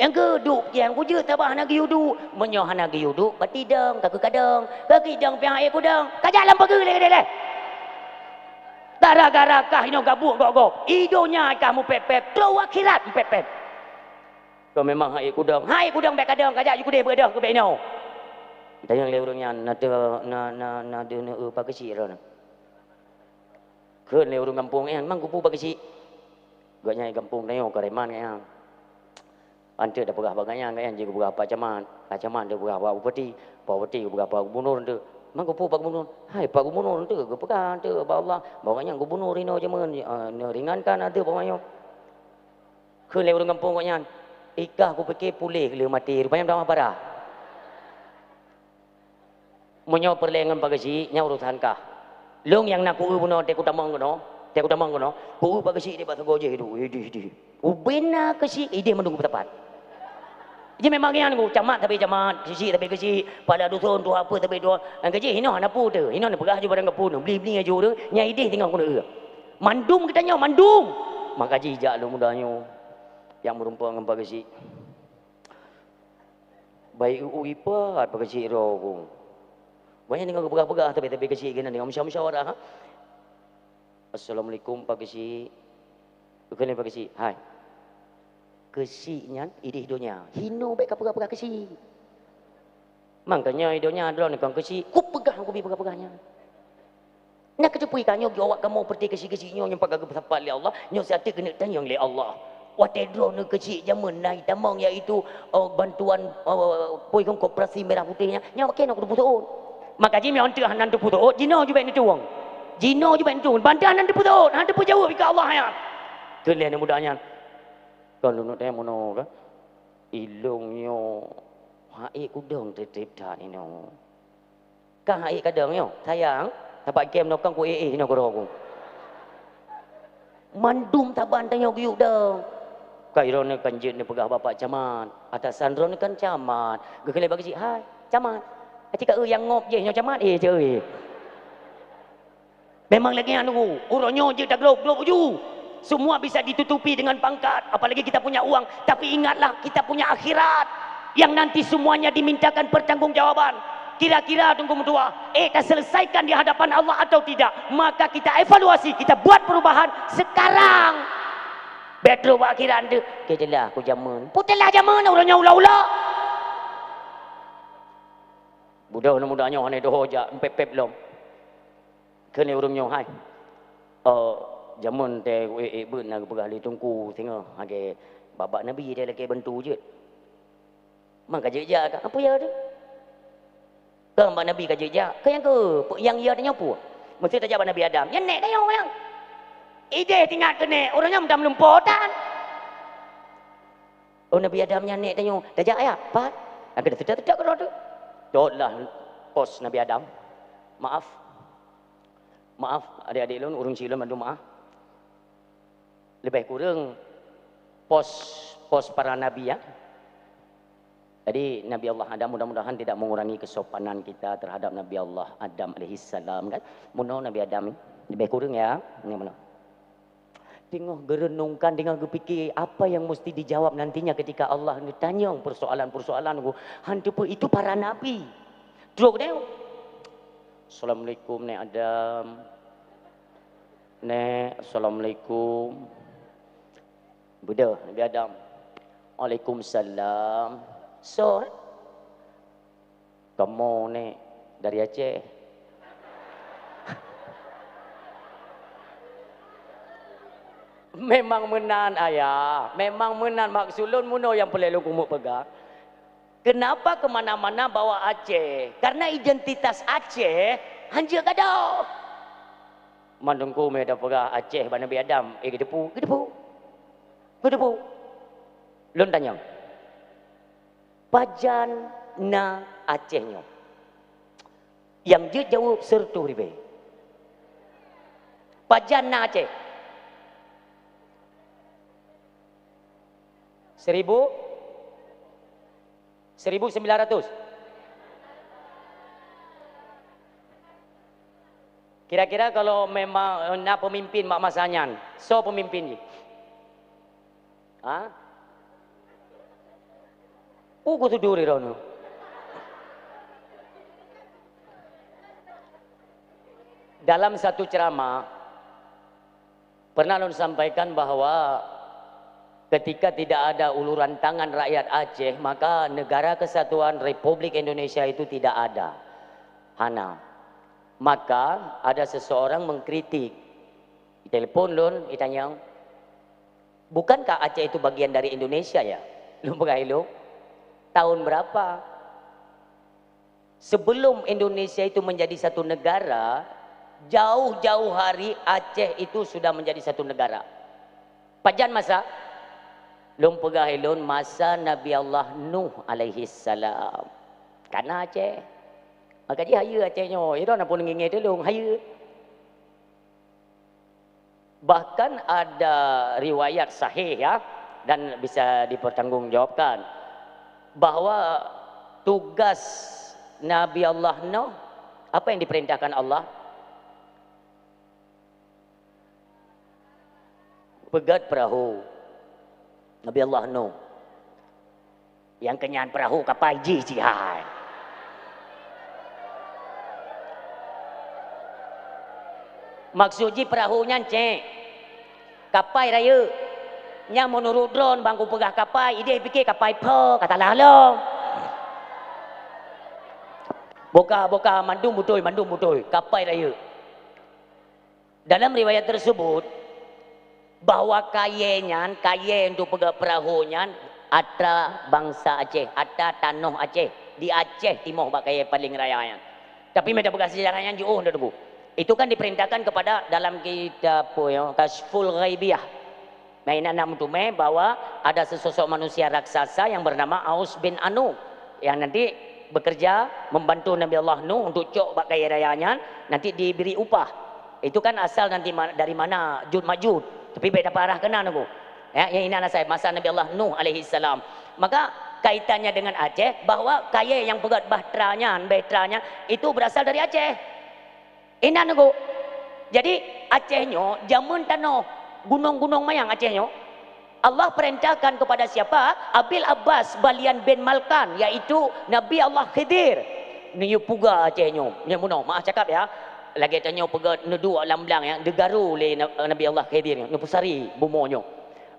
Yang kedua yang ku je tabah nak yudu menyoh nak yudu berarti dang kadang kaki dang piang air kudang kajak lam pergi le gara-gara kah ino gabuk gok idonya kamu pepep keluar akhirat pepep kau memang air kudang baik kadang kajak you kude bedah ke beno Tanya le urangnya na de ne pa kecil ron. Keun le urang kampung mang kupu pa kecil. Gaknya kampung tanya ke reman kaya. Ante dah pegah baganya kaya je pegah Pak Camat dia pegah Pak Bupati pegah Pak Gubernur tu. Mang kupu Pak Gubernur. Hai Pak Gubernur tu ke pegah tu Pak Allah. Bawanya Gubernur rino je men ringankan ada bawanya. Keun le urang kampung gaknya. Ikah aku fikir pulih le mati rupanya dah parah. Munyo perlengan pagasi nya urusan kah. Long yang nak ku buno te ku tamang kono. Ku pagasi di batu goje hidu. Hidi. Ubena kasi ide menunggu tepat. Jadi memang yang ku camat tapi camat, kesi tapi kesi, pada dusun tu apa tapi dua. Ang gaji hino ana pu tu. Hino pegah je barang kapu tu. Beli aju tu. Nya ide tinggal kono. Mandum katanya mandum. Maka jijak lu mudanya. Yang merumpang dengan pagasi. Baik uipat pagasi ro ku. Banyak dengan pegah-pegah tapi kesi gini dengan musyawarah. Assalamualaikum Pak Kesi. Bukan Pak Kesi. Hai. Kesinya ide hidonya. Hino baik pegah-pegah kesi. Makanya hidonya adalah nak kesi. Ku pegah aku bi pegah-pegahnya. Nak kecepui kanyo awak kamu perti kesi-kesinya yang pakai kepesapat oleh Allah. Nyo siate kena tanya oleh Allah. Watedro ne kecil jaman naik tamang iaitu bantuan poi koperasi merah putihnya. Nya makin aku butuh. Maka jimi ontu hanan tu putu jino juga ni tuang jino juga ni tuang bantuan hanan tu putu hanan tu jauh ika Allah ya kelian mudahnya kan lu teh mono ka ilung yo hai kudong tetep dah ino ka hai kadang yo sayang tapak game nokang ku ino ko mandum taban tanyo gyuk dah kairo ne kanjit ne pegah bapak camat atasan ron kan camat gekele bagi hai camat cakap yang ngop je nyo camat je. Memang lagi anu, uronyo je dah glop ju. Semua bisa ditutupi dengan pangkat, apalagi kita punya uang, tapi ingatlah kita punya akhirat yang nanti semuanya dimintakan pertanggungjawaban. Kira-kira tunggu dua, dah selesaikan di hadapan Allah atau tidak? Maka kita evaluasi, kita buat perubahan sekarang. Betro akhirat tu, kejelah aku jaman. Putihlah jaman uronyo ula-ula. Budak mudanya hane doh ja pep lom. Kene urungnya hai. Jamun te beun nak pegah li tungku tengok age babak nabi dia lagi bantu je. Maka jeja ka apa ya tu? Ke babak nabi ka jeja. Ke yang ya tanya apa? Mesti tak jawab Nabi Adam. Yang nek tanya yang. Ide tinggal kene orangnya mendam lumputan. Nabi Adam nya nek tanya. Tajak ya, Pak. Aku dah tidak ke tu. Dotlah pos Nabi Adam. Maaf adik-adik lun urung silun bantu maaf. Lebih kurang pos para nabi ya. Jadi Nabi Allah Adam mudah-mudahan tidak mengurangi kesopanan kita terhadap Nabi Allah Adam alaihissalam kan. Muno Nabi Adam lebih kurang ya. Ini mana? Tengok gerenungkan dengan berfikir apa yang mesti dijawab nantinya ketika Allah ditanya persoalan-persoalan itu para nabi. Terus dia Assalamualaikum Nek Adam. Nek Assalamualaikum. Budak Nabi Adam. Waalaikumsalam. So kamu Nek dari Aceh. Memang menan ayah, memang menan maksulun muno yang perlu kumuk pegang. Kenapa kemana-mana bawa Aceh? Karena identitas Aceh hanya kada. Mandungku me dah pegang Aceh bana Nabi Adam. Gedepu. Lun tanya. Pajan na Acehnya. Yang je jauh sertu ribe. Pajan na Aceh. 1900. Kira-kira kalau memang nak pemimpin mak masanyan, so pemimpin ni. Ha? Ku tidur rono. Dalam satu ceramah pernah Lun sampaikan bahwa ketika tidak ada uluran tangan rakyat Aceh, maka Negara Kesatuan Republik Indonesia itu tidak ada. Hana. Maka ada seseorang mengkritik. Telepon lun, ditanya, bukankah Aceh itu bagian dari Indonesia ya? Lu berailu? Tahun berapa? Sebelum Indonesia itu menjadi satu negara, jauh-jauh hari Aceh itu sudah menjadi satu negara. Pajan masa? Lum pegahilun masa Nabi Allah Nuh alaihi salam. Karena Aceh. Maka dia haya Acehnya. Itu nak pun ngingin dulu, haya. Bahkan ada riwayat sahih ya, dan bisa dipertanggungjawabkan bahwa tugas Nabi Allah Nuh, apa yang diperintahkan Allah? Pegat perahu. Nabi Allah Nuh. Yang kenyan perahu kapal jihad. Maksudnya perahunya cek. Kapal raya. Yang menurut drone bangku pegah kapal, ide fikir kapal pe kata lalang. Boka mandum betul kapal raya. Dalam riwayat tersebut bahwa kayenya untuk pegang perahunya ada bangsa Aceh, ada tanah Aceh di Aceh Timur bak kaya paling raya. Tapi mereka pegang sejarahnya jauh dah tu. Itu kan diperintahkan kepada dalam kitab Kashful Ghaibiyah. Mainan nama tu bahwa ada sesosok manusia raksasa yang bernama Aus bin Anu yang nanti bekerja membantu Nabi Allah Nuh untuk cok bak kaya rayanya, nanti diberi upah. Itu kan asal nanti dari mana Jud Majud, tapi beda parah kena aku. Ya, yang ini anak saya masa Nabi Allah Nuh alaihi salam. Maka kaitannya dengan Aceh bahwa kaya yang pegat bahtranya itu berasal dari Aceh. Ini aku. Jadi Acehnya jamun tanah gunung-gunung mayang Acehnya. Allah perintahkan kepada siapa? Abil Abbas Balian bin Malkan, yaitu Nabi Allah Khidir. Ni puga Acehnya. Ni muno, maaf cakap ya. Lagi tanya pegat nedu alam belang yang degaru oleh Nabi Allah Khidir ni pusari bumonyo.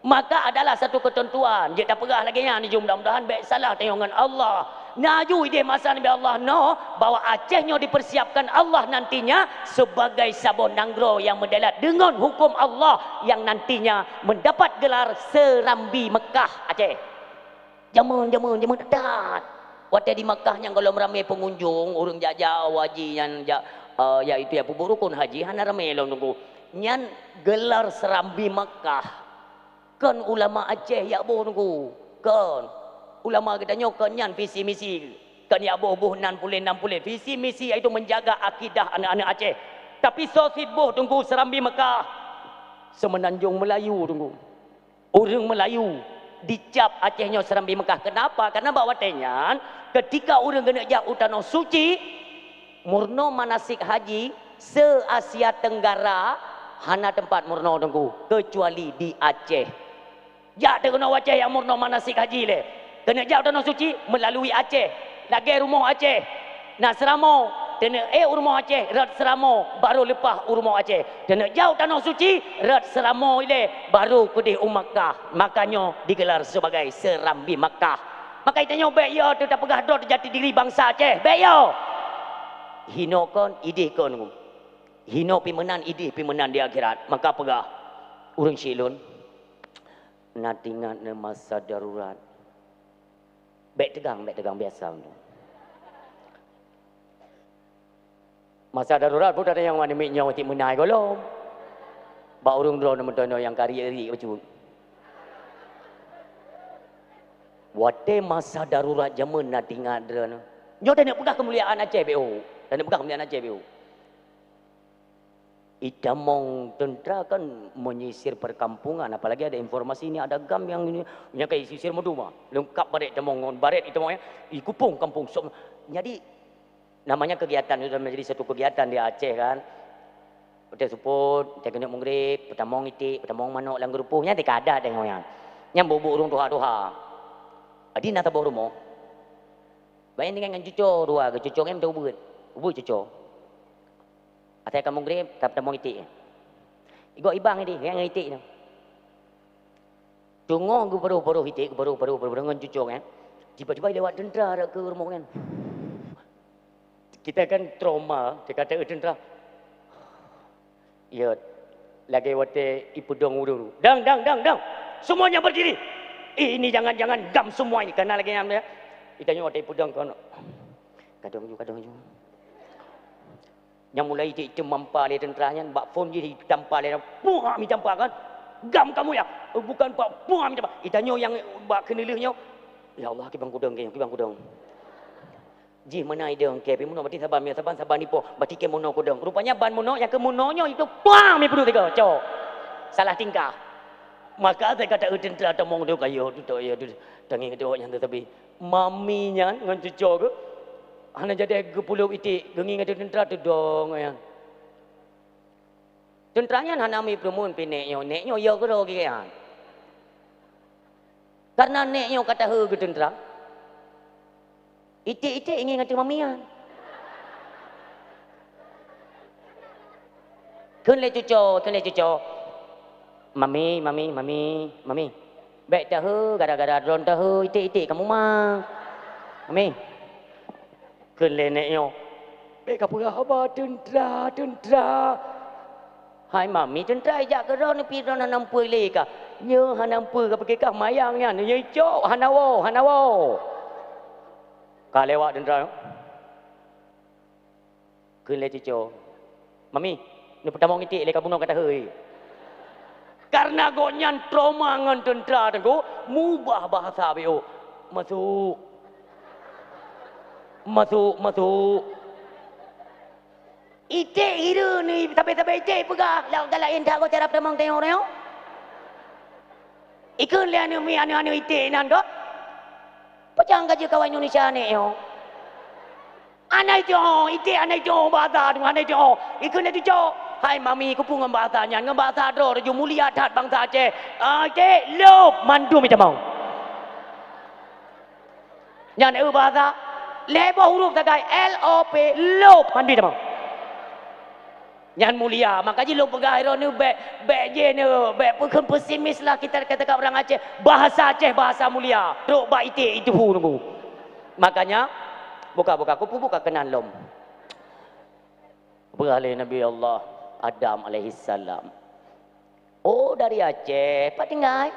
Maka adalah satu ketentuan dia tak pegah lagi nya ni mudah-mudahan baik salah tengok dengan Allah. Naju ide masa Nabi Allah no bahwa Acehnya dipersiapkan Allah nantinya sebagai sabon nanggro yang mendalat dengan hukum Allah yang nantinya mendapat gelar Serambi Mekah Aceh. Jamun tat. Waktu di Mekah yang kalau ramai pengunjung orang jajah wajib yang yaitu ya puburukun haji hana ramai long tunggu nyan gelar Serambi Mekah kan ulama Aceh ya boh tunggu kan ulama katanya kan nyan visi misi kan ya boh 60 visi misi itu menjaga akidah anak-anak Aceh tapi sosit boh tunggu Serambi Mekah semenanjung Melayu tunggu orang Melayu dicap Acehnya Serambi Mekah. Kenapa? Karena bawa tenyan ketika orang kena jauh tanah suci murno manasik haji se-Asia Tenggara hana tempat murno tunggu kecuali di Aceh. Jak kena Aceh yang murno manasik haji le. Kena jauh tanah suci melalui Aceh. Lagi rumah Aceh. Nak seramo kena rumah Aceh rat seramo baru lepas rumah Aceh. Kena jauh tanah suci rat seramo ile baru ke Makkah. Makanya digelar sebagai Serambi Makkah. Maka itanya baik ya tetap pegah dot jati diri bangsa Aceh. Baik ya. Hino kon idih kon hino pimenan idih pimenan di akhirat maka pegah urang silun natingan masa darurat baik tegang biasa masa darurat pun ada yang mana miknya wati menai golong ba urang drone mentono yang kari-eri macam wate masa darurat jaman natingan drone nyo tak pegah kemuliaan Aceh BO dan pegang kemuliaan Aceh BO. Idamong tentera kan menyisir perkampungan, apalagi ada informasi ini ada gam yang ini kayak sisir meduma lengkap baret demong baret itu maunya ikupung kampung. Jadi namanya kegiatan sudah menjadi satu kegiatan di Aceh kan. Kita support, kita kena mengrip, petamong itik, petamong manok lang grupuhnya tidak ada tengoknya. Yang bubuk urung doha. Adi nata bawa rumah. Bayang dengan cucur dua, cucur em tahu buat. Ubui cucur. Atai kamu grip, tak petamong itik. Igo ibang ini, yang itik tu. Tunggu ke baru hitik ke baru dengan cucuk kan. Tiba-tiba lewat tentera dah ke rumah kan. Kita kan trauma, dia kata tentera. Ya, lagi wate ipudong dulu. Dang. Semuanya berdiri. Ini jangan gam semua ini karena lagi namanya. Kita nyoba ipudong kan. Kadang juga. Yang mulai itu mampar dia tenteranya, bak phone jadi tampar dia. Puah mi tampar kan. Gam kamu ya? Bukan pak, puah mi tampar. Itanyo yang bak kenilihnya. Ya Allah, kibang kudang. Ji mana ide ke pi muno bati saban ni po bati ke muno kudang. Rupanya ban muno yang ke munonyo itu puang mi perlu tiga. Cok. Salah tingkah. Maka saya kata tentera temong tu kayo tu ya tu tangi kedua yang tetapi maminya ngan cucu ke hana jadi ke pulau itik gengi ngade tentera tu dong yang. Tenteranya hana mi promun pineknyo ya ke ro ke kan. Karena neknyo kata he ke tentera. Itik ingin ngati mamian. Kun le cucu. Mami. Baik dah he, gara-gara drone dah he, itik kamu mah. Mami. Kun le neknyo. Baik apa haba tentera. Hai mami tentera ajak ke drone pi drone nampui le ka. Nya hanampui ka pergi ka mayangnya, nya cok hanawo. Kau lewat tentera. Kun le cucu. Mami, ni pertama ngitik le kabuno kata hei. Karena gonyan trauma ngan tentera tu, mubah bahasa bio. Masuk. Itik hiru ni tapi itik pegah. Lain tak kau cara pertama tengok dia. Ikun le anu itik nan kau. Pecang gaji kawan Indonesia ni yo. Anai jo, ite anai jo bahasa dengan anai jo. Ikun itu jo. Hai mami ku pun bahasanya, ngam bahasa do ju mulia dat bangsa Aceh. Aceh lop mandu macam mau. Nyan bahasa lebo huruf tagai LOP lop mandu macam mau. Nyan mulia, makanya lo pegah ni be je ni be pun pesimis lah kita kata kat orang Aceh. Bahasa Aceh bahasa mulia. Rok ba ite itu nunggu. Makanya buka kupu kenan lom. Beralih Nabi Allah Adam alaihissalam. Oh dari Aceh, pak tinggal.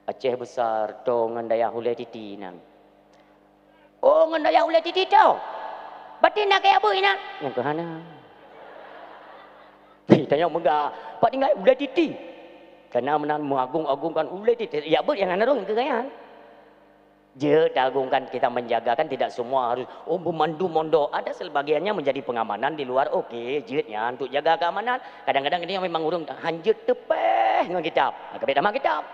Aceh besar to ngan daya hulai titi nang. Oh ngan daya hulai titi tau. Batin nak kayak apa ina? Yang ke hana. Tanya megah, pak tinggal hulai titi. Karena menan mengagung-agungkan hulai titi. Ya ber yang ana rong kekayaan. Je dagungkan kita menjagakan tidak semua harus memandu mondok. Ada sebagiannya menjadi pengamanan di luar. Okey, jetnya untuk jaga keamanan. Kadang-kadang ini memang urung hanjut tepeh dengan kitab. Kebet nama kitab.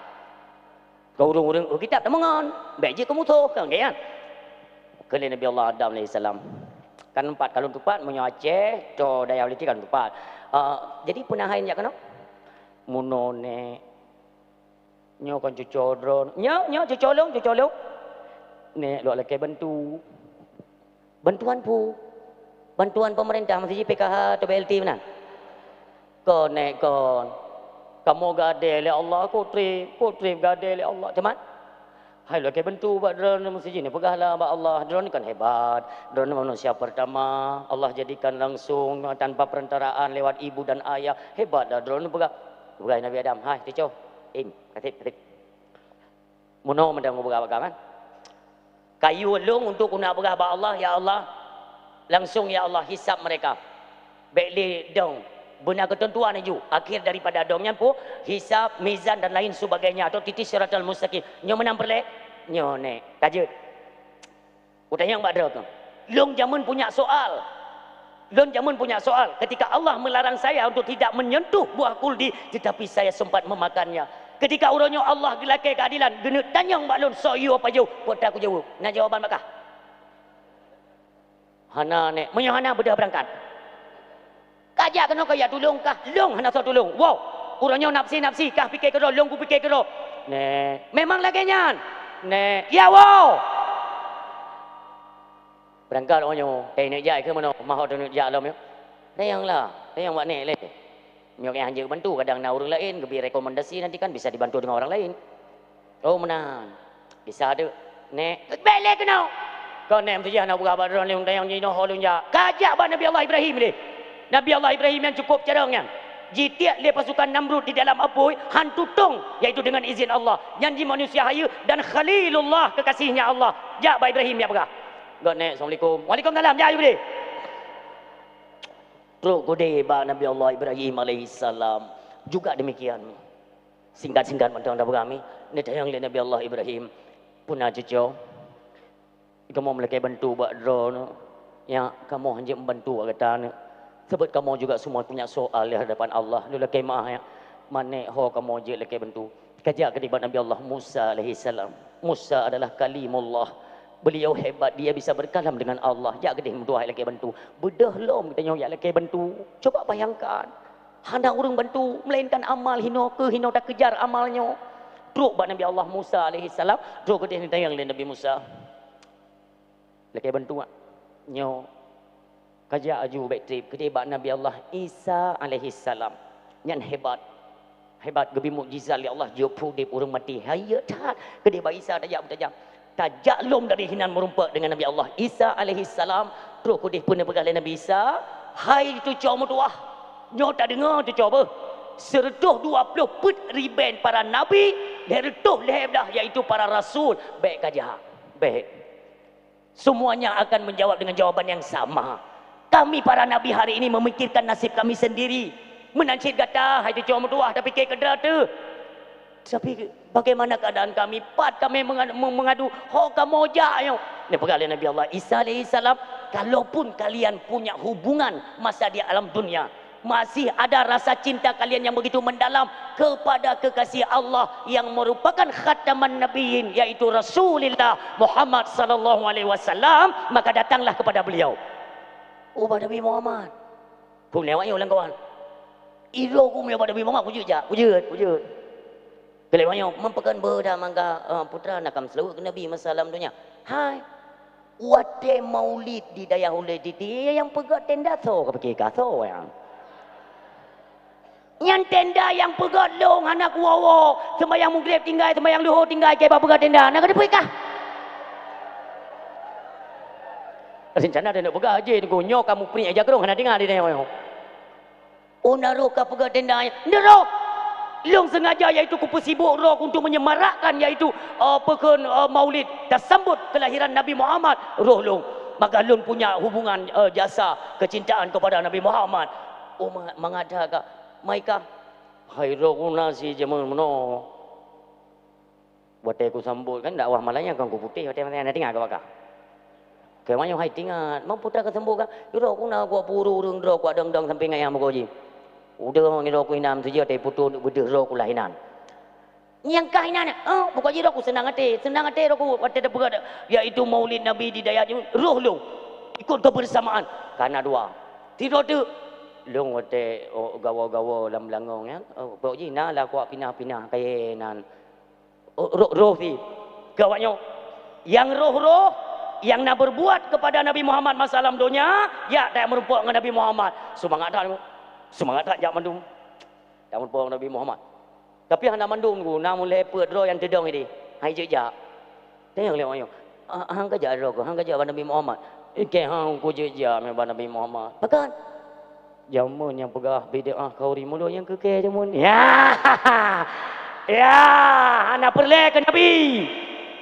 Kau urung kitab temangan. Baik je kamu tu kan kan. Kali Nabi Allah Adam alaihissalam. Kan empat kalau tepat menyo Aceh, to daya uliti kan tepat. Jadi penahain ya kan? Munone nyo kan cucodron. Nyo cucolong. Nek luar lagi bantuan pemerintah masih PKH atau BLT mana? Kon kamu gade le Allah kutri gade le Allah cuman hai lagi bantu buat drone masih ni pegahlah ba Allah drone kan hebat drone manusia pertama Allah jadikan langsung tanpa perantaraan lewat ibu dan ayah hebat dah drone pegah Nabi Adam hai tico katip muno mendang pegah kan kayu long untuk guna berabah Allah ya Allah langsung ya Allah hisap mereka baiklah dong benar ketentuan itu akhir daripada dongnya pun hisap mizan dan lain sebagainya atau titis siratal mustaqim nyo menang perle nyo nek tajud utanya mbak dro long jamun punya soal ketika Allah melarang saya untuk tidak menyentuh buah kuldi tetapi saya sempat memakannya. Ketika urangnya Allah gelakai keadilan, genut tanya mbak lun, so you apa jauh? Buat aku jauh. Nak jawaban bakah? Hana nek, hana bedah berangkat. Kajak kena kaya tolong kah? Long hana so tolong. Wow, urangnya nafsi kah fikir ke long ku fikir ke Nek, memang lagi nyan. Nek, ya wow. Berangkat orangnya, nek jai ke mana? Mahal tu nek jai lom yo. Tayanglah, tayang buat nek le. Nyok yang hanya bantu kadang nak orang lain lebih rekomendasi nanti kan bisa dibantu dengan orang lain. Oh menang. Bisa ada. Nek, balik kena. Kau nem tu jangan nak buka badan leung tayang ni noh leung ja. Kajak ba Nabi Allah Ibrahim ni. Nabi Allah Ibrahim yang cukup caranya. Jitiak le pasukan Namrud di dalam api hantu tong iaitu dengan izin Allah. Janji manusia haya dan Khalilullah kekasihnya Allah. Jak ba Ibrahim ya berah. Kau nek Assalamualaikum. Waalaikumsalam. Ja Ibrahim. Teruk gede ba Nabi Allah Ibrahim alaihissalam juga demikian. Singkat-singkat macam dah berami. Ni tayang le Nabi Allah Ibrahim punah cucu. Kamu melekai bantu buat drone. Ya, kamu hanya membantu kata. Sebab kamu juga semua punya soal di hadapan Allah. Lu lekai mah ya. Mana ho kamu je lekai bantu. Kajak kedibat Nabi Allah Musa alaihissalam. Musa adalah kalimullah. Beliau hebat, dia bisa berkalam dengan Allah. Jak kedih dua lagi bantu. Bedah lom kita nyoyak lagi bantu. Coba bayangkan. Hana orang bantu melainkan amal hino ke hino tak kejar amalnya. Teruk bak Nabi Allah Musa alaihi salam. Teruk kedih ni tayang Nabi Musa. Lagi bantu ah. Nyo. Kaja aju baik trip kedih bak Nabi Allah Isa alaihi salam. Nyan hebat. Hebat gebi mukjizat li Allah jo pudip orang mati. Hayat tat. Kedih bak Isa tajam tajam. Tajak lom dari hinan merumpak dengan Nabi Allah Isa alaihi salam. Terus kudih pun berkali Nabi Isa. Hai tu cowok mutuah. Nyo tak dengar tu cowok apa. Sertuh 20 put riben para Nabi. Dertuh leheb dah iaitu para Rasul. Baik kajah. Baik. Semuanya akan menjawab dengan jawaban yang sama. Kami para Nabi hari ini memikirkan nasib kami sendiri. Menancit kata. Hai tu cowok mutuah. Tapi kek kedra tu. Tapi bagaimana keadaan kami? Pat kami mengadu. Ho kamu jak. Ini perkara Nabi Allah Isa alaihissalam. Kalaupun kalian punya hubungan masa di alam dunia. Masih ada rasa cinta kalian yang begitu mendalam. Kepada kekasih Allah. Yang merupakan khataman Nabiin. Yaitu Rasulullah Muhammad sallallahu alaihi wasallam. Maka datanglah kepada beliau. Oh Nabi Muhammad. Kau lewatnya ulang kawan. Iro ku punya Nabi Muhammad. Wujud jak. Wujud. Kalau banyak mempekan berda mangga putra nakam selawat ke Nabi masalam dunia. Hai. Wate maulid di daya ulid di yang pegat tenda so ke pergi ka so yang. Yang tenda yang pegat long anak wawo sembayang mugrib tinggal sembayang luhur tinggal ke ba pegat tenda nak depois kah? Rencana ada nak pegat aje tu nyo kamu peri aja kerong nak dengar di dia. Oh naruh ka pegat tenda. Naruh long sengaja iaitu kupu sibuk roh untuk menyemarakkan iaitu pekan maulid dan sambut kelahiran Nabi Muhammad roh long. Maka long punya hubungan jasa kecintaan kepada Nabi Muhammad. Oh mengadakan mereka hai roh nasi jaman meno. Buat aku sambut kan dakwah malanya kan ku putih hotel mana tinggal ke bakar. Kemanya hai tinggal mau putar ke sambut kan roh kuna gua puru urung roh gua dang-dang sampai ngayang mo ji. Udah ni roku inam saja tapi putu beda roku lahinan. Yang kahinan, bukan je roku senang hati roku hati dah berat. Iaitu Maulid Nabi di daya roh long ikut kebersamaan. Karena dua. Tidak tu long hati gawa-gawa dalam langong ya. Pok je nah lah kuat pinah-pinah kainan. Roh si gawaknya yang roh-roh yang nak berbuat kepada Nabi Muhammad masalam dunia ya tak merupakan dengan Nabi Muhammad. Semangat dah. Semangat tak jak mandum. Tak merupakan Nabi Muhammad. Tapi hang nak mandum ku namun lepet roh yang tedong ini. Hai je jak. Tengok lewat yo. Hang ka jak roh ku, hang ka jak Nabi Muhammad. Ke hang ku je jak Nabi Muhammad. Bahkan jamun yang pegah bid'ah kauri mulu yang keke jamun. Ya. Ya, ana perle ke Nabi.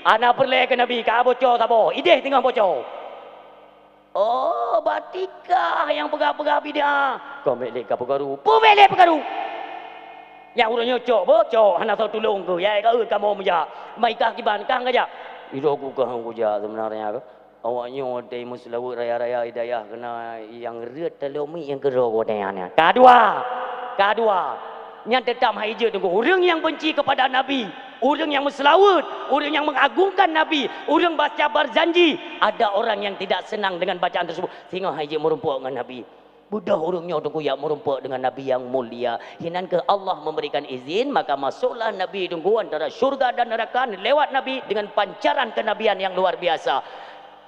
Ana perle ke Nabi ka bocor tabo. Ideh tengah bocor. Oh, batika yang pegah-pegah bid'ah. Kau melek ka pegaru. Pu melek pegaru. Yang urangnya cok bocok hana tahu tolong ku. Ya ka kamu meja. Mai ka kiban kang aja. Iro ku ka hang ja sebenarnya. Awaknya ada muslawat raya-raya hidayah kena yang reut telomi yang kero kodanya. Kedua. Yang tetap hijau tunggu. Orang yang benci kepada Nabi. Orang yang berselawat, orang yang mengagungkan Nabi, orang baca berjanji. Ada orang yang tidak senang dengan bacaan tersebut. Sehingga hijau merumpak dengan Nabi. Budak orangnya tunggu yang merumpak dengan Nabi yang mulia. Hinan ke Allah memberikan izin, maka masuklah Nabi tunggu antara syurga dan neraka lewat Nabi dengan pancaran kenabian yang luar biasa.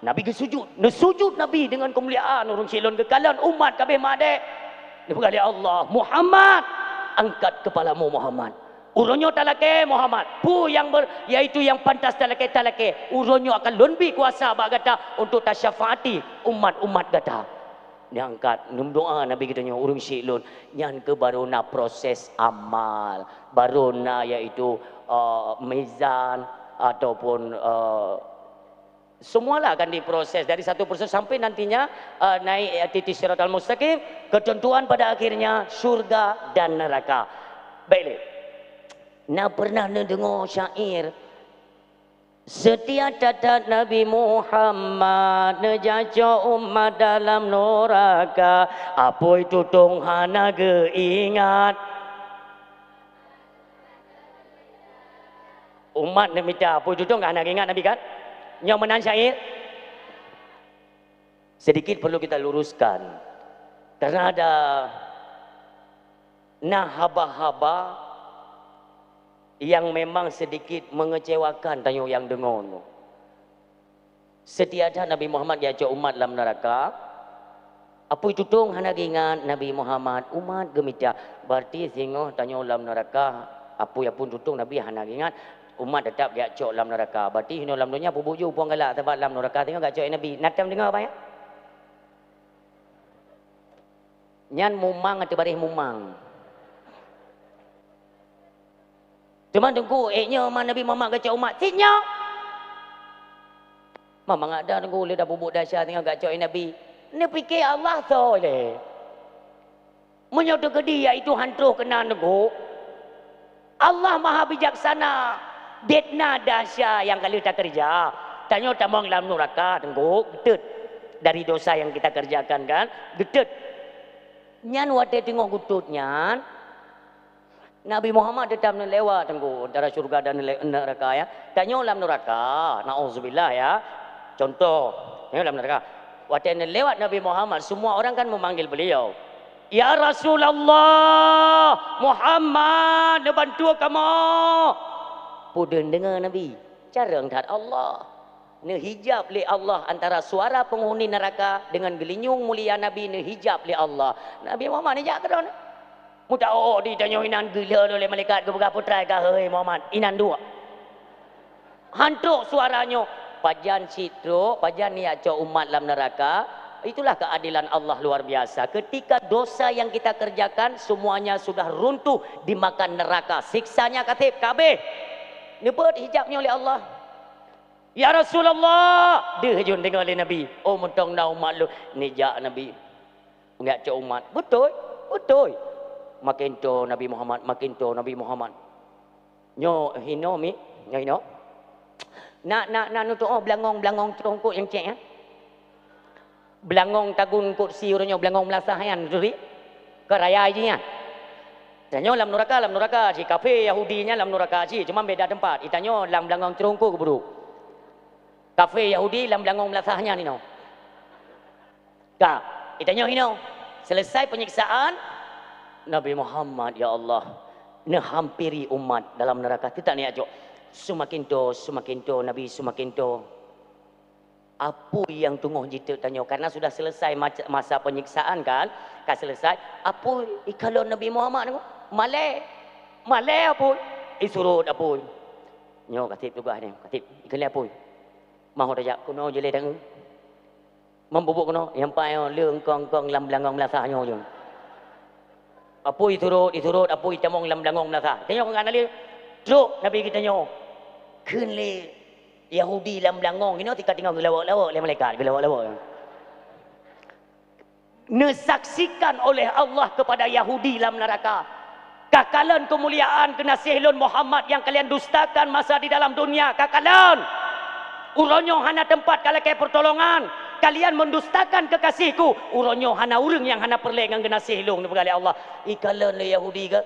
Nabi ke sujud, nesujud Nabi dengan kemuliaan. Orang silon kekalan umat kabeh madek. Dia berkata Allah, Muhammad. angkat kepalamu Muhammad. Uronyo talake Muhammad. Pu yang yaitu yang pantas talake uronyo akan lebih kuasa bak kata untuk tasyafaati umat-umat kata. Dia angkat doa Nabi kita nyo urung silun nyan ke barona proses amal. Barona yaitu mizan ataupun semualah akan diproses dari satu proses sampai nantinya naik titik siratal mustaqim, ketentuan pada akhirnya surga dan neraka. Baiklah. Nak pernah dengar syair setiap catat Nabi Muhammad nejaja umat dalam neraka, apa itu Tuhan naga ingat umat Nabi minta apa itu Tuhan naga ingat Nabi kan yang menan syair. Sedikit perlu kita luruskan karena ada haba-haba yang memang sedikit mengecewakan tanya yang dengar. Setiada Nabi Muhammad dia ajak umat dalam neraka. Apa itu tung hana ingat Nabi Muhammad umat gemita. Berarti singoh tanya dalam neraka. Apa yang pun tutung Nabi hana ingat umat tetap dia ajak dalam neraka. Berarti hino dalam dunia pubuju puang galak tempat dalam neraka tengok gak ajak Nabi. Natam dengar apa ya? Nyan mumang atau barih mumang. Cuma tunggu, mana Nabi Muhammad kacau umat, sinya. Mama ada tunggu, dia dah bubuk dahsyat tengok kacau Nabi. Ni fikir Allah tu le. Menyodoh ke dia itu hantu kena tunggu. Allah maha bijaksana. Detna dahsyat yang kali kita kerja. Tanya tak mau dalam neraka tunggu, getut. Dari dosa yang kita kerjakan kan, getut. Nyan wate tengok gututnya. Nabi Muhammad tetap lewat tengku antara surga dan neraka ya. Tanya dalam neraka, nauzubillah ya. Contoh, tanya dalam neraka. Waktu lewat Nabi Muhammad, semua orang kan memanggil beliau. Ya Rasulullah, Muhammad, bantu kamu. Pudun dengar Nabi, cara ngkat Allah. Ne hijab li Allah antara suara penghuni neraka dengan gelinyung mulia Nabi ne hijab li Allah. Nabi Muhammad ni jak kedon. Muda ditanya inan gila oleh malaikat ke berapa try kah hei Muhammad inan dua hantuk suaranya pajan citro pajan ni acau umat dalam neraka. Itulah keadilan Allah luar biasa. Ketika dosa yang kita kerjakan semuanya sudah runtuh dimakan neraka, siksanya katib kabeh nebut hijabnya oleh Allah. Ya Rasulullah dia jun dengar oleh Nabi, oh mentong dah umat lu nijak Nabi nggak acau umat betul makin to Nabi Muhammad nyo hino mi nyo hino nak nutuk belangong terongkok yang cek ya belangong tagun kursi orangnya belangong melasahan duri ke raya aja ya tanyo dalam neraka si kafe Yahudinya dalam neraka si cuma beda tempat itanyo dalam belangong terongkok bro kafe Yahudi dalam belangong melasahnya ni no ka itanyo hino selesai penyiksaan Nabi Muhammad ya Allah hampiri umat dalam neraka kita ni ajo semakin to Nabi semakin to apa yang tunggu jitu tanya karena sudah selesai masa penyiksaan kan selesai apa kalau Nabi Muhammad malai apa surut apa nyo katib juga ni katib ikali apa mahu dah kuno jele dah membubuk kuno yang payo leung kong lam belangong melasahnya je apa iturut apa itamong lam belangong melasa tengok kan ali truk Nabi kita nyo keun le Yahudi lam belangong ini tika tinggal gelawak-lawak le malaikat gelawak-lawak nesaksikan oleh Allah kepada Yahudi lam neraka kakalan kemuliaan kenasihlun Muhammad yang kalian dustakan masa di dalam dunia kakalan uronyo hana tempat kalau kayak pertolongan kalian mendustakan kekasihku uronyo hana urang yang hana perle ngan genasih long ni bergali Allah ikalan le Yahudi ke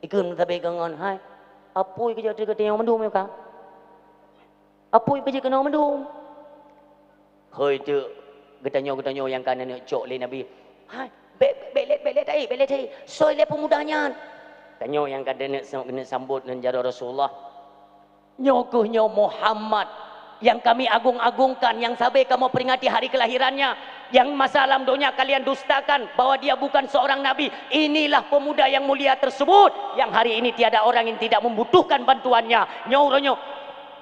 ikun tabe gangan hai apoi kerja yang mendum ka apoi kerja kena mendum hoi tu getanyo yang kanan cok le Nabi hai belet ai soi le pemudanya tanyo yang kanan nak sambut dan jara Rasulullah nyo Muhammad yang kami agung-agungkan, yang sampai kamu peringati hari kelahirannya, yang masa alam dunia kalian dustakan bahwa dia bukan seorang nabi. Inilah pemuda yang mulia tersebut yang hari ini tiada orang yang tidak membutuhkan bantuannya. Nyoronyo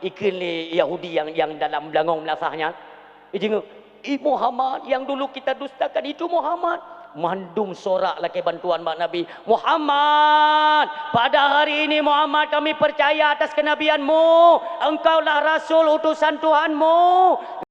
ikan Yahudi yang dalam belangong melafahnya. Muhammad yang dulu kita dustakan itu Muhammad. Mandum sorak lagi bantuan mak Nabi Muhammad. Pada hari ini Muhammad, kami percaya atas kenabianmu. Engkaulah Rasul utusan Tuhanmu.